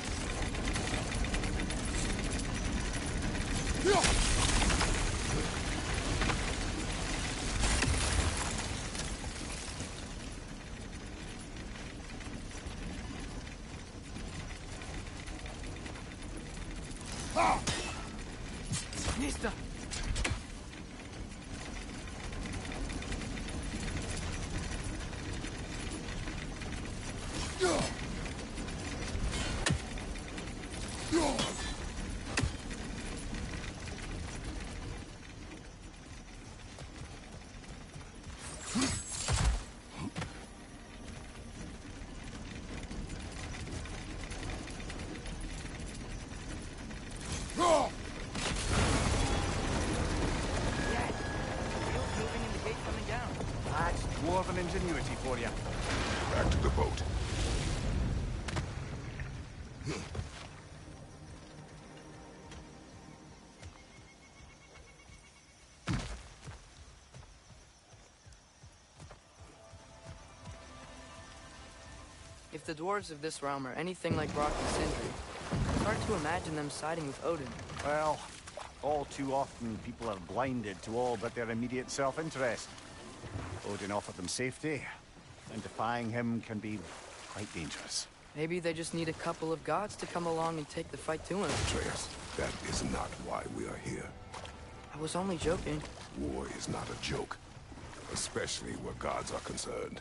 Nista! Dwarven ingenuity for you. Back to the boat. If the dwarves of this realm are anything like Rock and Sindri, it's hard to imagine them siding with Odin. Well, all too often people are blinded to all but their immediate self-interest. Odin offered them safety, and defying him can be quite dangerous. Maybe they just need a couple of gods to come along and take the fight to him. Atreus, that is not why we are here. I was only joking. War is not a joke, especially where gods are concerned.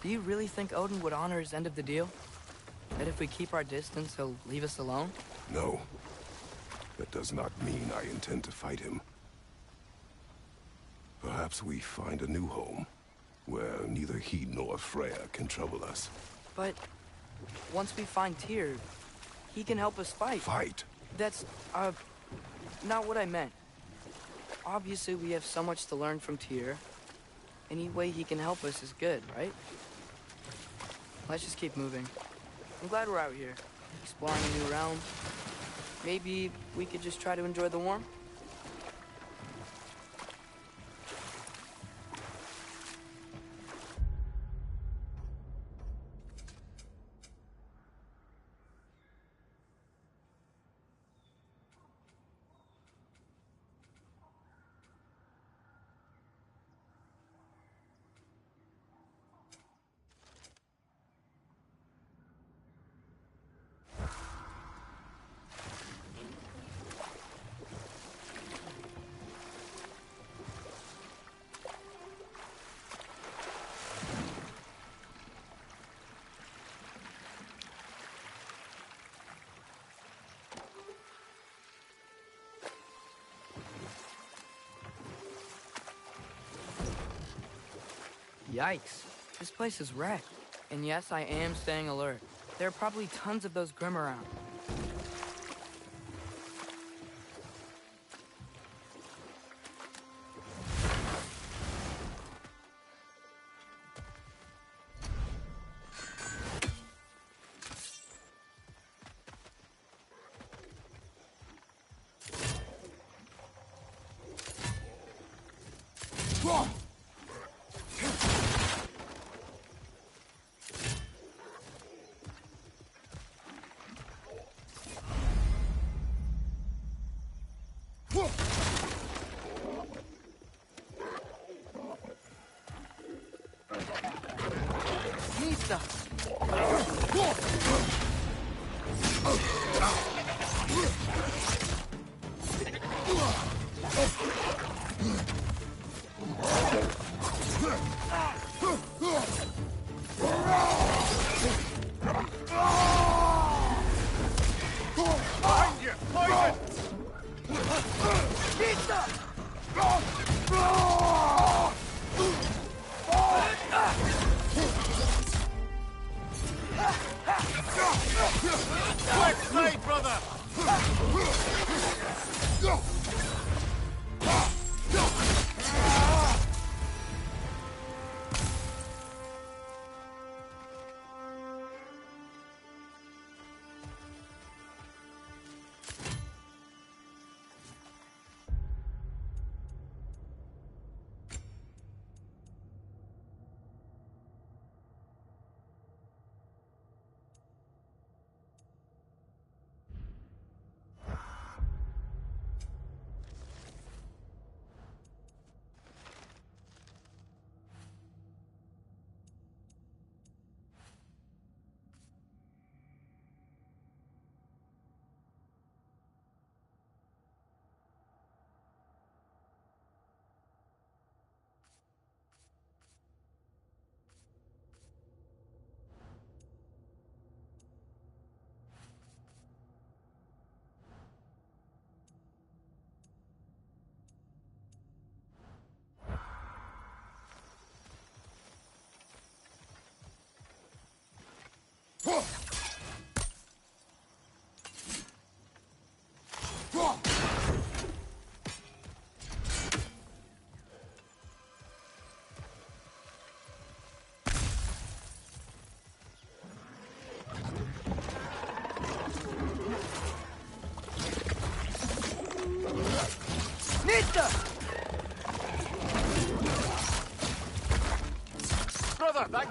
Do you really think Odin would honor his end of the deal? That if we keep our distance, he'll leave us alone? No. That does not mean I intend to fight him. Perhaps we find a new home, where neither he nor Freya can trouble us. But once we find Tyr, he can help us fight. Fight? That's, not what I meant. Obviously, we have so much to learn from Tyr. Any way he can help us is good, right? Let's just keep moving. I'm glad we're out here, exploring a new realm. Maybe we could just try to enjoy the warmth? Yikes. This place is wrecked. And yes, I am staying alert. There are probably tons of those Grimm around.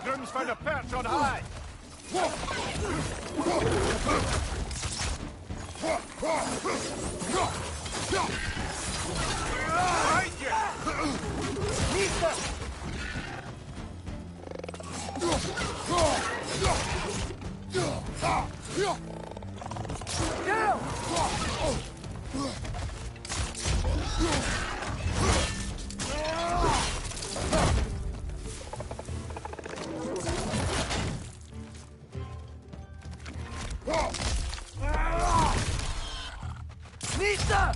Grim's found a perch on high. Behind you! Nista!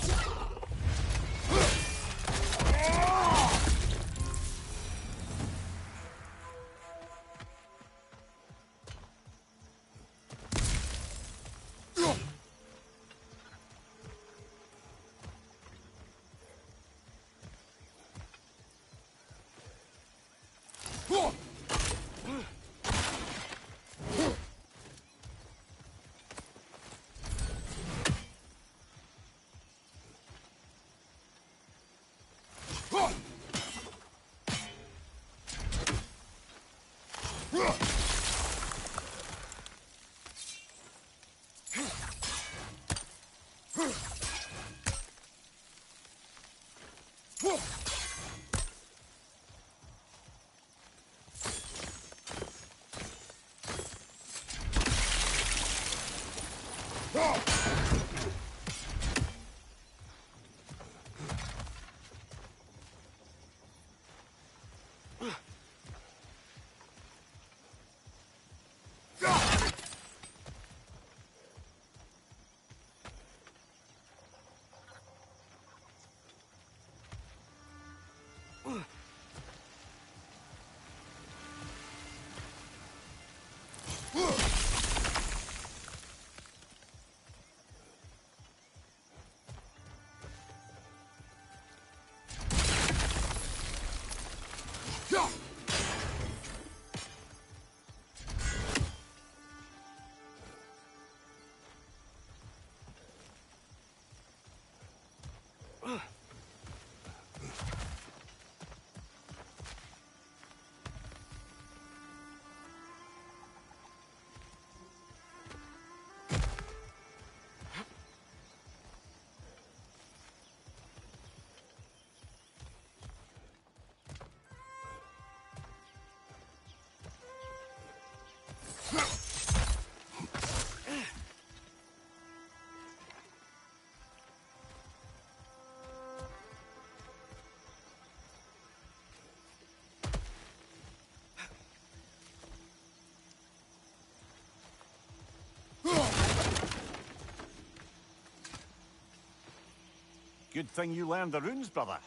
Good thing you learned the runes, brother.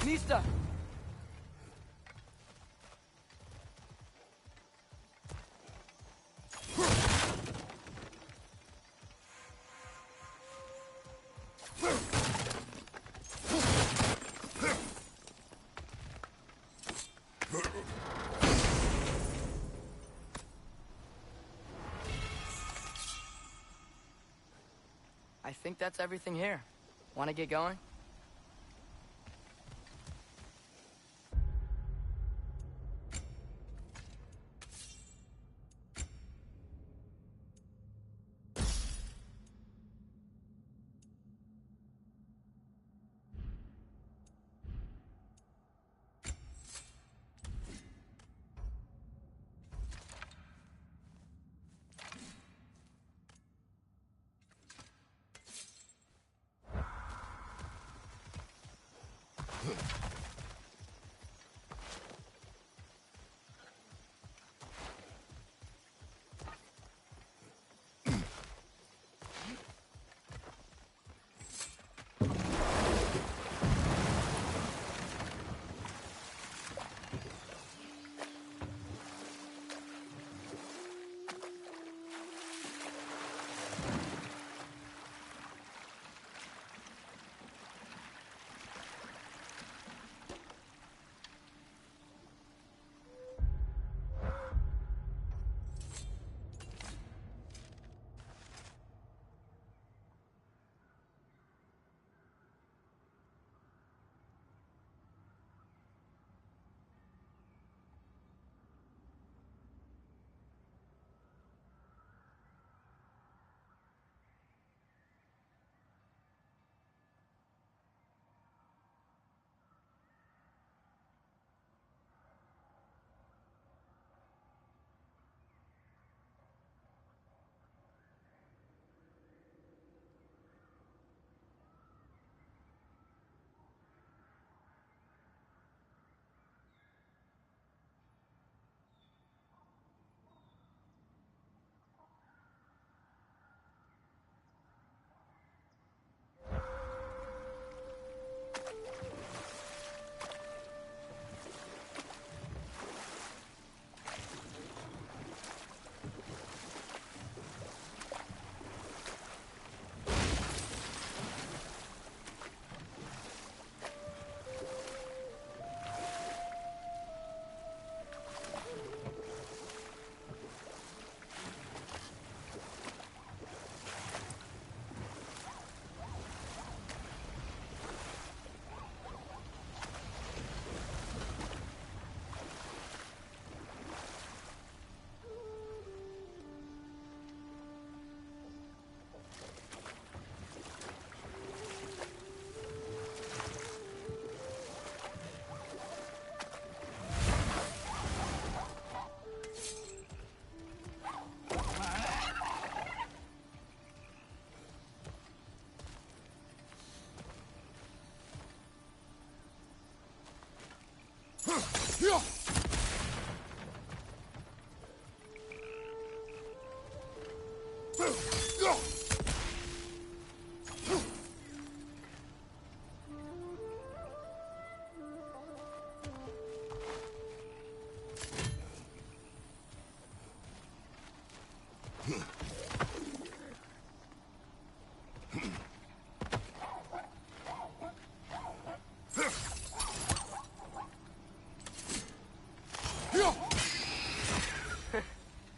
Nista! think that's everything here. Want to get going?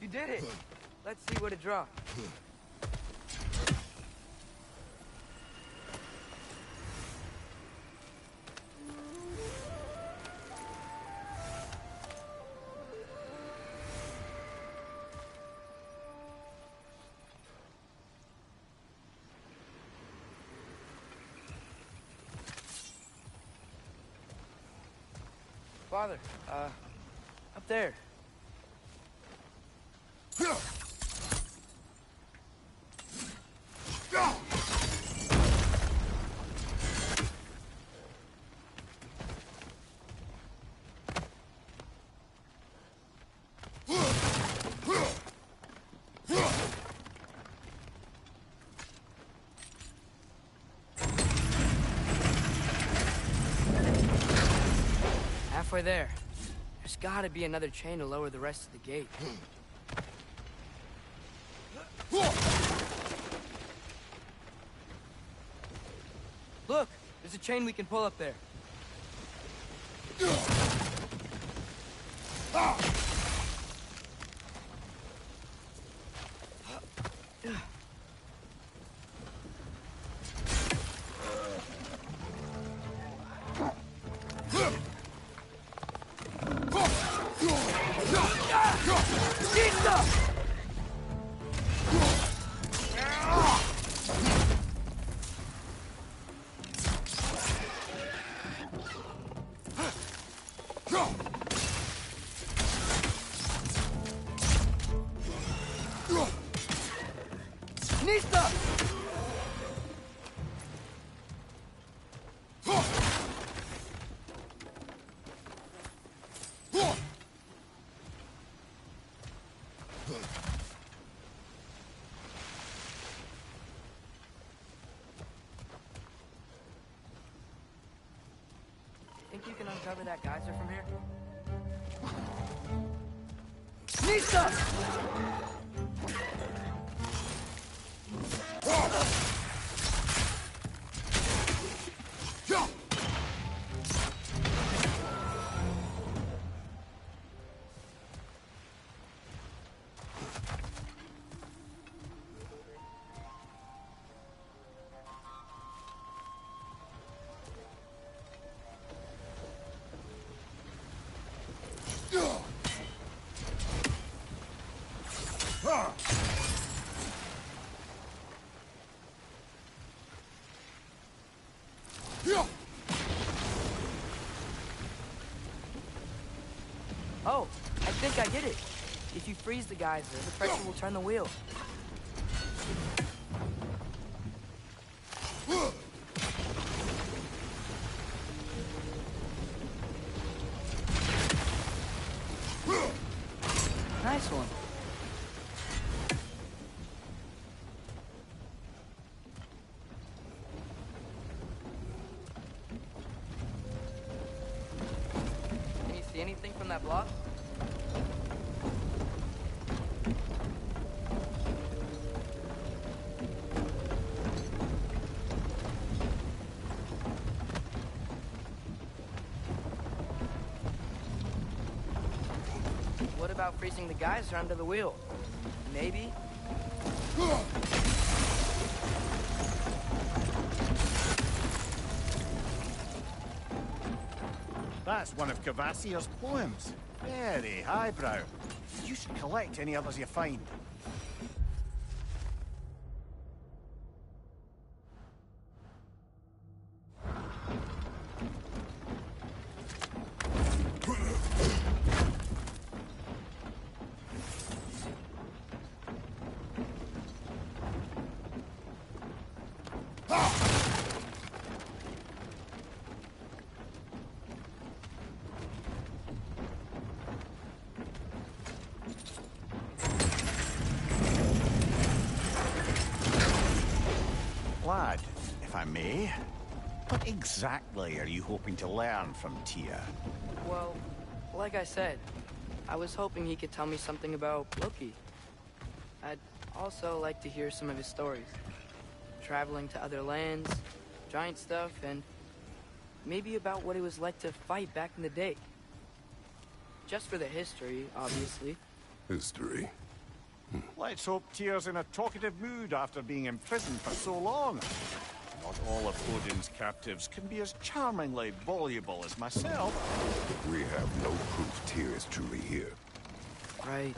You did it! Let's see what it dropped. Father, up there. Halfway there. There's gotta be another chain to lower the rest of the gate. Look! There's a chain we can pull up there. Nista! Think you can uncover that geyser from here? Nista! Oh, I think I get it. If you freeze the geyser, the pressure will turn the wheel. Nice one. Can you see anything from that block? What about freezing the geyser under the wheel? Maybe? That's one of Cavassier's poems. Very highbrow. You should collect any others you find. Lad, if I may, what exactly are you hoping to learn from Tia? Well, like I said, I was hoping he could tell me something about Loki. I'd also like to hear some of his stories. Traveling to other lands, giant stuff, and maybe about what it was like to fight back in the day. Just for the history, obviously. History. Let's hope Tyr's in a talkative mood after being imprisoned for so long. Not all of Odin's captives can be as charmingly voluble as myself. We have no proof Tyr is truly here. Right.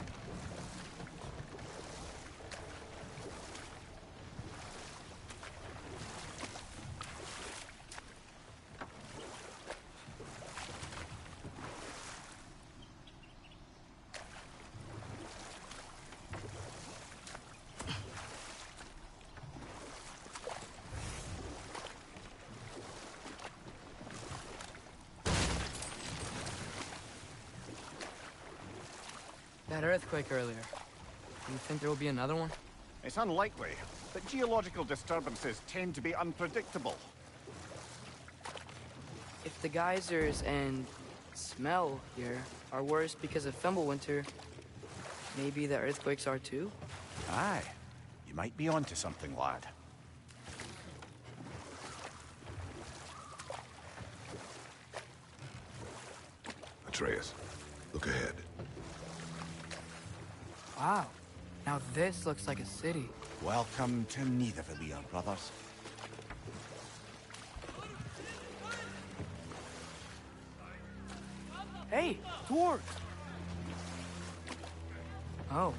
That earthquake earlier. Do you think there will be another one? It's unlikely, but geological disturbances tend to be unpredictable. If the geysers and smell here are worse because of Fimbulwinter, maybe the earthquakes are too? Aye, you might be onto something, lad. Atreus, look ahead. Wow. Now this looks like a city. Welcome to Nidavellir, brothers. Hey, dwarves! Oh.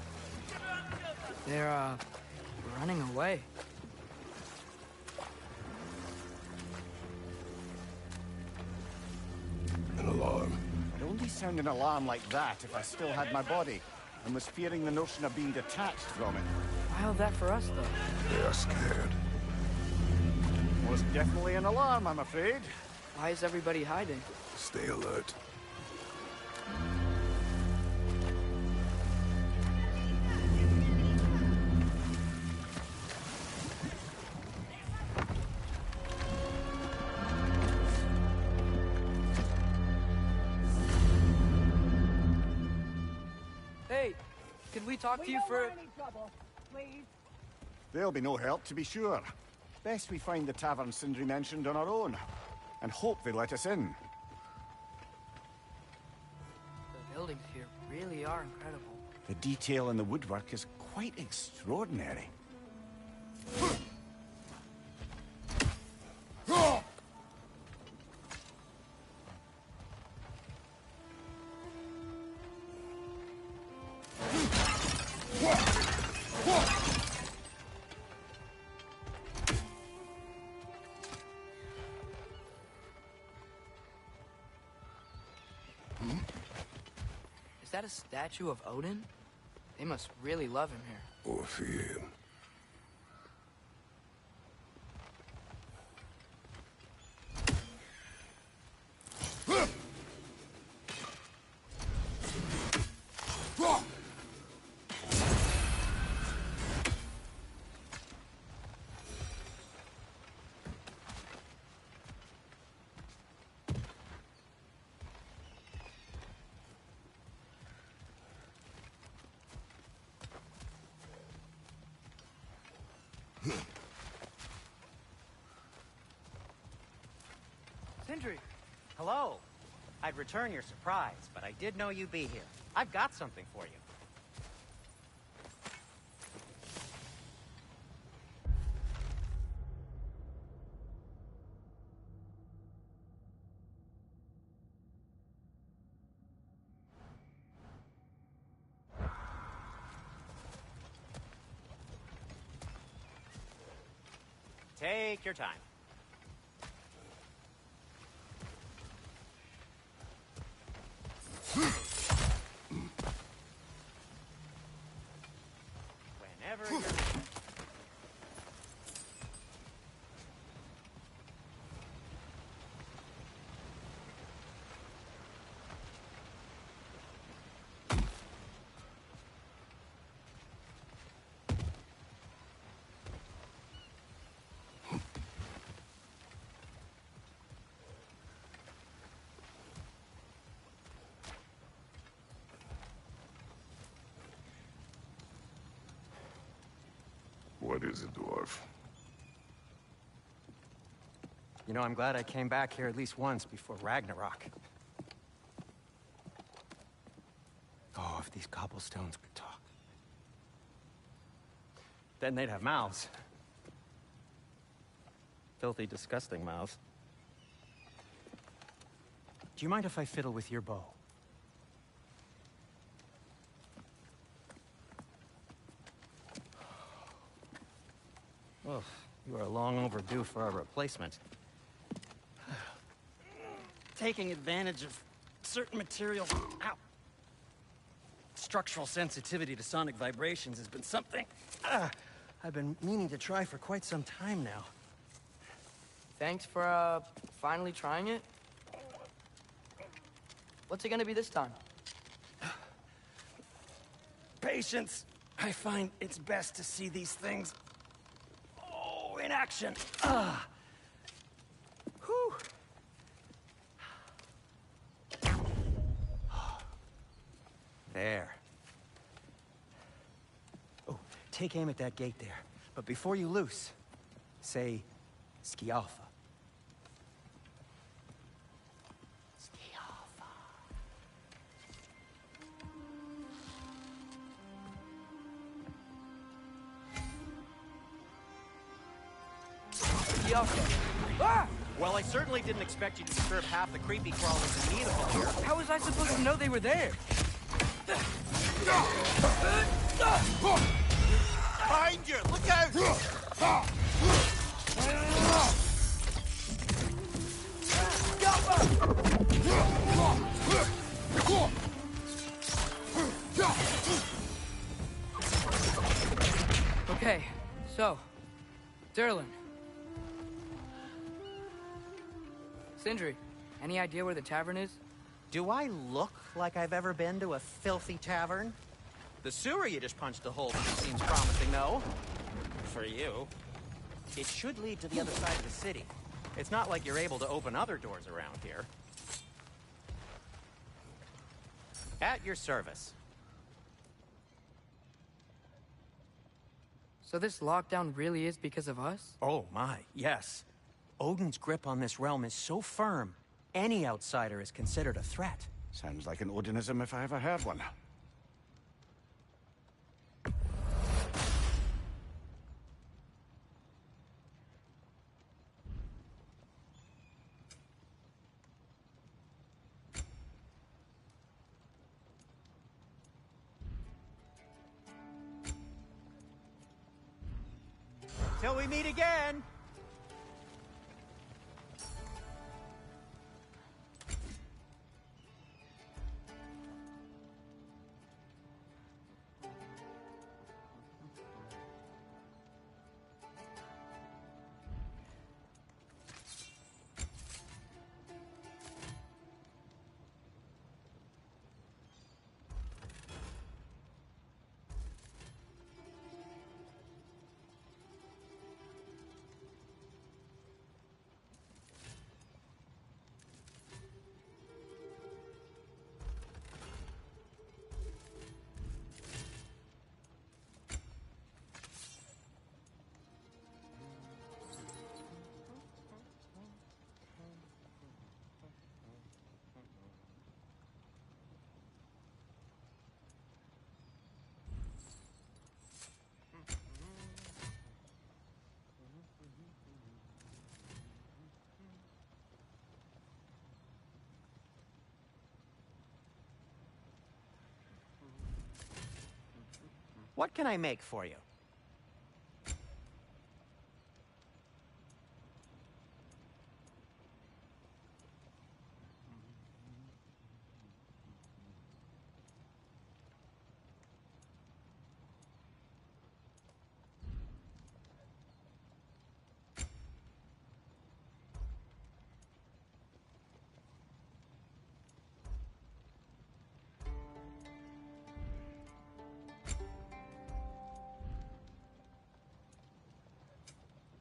They're, running away. An alarm. It'll sound an alarm like that if I still had my body, and was fearing the notion of being detached from it. Why all that for us, though? They're scared. Was definitely an alarm, I'm afraid. Why is everybody hiding? Stay alert. Hey, could we talk to you for... There'll be no help, to be sure. Best we find the tavern Sindri mentioned on our own, and hope they let us in. The buildings here really are incredible. The detail in the woodwork is quite extraordinary. Is that a statue of Odin? They must really love him here. Or fear him. Sindri! Hello. I'd return your surprise, but I did know you'd be here. I've got something for you. Take your time. Whenever you're... What is it, dwarf? You know, I'm glad I came back here at least once before Ragnarok. Oh, if these cobblestones could talk. Then they'd have mouths. Filthy, disgusting mouths. Do you mind if I fiddle with your bow? Oh, you are long overdue for a replacement. Taking advantage of certain materials. Ow. Structural sensitivity to sonic vibrations has been something I've been meaning to try for quite some time now. Thanks for, finally trying it. What's it gonna be this time? Patience. I find it's best to see these things in action. Whew. There. Oh, take aim at that gate there. But before you loose, say, Skialfa. Ah! Well, I certainly didn't expect you to disturb half the creepy crawlers amenable here. How was I supposed to know they were there? Behind you! Look out! Sterling. Sindri, any idea where the tavern is? Do I look like I've ever been to a filthy tavern? The sewer you just punched a hole through seems promising, though. For you. It should lead to the other side of the city. It's not like you're able to open other doors around here. At your service. So this lockdown really is because of us? Oh my, yes. Odin's grip on this realm is so firm, any outsider is considered a threat. Sounds like an Odinism if I ever heard one. Till we meet again! What can I make for you?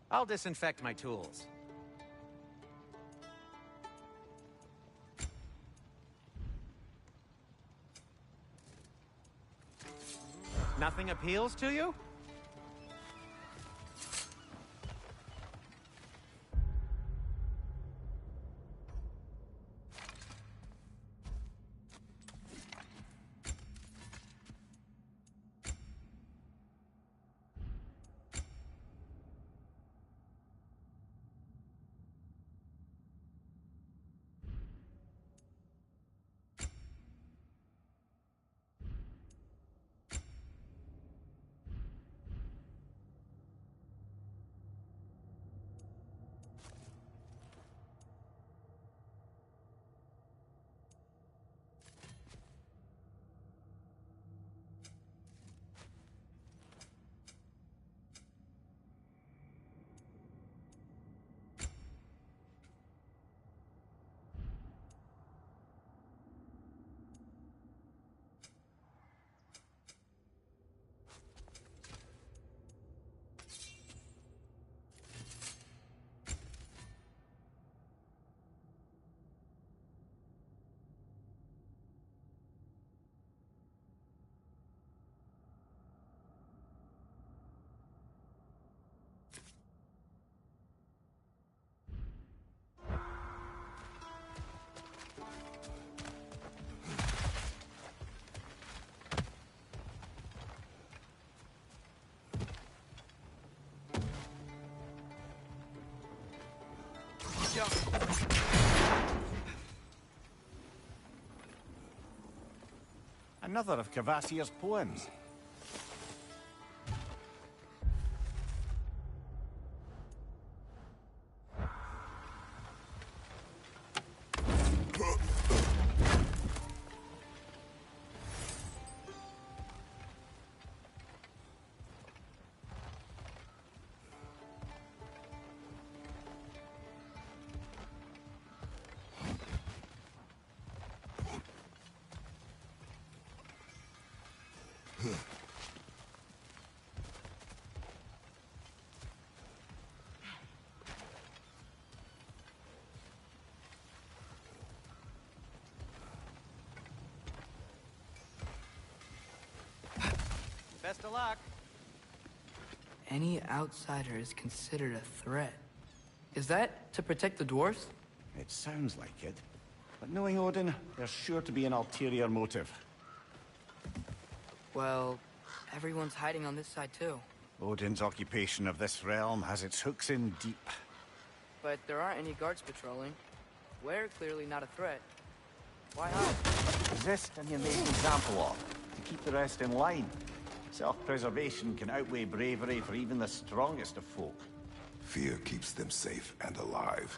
I'll disinfect my tools. Nothing appeals to you? Another of Kvasir's poems. Best of luck. Any outsider is considered a threat. Is that to protect the dwarves? It sounds like it. But knowing Odin, there's sure to be an ulterior motive. Well, everyone's hiding on this side too. Odin's occupation of this realm has its hooks in deep. But there aren't any guards patrolling. We're clearly not a threat. Why not? Resist and you make an example of, to keep the rest in line. Self-preservation can outweigh bravery for even the strongest of folk. Fear keeps them safe and alive.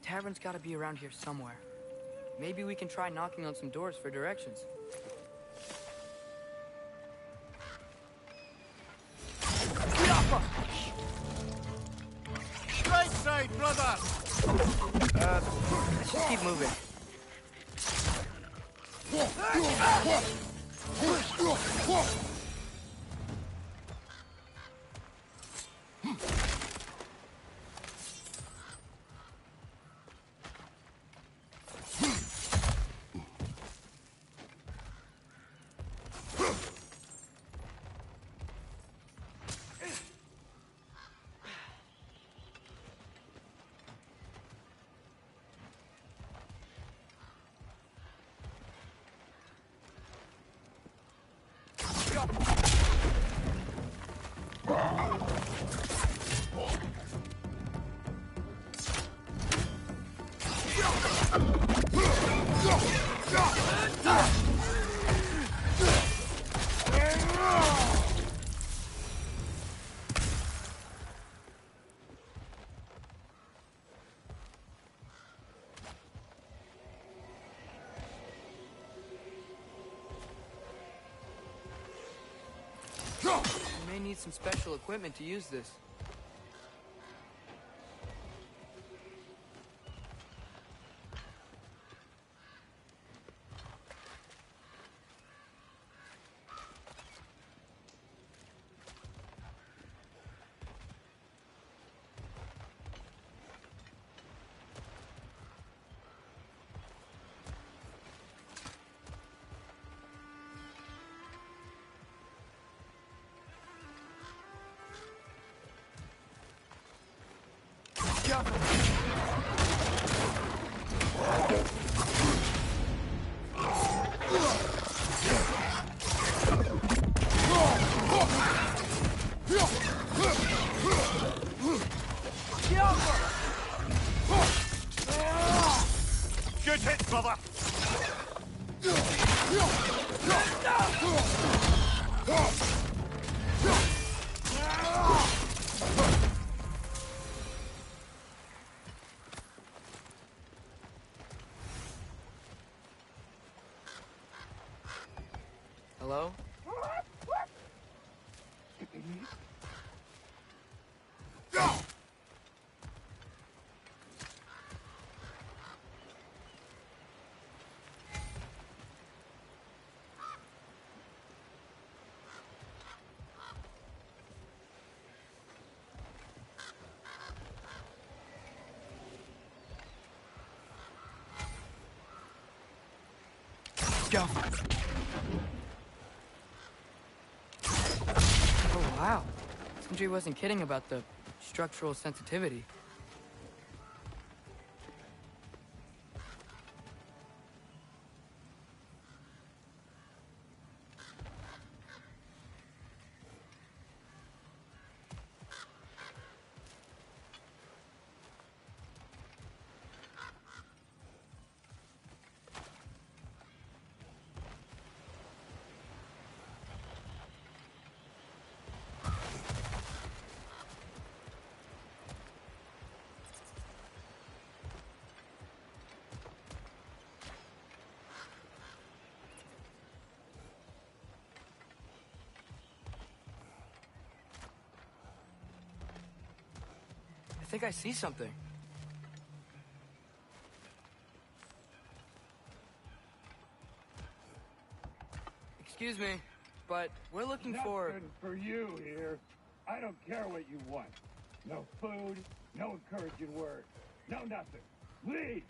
Tavern's gotta be around here somewhere. Maybe we can try knocking on some doors for directions. Right side, brother! Let's just keep moving. We may need some special equipment to use this. Good hit, brother! Hello? Go. Oh, wow. Sindri wasn't kidding about the structural sensitivity. I think I see something. Excuse me, but we're looking for... Nothing for you here. I don't care what you want. No food, no encouraging words, no nothing. Leave!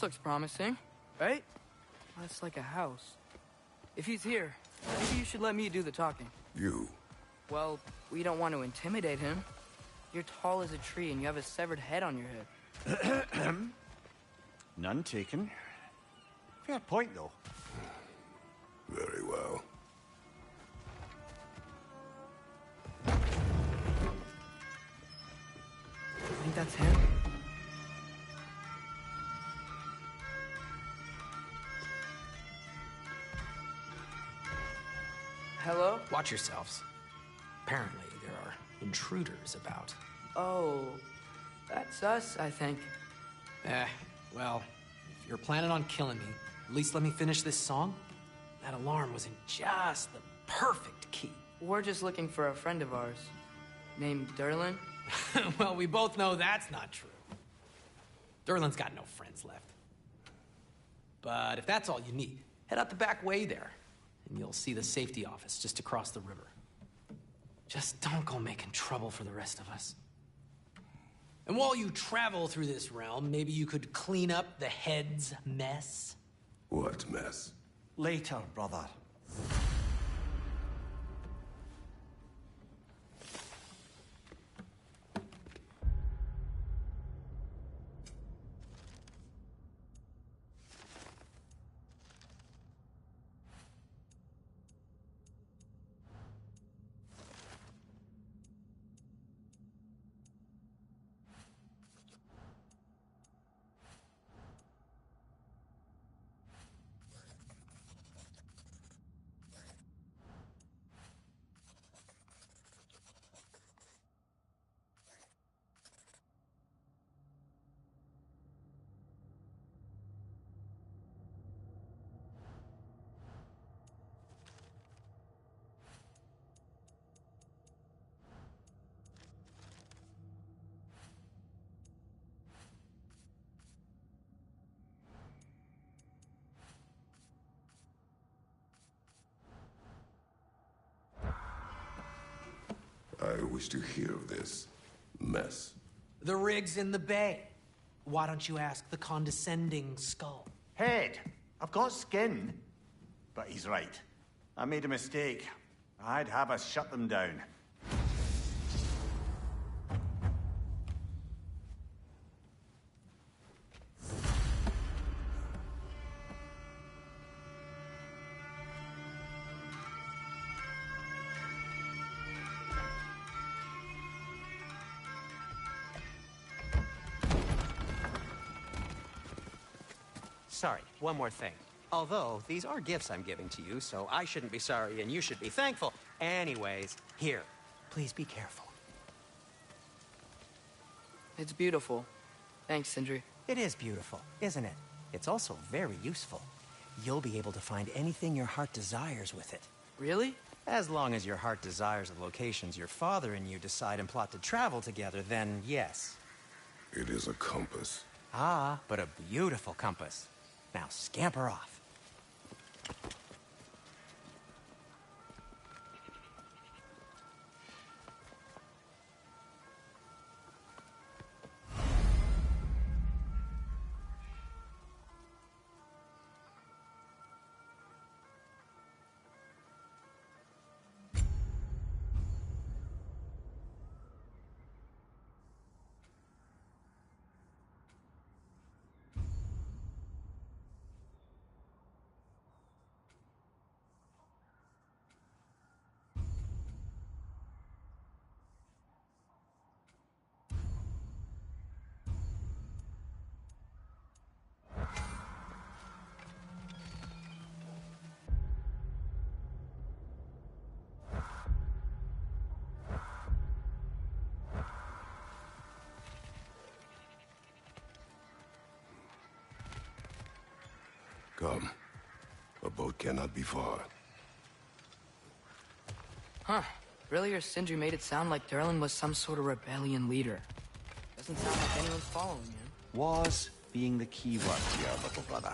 looks promising, right? That's like a house. If he's here, maybe you should let me do the talking. You. Well, we don't want to intimidate him. You're tall as a tree and you have a severed head on your head. None taken. Fair point, though. Very well. I think that's him. Hello? Watch yourselves. Apparently, there are intruders about. Oh, that's us, I think. Well, if you're planning on killing me, at least let me finish this song. That alarm was in just the perfect key. We're just looking for a friend of ours, named Durlin. Well, we both know that's not true. Durlin's got no friends left. But if that's all you need, head out the back way there, and you'll see the safety office just across the river. Just don't go making trouble for the rest of us. And while you travel through this realm, maybe you could clean up the head's mess? What mess? Later, brother. I wish to hear of this mess. The rig's in the bay. Why don't you ask the condescending skull? Head, I've got skin. But he's right. I made a mistake. I'd have us shut them down. Sorry, one more thing. Although, these are gifts I'm giving to you, so I shouldn't be sorry and you should be thankful. Anyways, here, please be careful. It's beautiful. Thanks, Sindri. It is beautiful, isn't it? It's also very useful. You'll be able to find anything your heart desires with it. Really? As long as your heart desires the locations your father and you decide and plot to travel together, then yes. It is a compass. Ah, but a beautiful compass. Now scamper off. Come. A boat cannot be far. Huh. Earlier, Sindri made it sound like Durlin was some sort of rebellion leader. Doesn't sound like anyone's following him. Was being the key word here, little brother.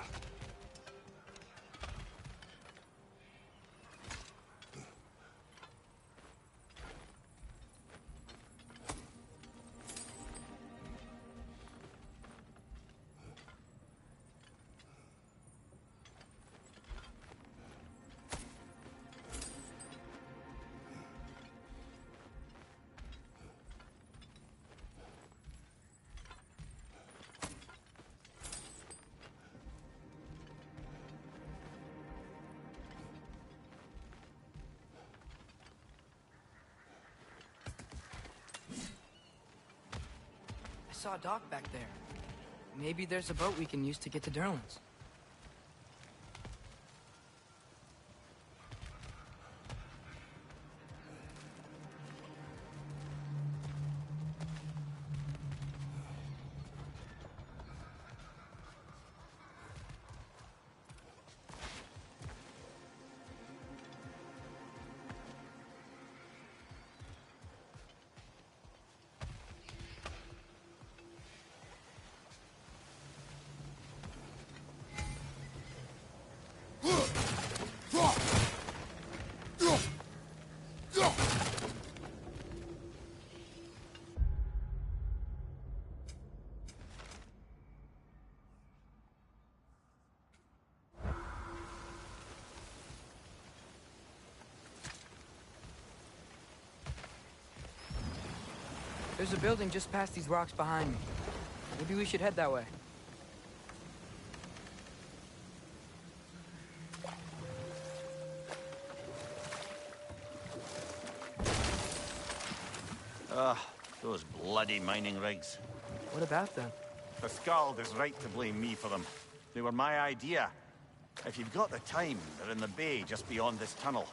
saw a dock back there. Maybe there's a boat we can use to get to Durlin's. There's a building just past these rocks behind me. Maybe we should head that way. Ugh, those bloody mining rigs. What about them? The Skald is right to blame me for them. They were my idea. If you've got the time, they're in the bay just beyond this tunnel.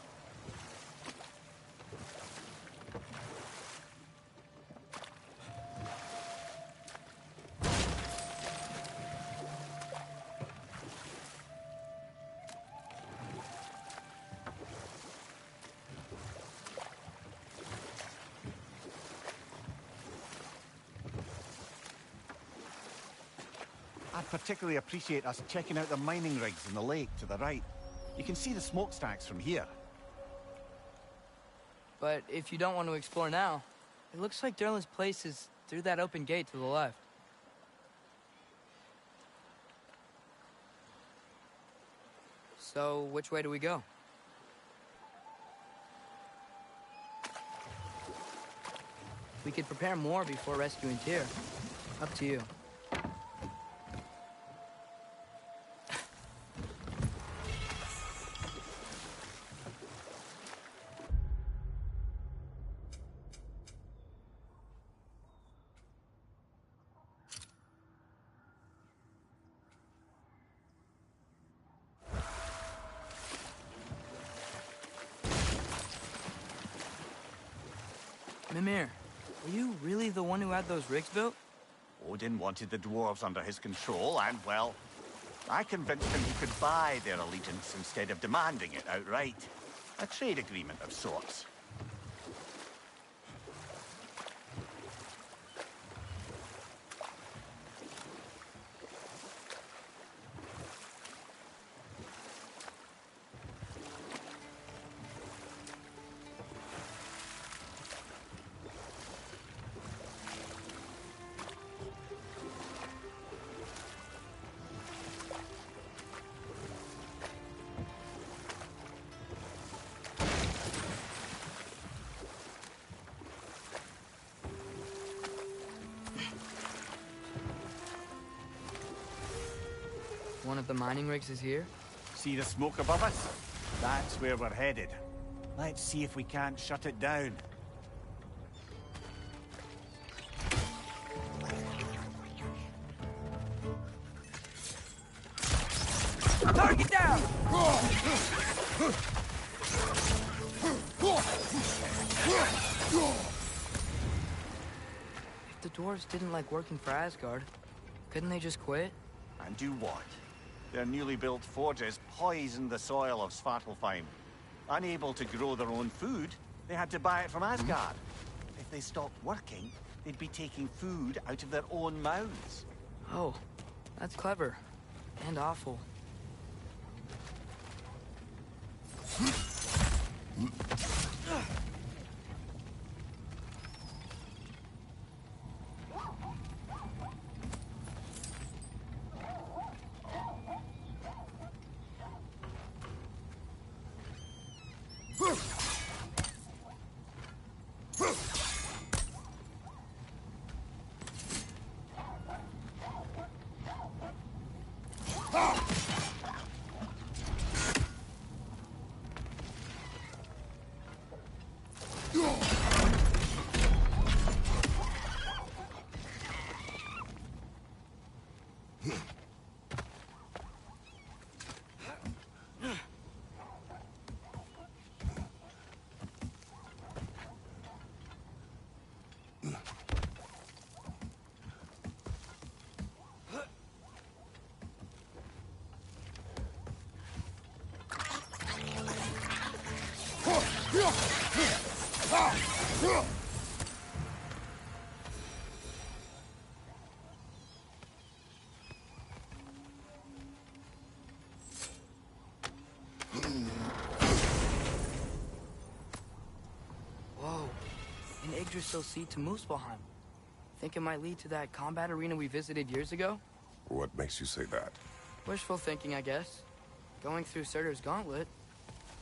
I'd particularly appreciate us checking out the mining rigs in the lake to the right. You can see the smokestacks from here. But if you don't want to explore now, it looks like Durlin's place is through that open gate to the left. So, which way do we go? We could prepare more before rescuing Tyr. Up to you. Mimir, were you really the one who had those rigs built? Odin wanted the dwarves under his control, and, well, I convinced him he could buy their allegiance instead of demanding it outright. A trade agreement of sorts. One of the mining rigs is here? See the smoke above us? That's where we're headed. Let's see if we can't shut it down. Target down! If the dwarves didn't like working for Asgard, couldn't they just quit? And do what? Their newly built forges poisoned the soil of Svartalfheim. Unable to grow their own food, they had to buy it from Asgard. If they stopped working, they'd be taking food out of their own mouths. Oh, that's clever. And awful. Whoa, an Yggdrasil seed to Muspelheim. Think it might lead to that combat arena we visited years ago? What makes you say that? Wishful thinking, I guess. Going through Surtur's gauntlet,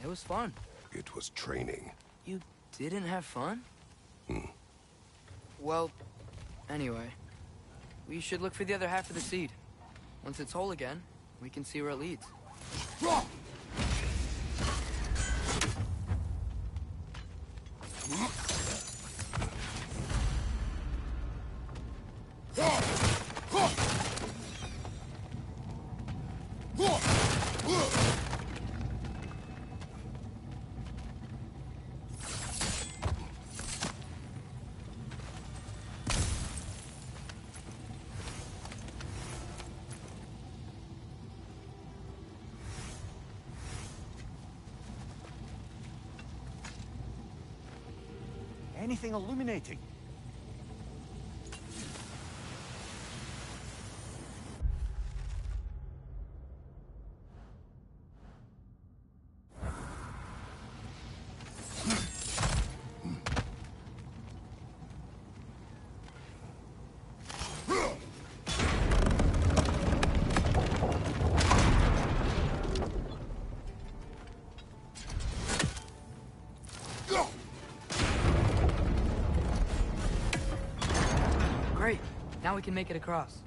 it was fun. It was training. You didn't have fun? Well, anyway, we should look for the other half of the seed. Once it's whole again, we can see where it leads. Anything illuminating? Great, now we can make it across.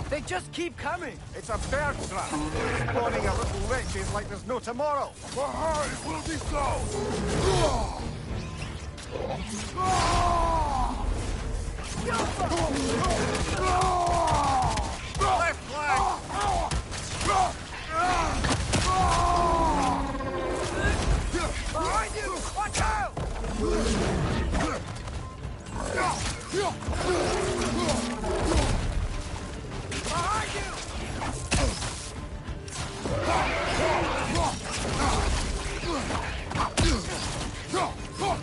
They just keep coming! It's a bird trap. Spawning a little witches like there's no tomorrow. Behind will be so! Left flank! Behind you! Watch out! Behind you!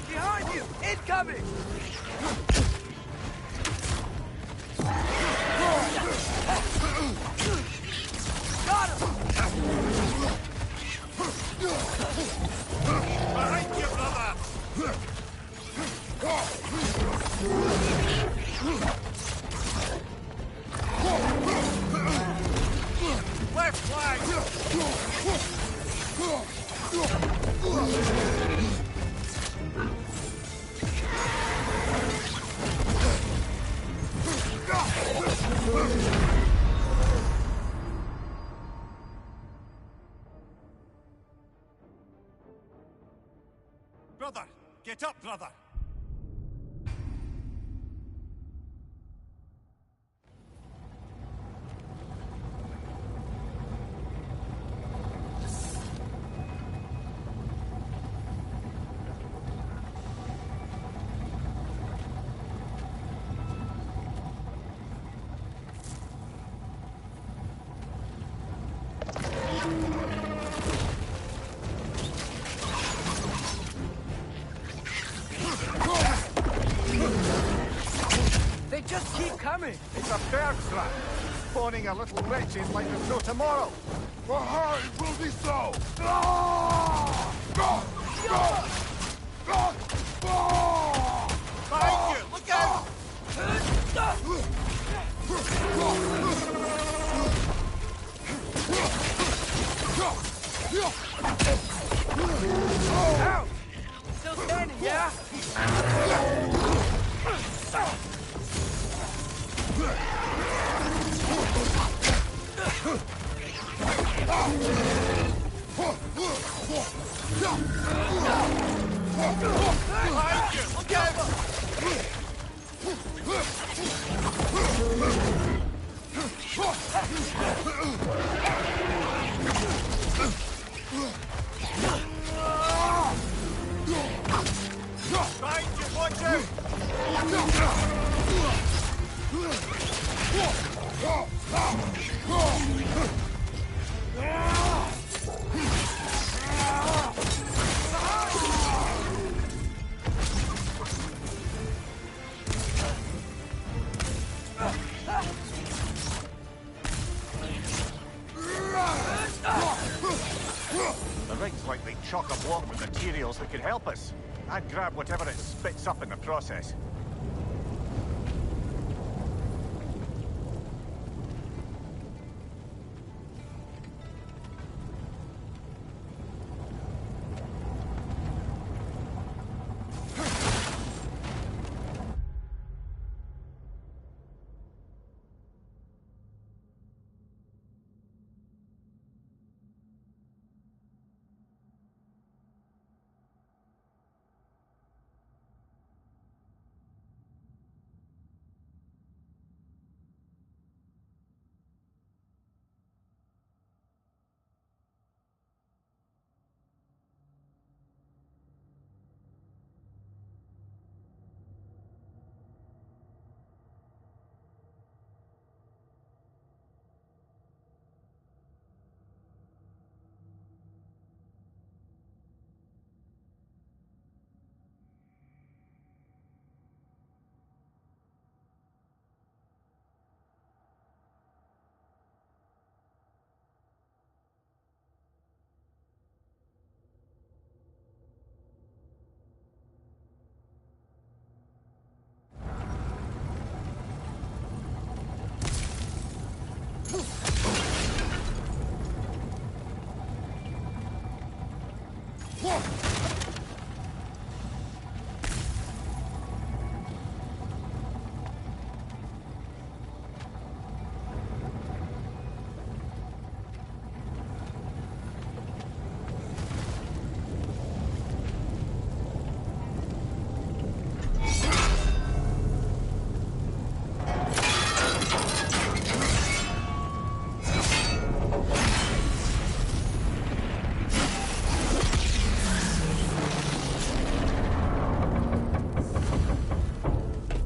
Behind you! Incoming! Got him! Brother! Get up, brother! They just keep coming! It's a bird trap! Spawning a little wretches like there's no tomorrow! For her, it will be so! Behind you! Look out! Out! Still standing, yeah? Behind you! Look out! Behind you! Watch out! The rig's likely chock-a-block with materials that could help us. I'd grab whatever it spits up in the process.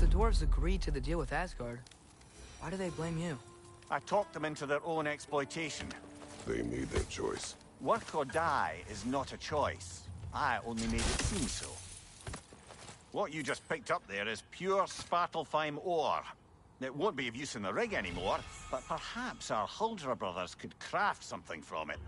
Dwarves agreed to the deal with Asgard. Why do they blame you? I talked them into their own exploitation. They made their choice. Work or die is not a choice. I only made it seem so. What you just picked up there is pure Svartalfheim ore. It won't be of use in the rig anymore, but perhaps our Huldra brothers could craft something from it.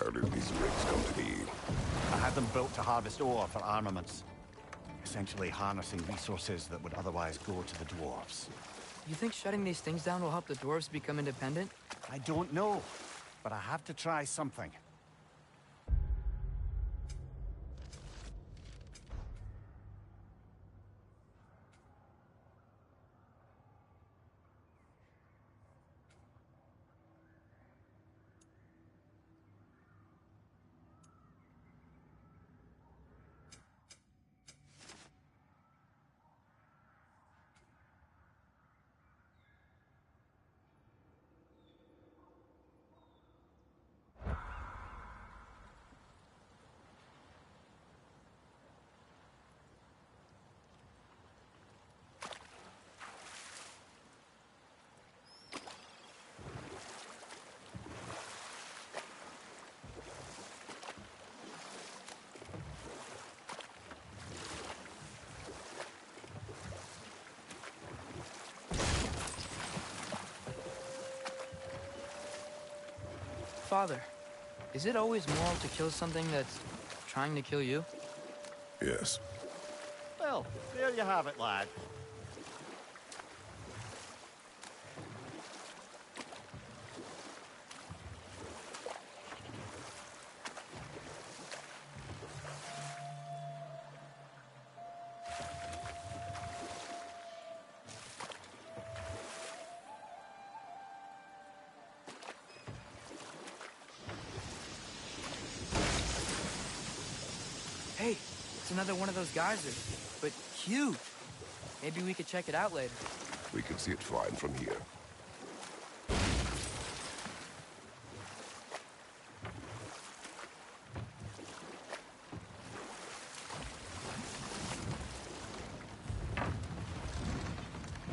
How did these rigs come to be? I had them built to harvest ore for armaments. Essentially harnessing resources that would otherwise go to the dwarves. You think shutting these things down will help the dwarves become independent? I don't know, but I have to try something. Father, is it always moral to kill something that's trying to kill you? Yes. Well, there you have it, lad. Hey, it's another one of those geysers, but huge. Maybe we could check it out later. We can see it fine from here.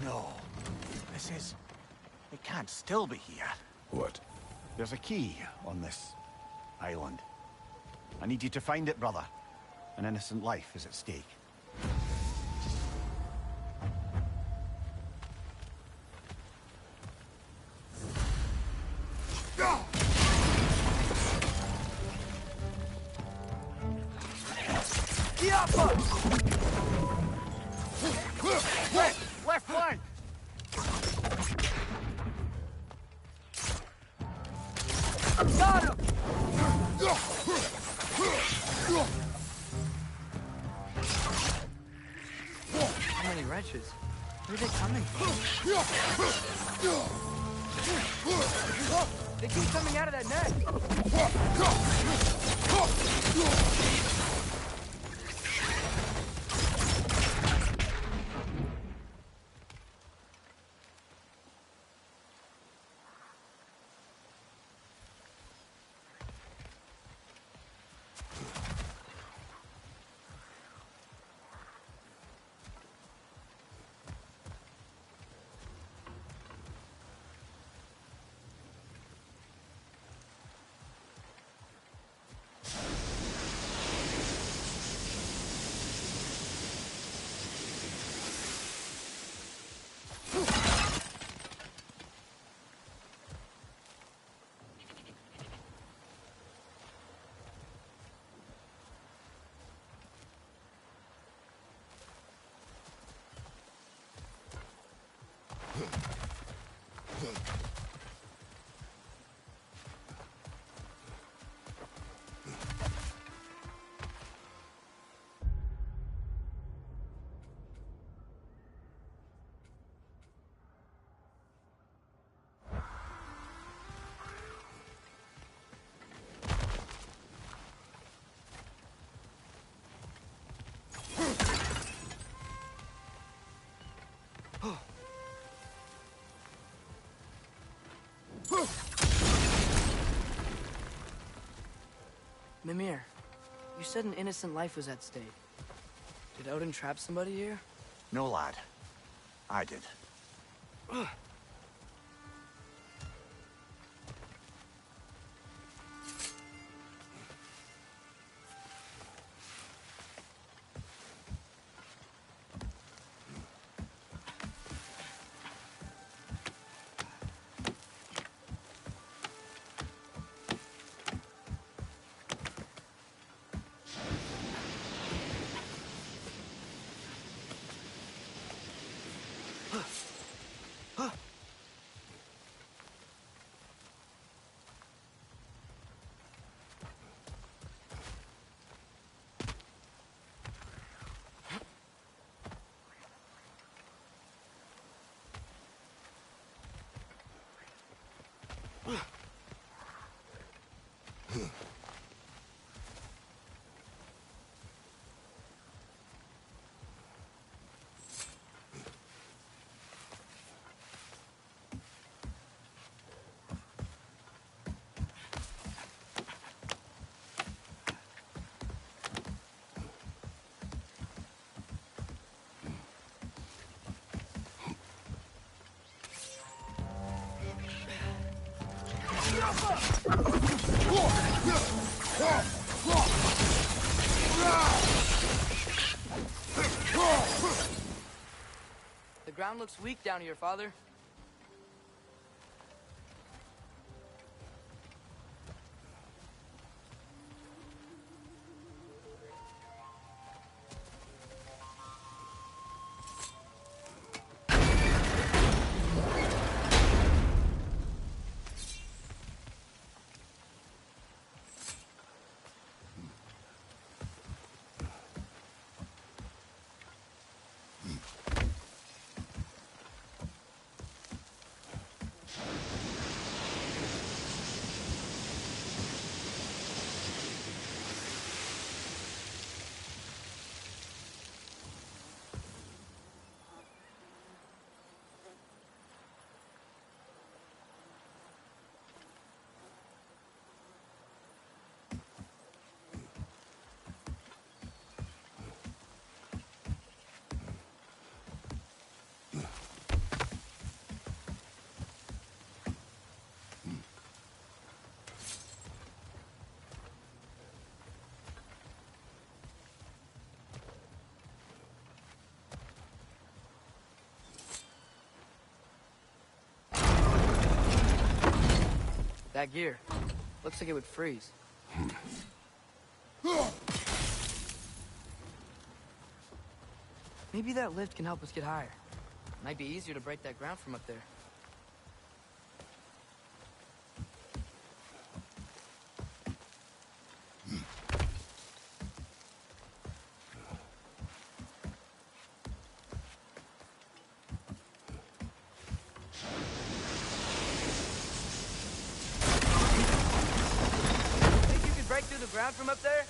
No. It can't still be here. What? There's a key on this island. I need you to find it, brother. An innocent life is at stake. Left flank! Got him! How many wrenches? Where are they coming from? They keep coming out of that net! Mimir, you said an innocent life was at stake. Did Odin trap somebody here? No, lad. I did. The ground looks weak down here, Father. That gear. Looks like it would freeze. Maybe that lift can help us get higher. Might be easier to break that ground from up there. Think you could break through the ground from up there?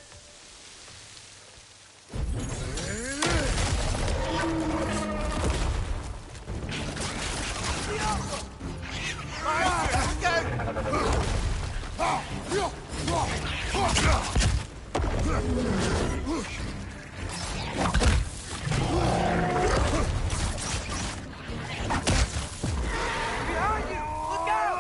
Behind you! Look out!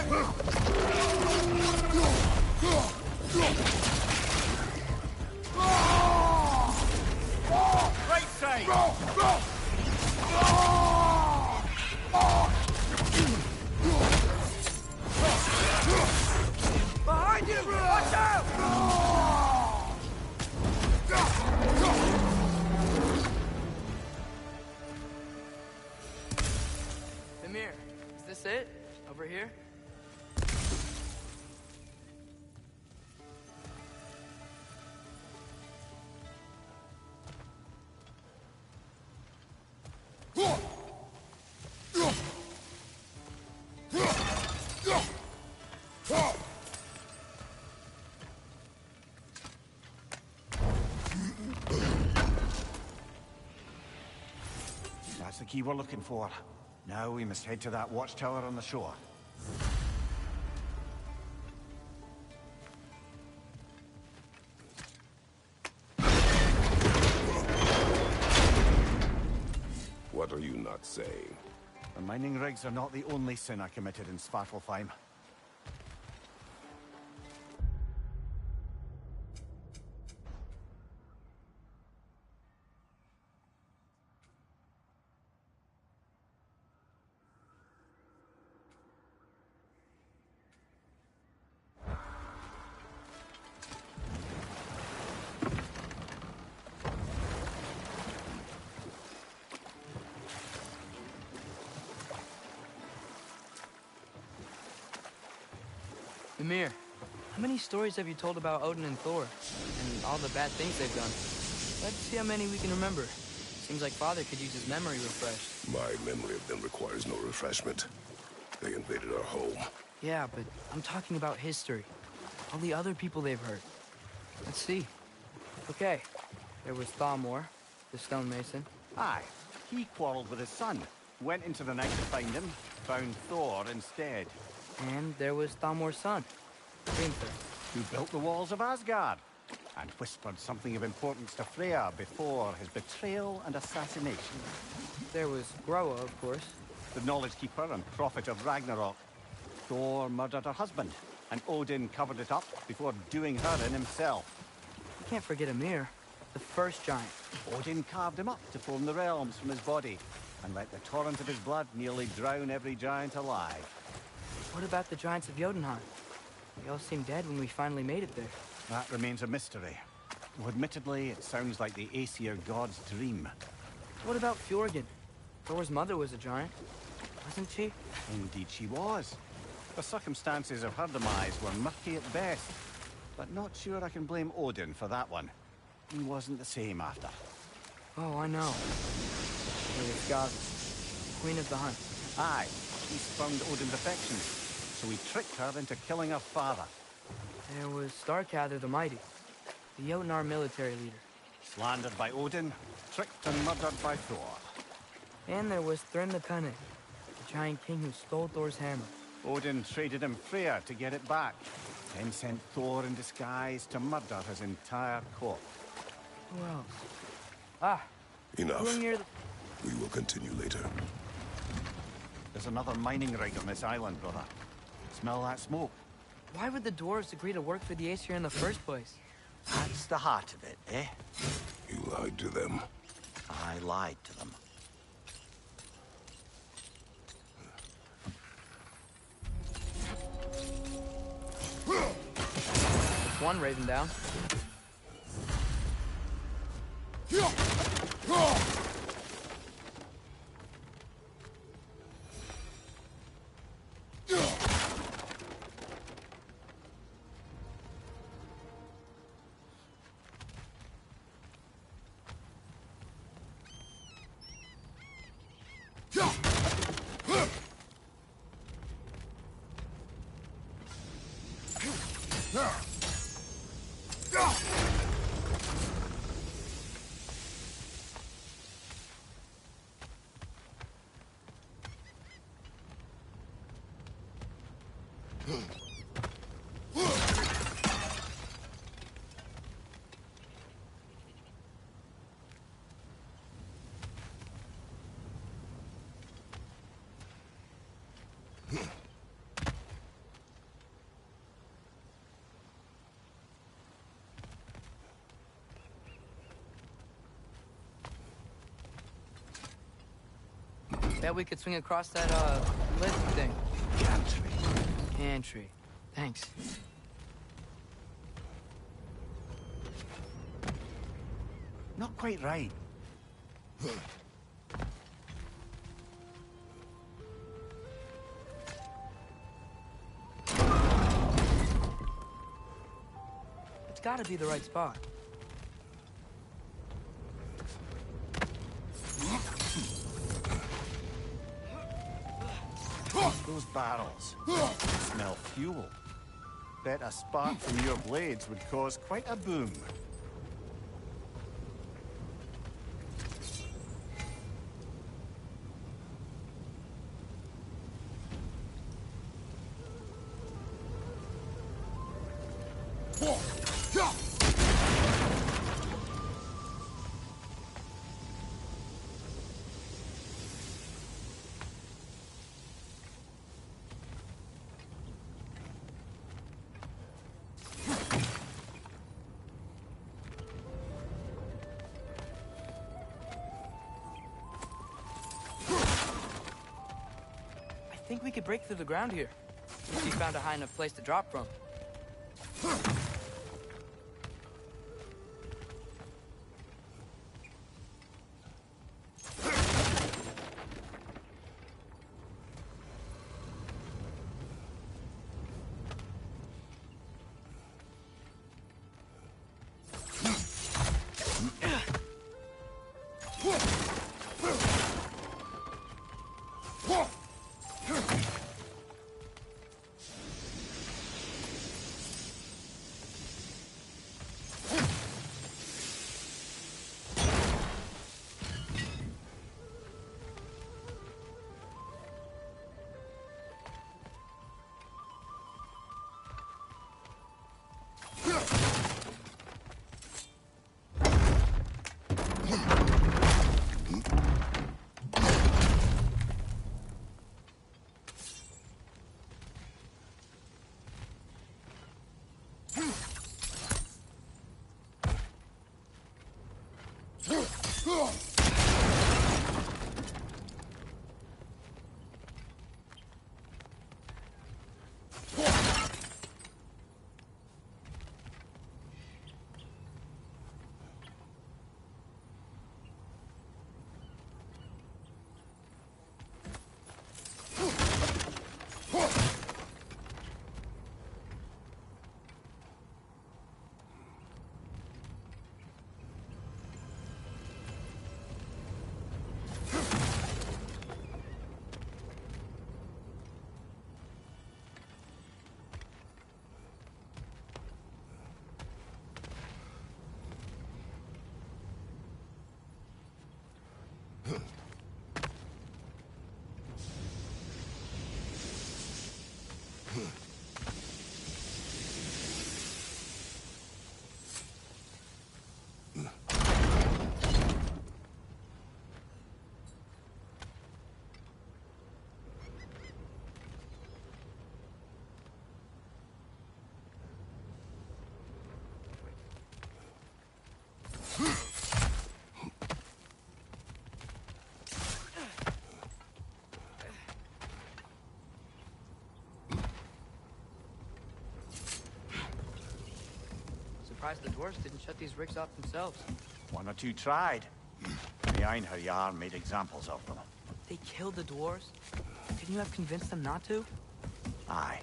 Right side! Behind you! Watch out! Amir, is this it? Over here? That's the key we're looking for. Now we must head to that watchtower on the shore. What are you not saying? The mining rigs are not the only sin I committed in Svartalfheim. Ymir, how many stories have you told about Odin and Thor? And all the bad things they've done? Let's see how many we can remember. Seems like Father could use his memory refreshed. My memory of them requires no refreshment. They invaded our home. Yeah, but I'm talking about history. All the other people they've hurt. Let's see. Okay, there was Thalmor, the stonemason. Aye, he quarreled with his son. Went into the night to find him, found Thor instead. And there was Thalmor's son, Gunther. Who built the walls of Asgard, and whispered something of importance to Freya before his betrayal and assassination. There was Groa, of course. The knowledge keeper and prophet of Ragnarok. Thor murdered her husband, and Odin covered it up before doing her in himself. You can't forget Ymir, the first giant. Odin carved him up to form the realms from his body, and let the torrent of his blood nearly drown every giant alive. What about the giants of Jotunheim? They all seemed dead when we finally made it there. That remains a mystery. Though admittedly, it sounds like the Aesir god's dream. What about Fjorgyn? Thor's mother was a giant, wasn't she? Indeed she was. The circumstances of her demise were murky at best, but not sure I can blame Odin for that one. He wasn't the same after. Oh, I know. There was Gavi, Queen of the Hunt. Aye, she spurned Odin's affections, so he tricked her into killing her father. There was Starkather the Mighty, the Jotnar military leader. Slandered by Odin, tricked and murdered by Thor. And there was Thrym the Cunning, the giant king who stole Thor's hammer. Odin traded him Freya to get it back, then sent Thor in disguise to murder his entire court. Who else? Ah! Enough. Hrungnir the... We will continue later. There's another mining rig on this island, brother. Smell that smoke? Why would the dwarves agree to work for the Aesir in the first place? That's the heart of it, eh? You lied to them. I lied to them. There's one raven down. Bet we could swing across that, lift thing. Gantry. Pantry. Thanks. Not quite right. It's gotta be the right spot. Those barrels smell fuel. Bet a spark from your blades would cause quite a boom. I think we could break through the ground here. If we found a high enough place to drop from. Surprised the dwarves didn't shut these rigs off themselves. One or two tried. Behind her yarn made examples of them. They killed the dwarves? Couldn't you have convinced them not to? Aye.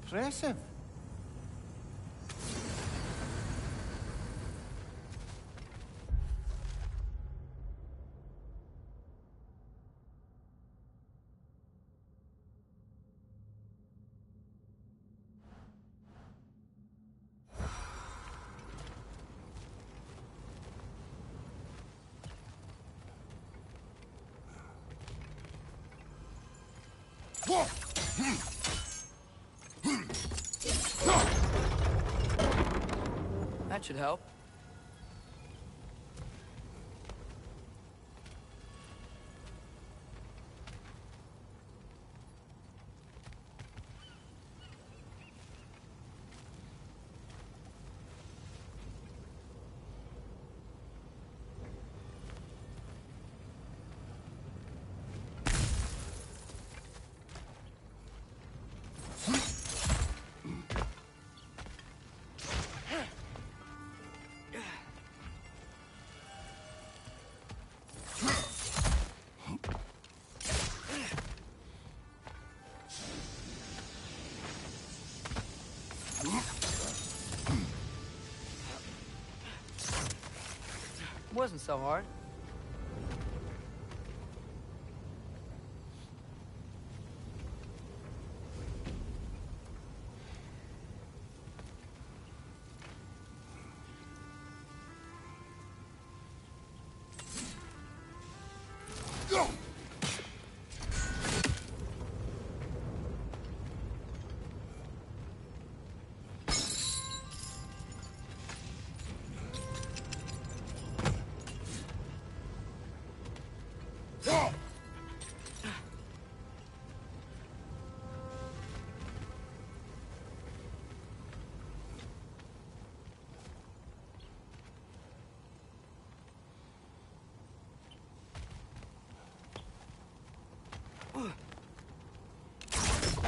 Impressive. That should help. Wasn't so hard.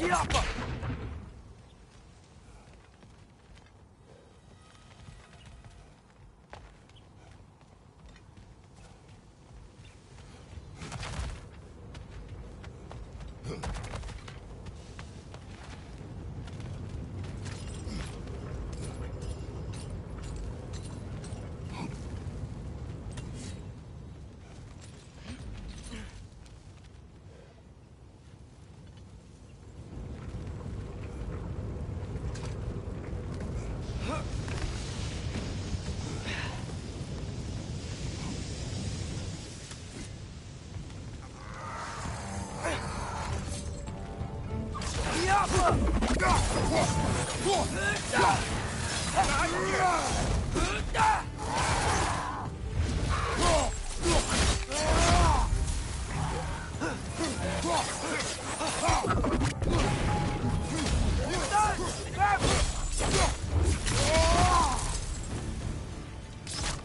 Yappa!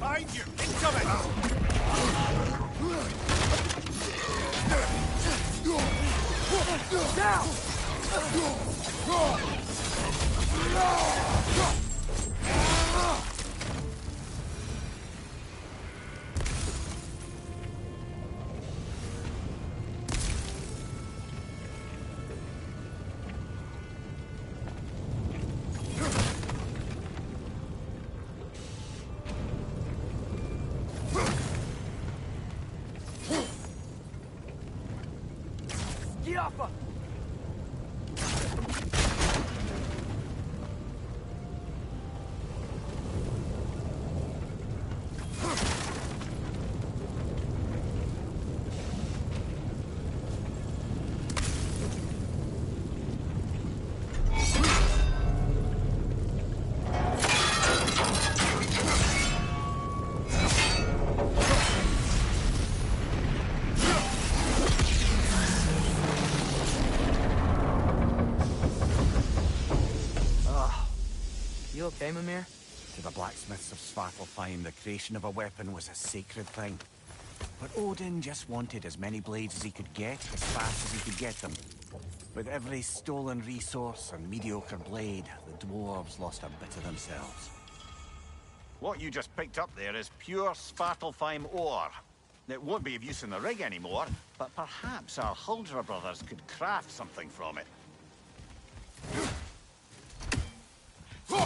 Behind you! Incoming! Now! Yappa! You okay, Mimir? To the blacksmiths of Svartalfheim, the creation of a weapon was a sacred thing. But Odin just wanted as many blades as he could get, as fast as he could get them. With every stolen resource and mediocre blade, the dwarves lost a bit of themselves. What you just picked up there is pure Svartalfheim ore. It won't be of use in the rig anymore, but perhaps our Huldra brothers could craft something from it. The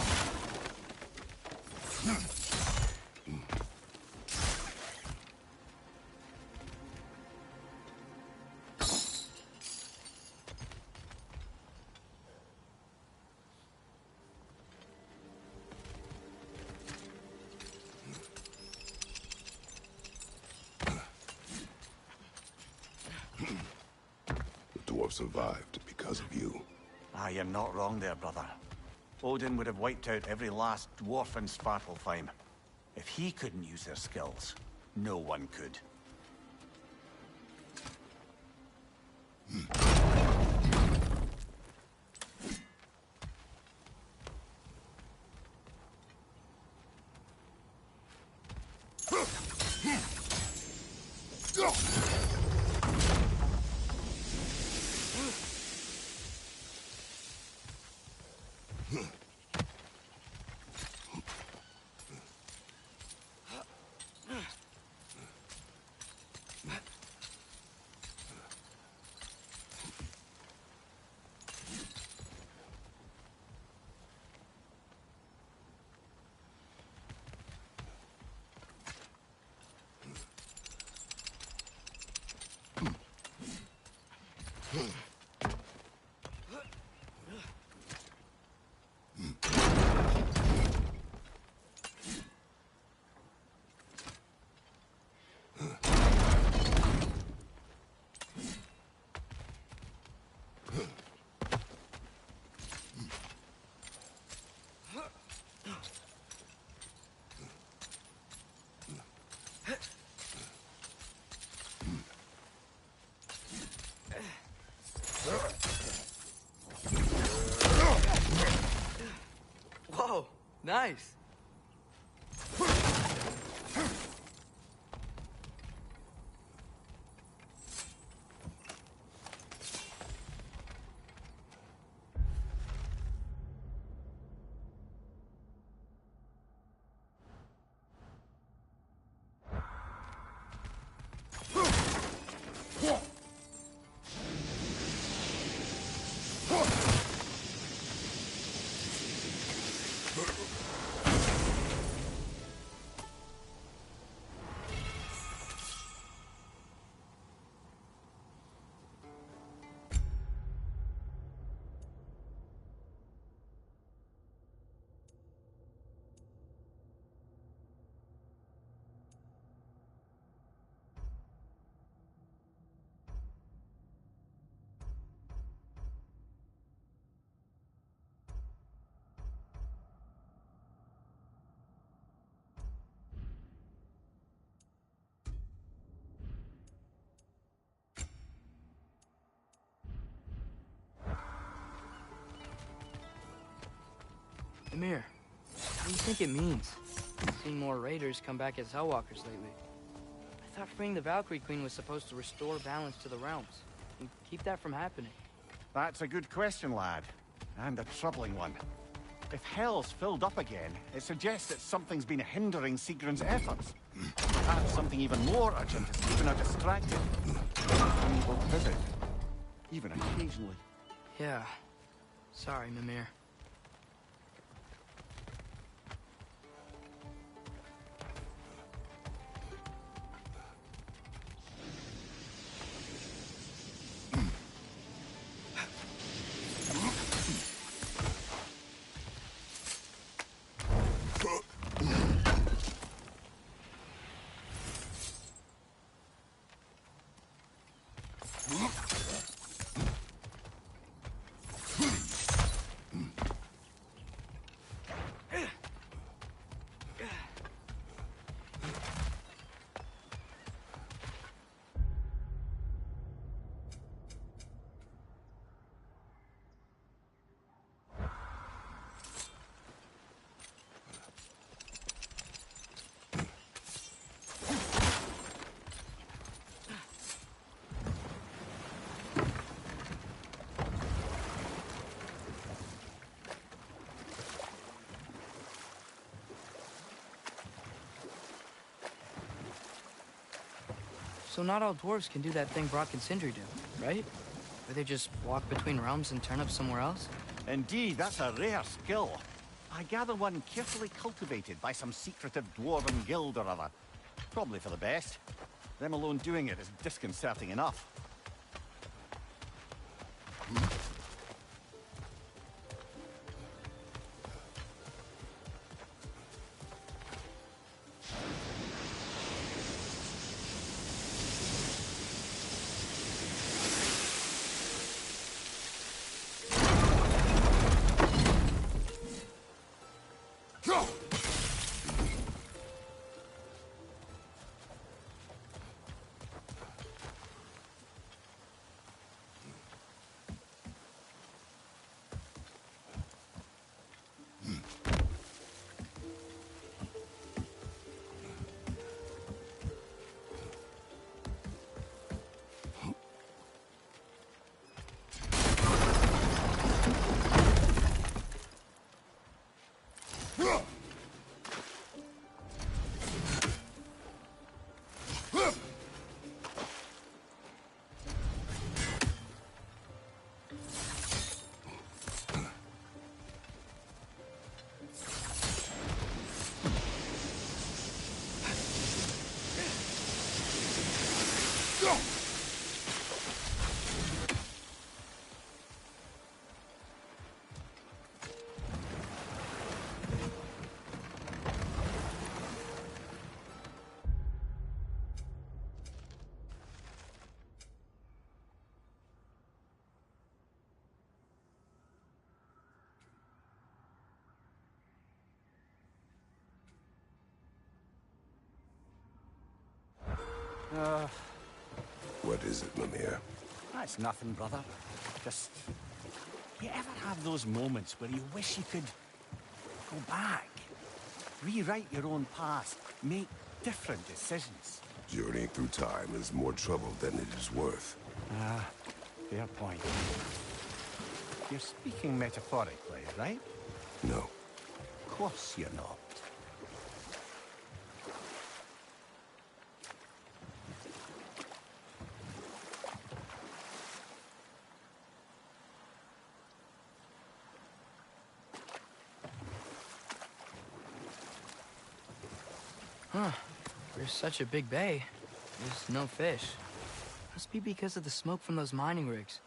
dwarf survived because of you. Ah, you're not wrong there, brother. Odin would have wiped out every last dwarf in Svartalfheim. If he couldn't use their skills, no one could. Whoa, nice. Amir, what do you think it means? I've seen more raiders come back as Hellwalkers lately. I thought freeing the Valkyrie Queen was supposed to restore balance to the realms and keep that from happening. That's a good question, lad. And a troubling one. If Hell's filled up again, it suggests that something's been hindering Sigrun's efforts. Perhaps something even more urgent is keeping her distracted. Unable to visit. Even occasionally. Yeah. Sorry, Mimir. So not all dwarves can do that thing Brock and Sindri do, right? Where they just walk between realms and turn up somewhere else? Indeed, that's a rare skill. I gather one carefully cultivated by some secretive dwarven guild or other. Probably for the best. Them alone doing it is disconcerting enough. What is it, Mimir? That's nothing, brother. Just... You ever have those moments where you wish you could go back? Rewrite your own past, make different decisions? Journeying through time is more trouble than it is worth. Fair point. You're speaking metaphorically, right? No. Of course you're not. Huh. There's such a big bay. There's no fish. Must be because of the smoke from those mining rigs.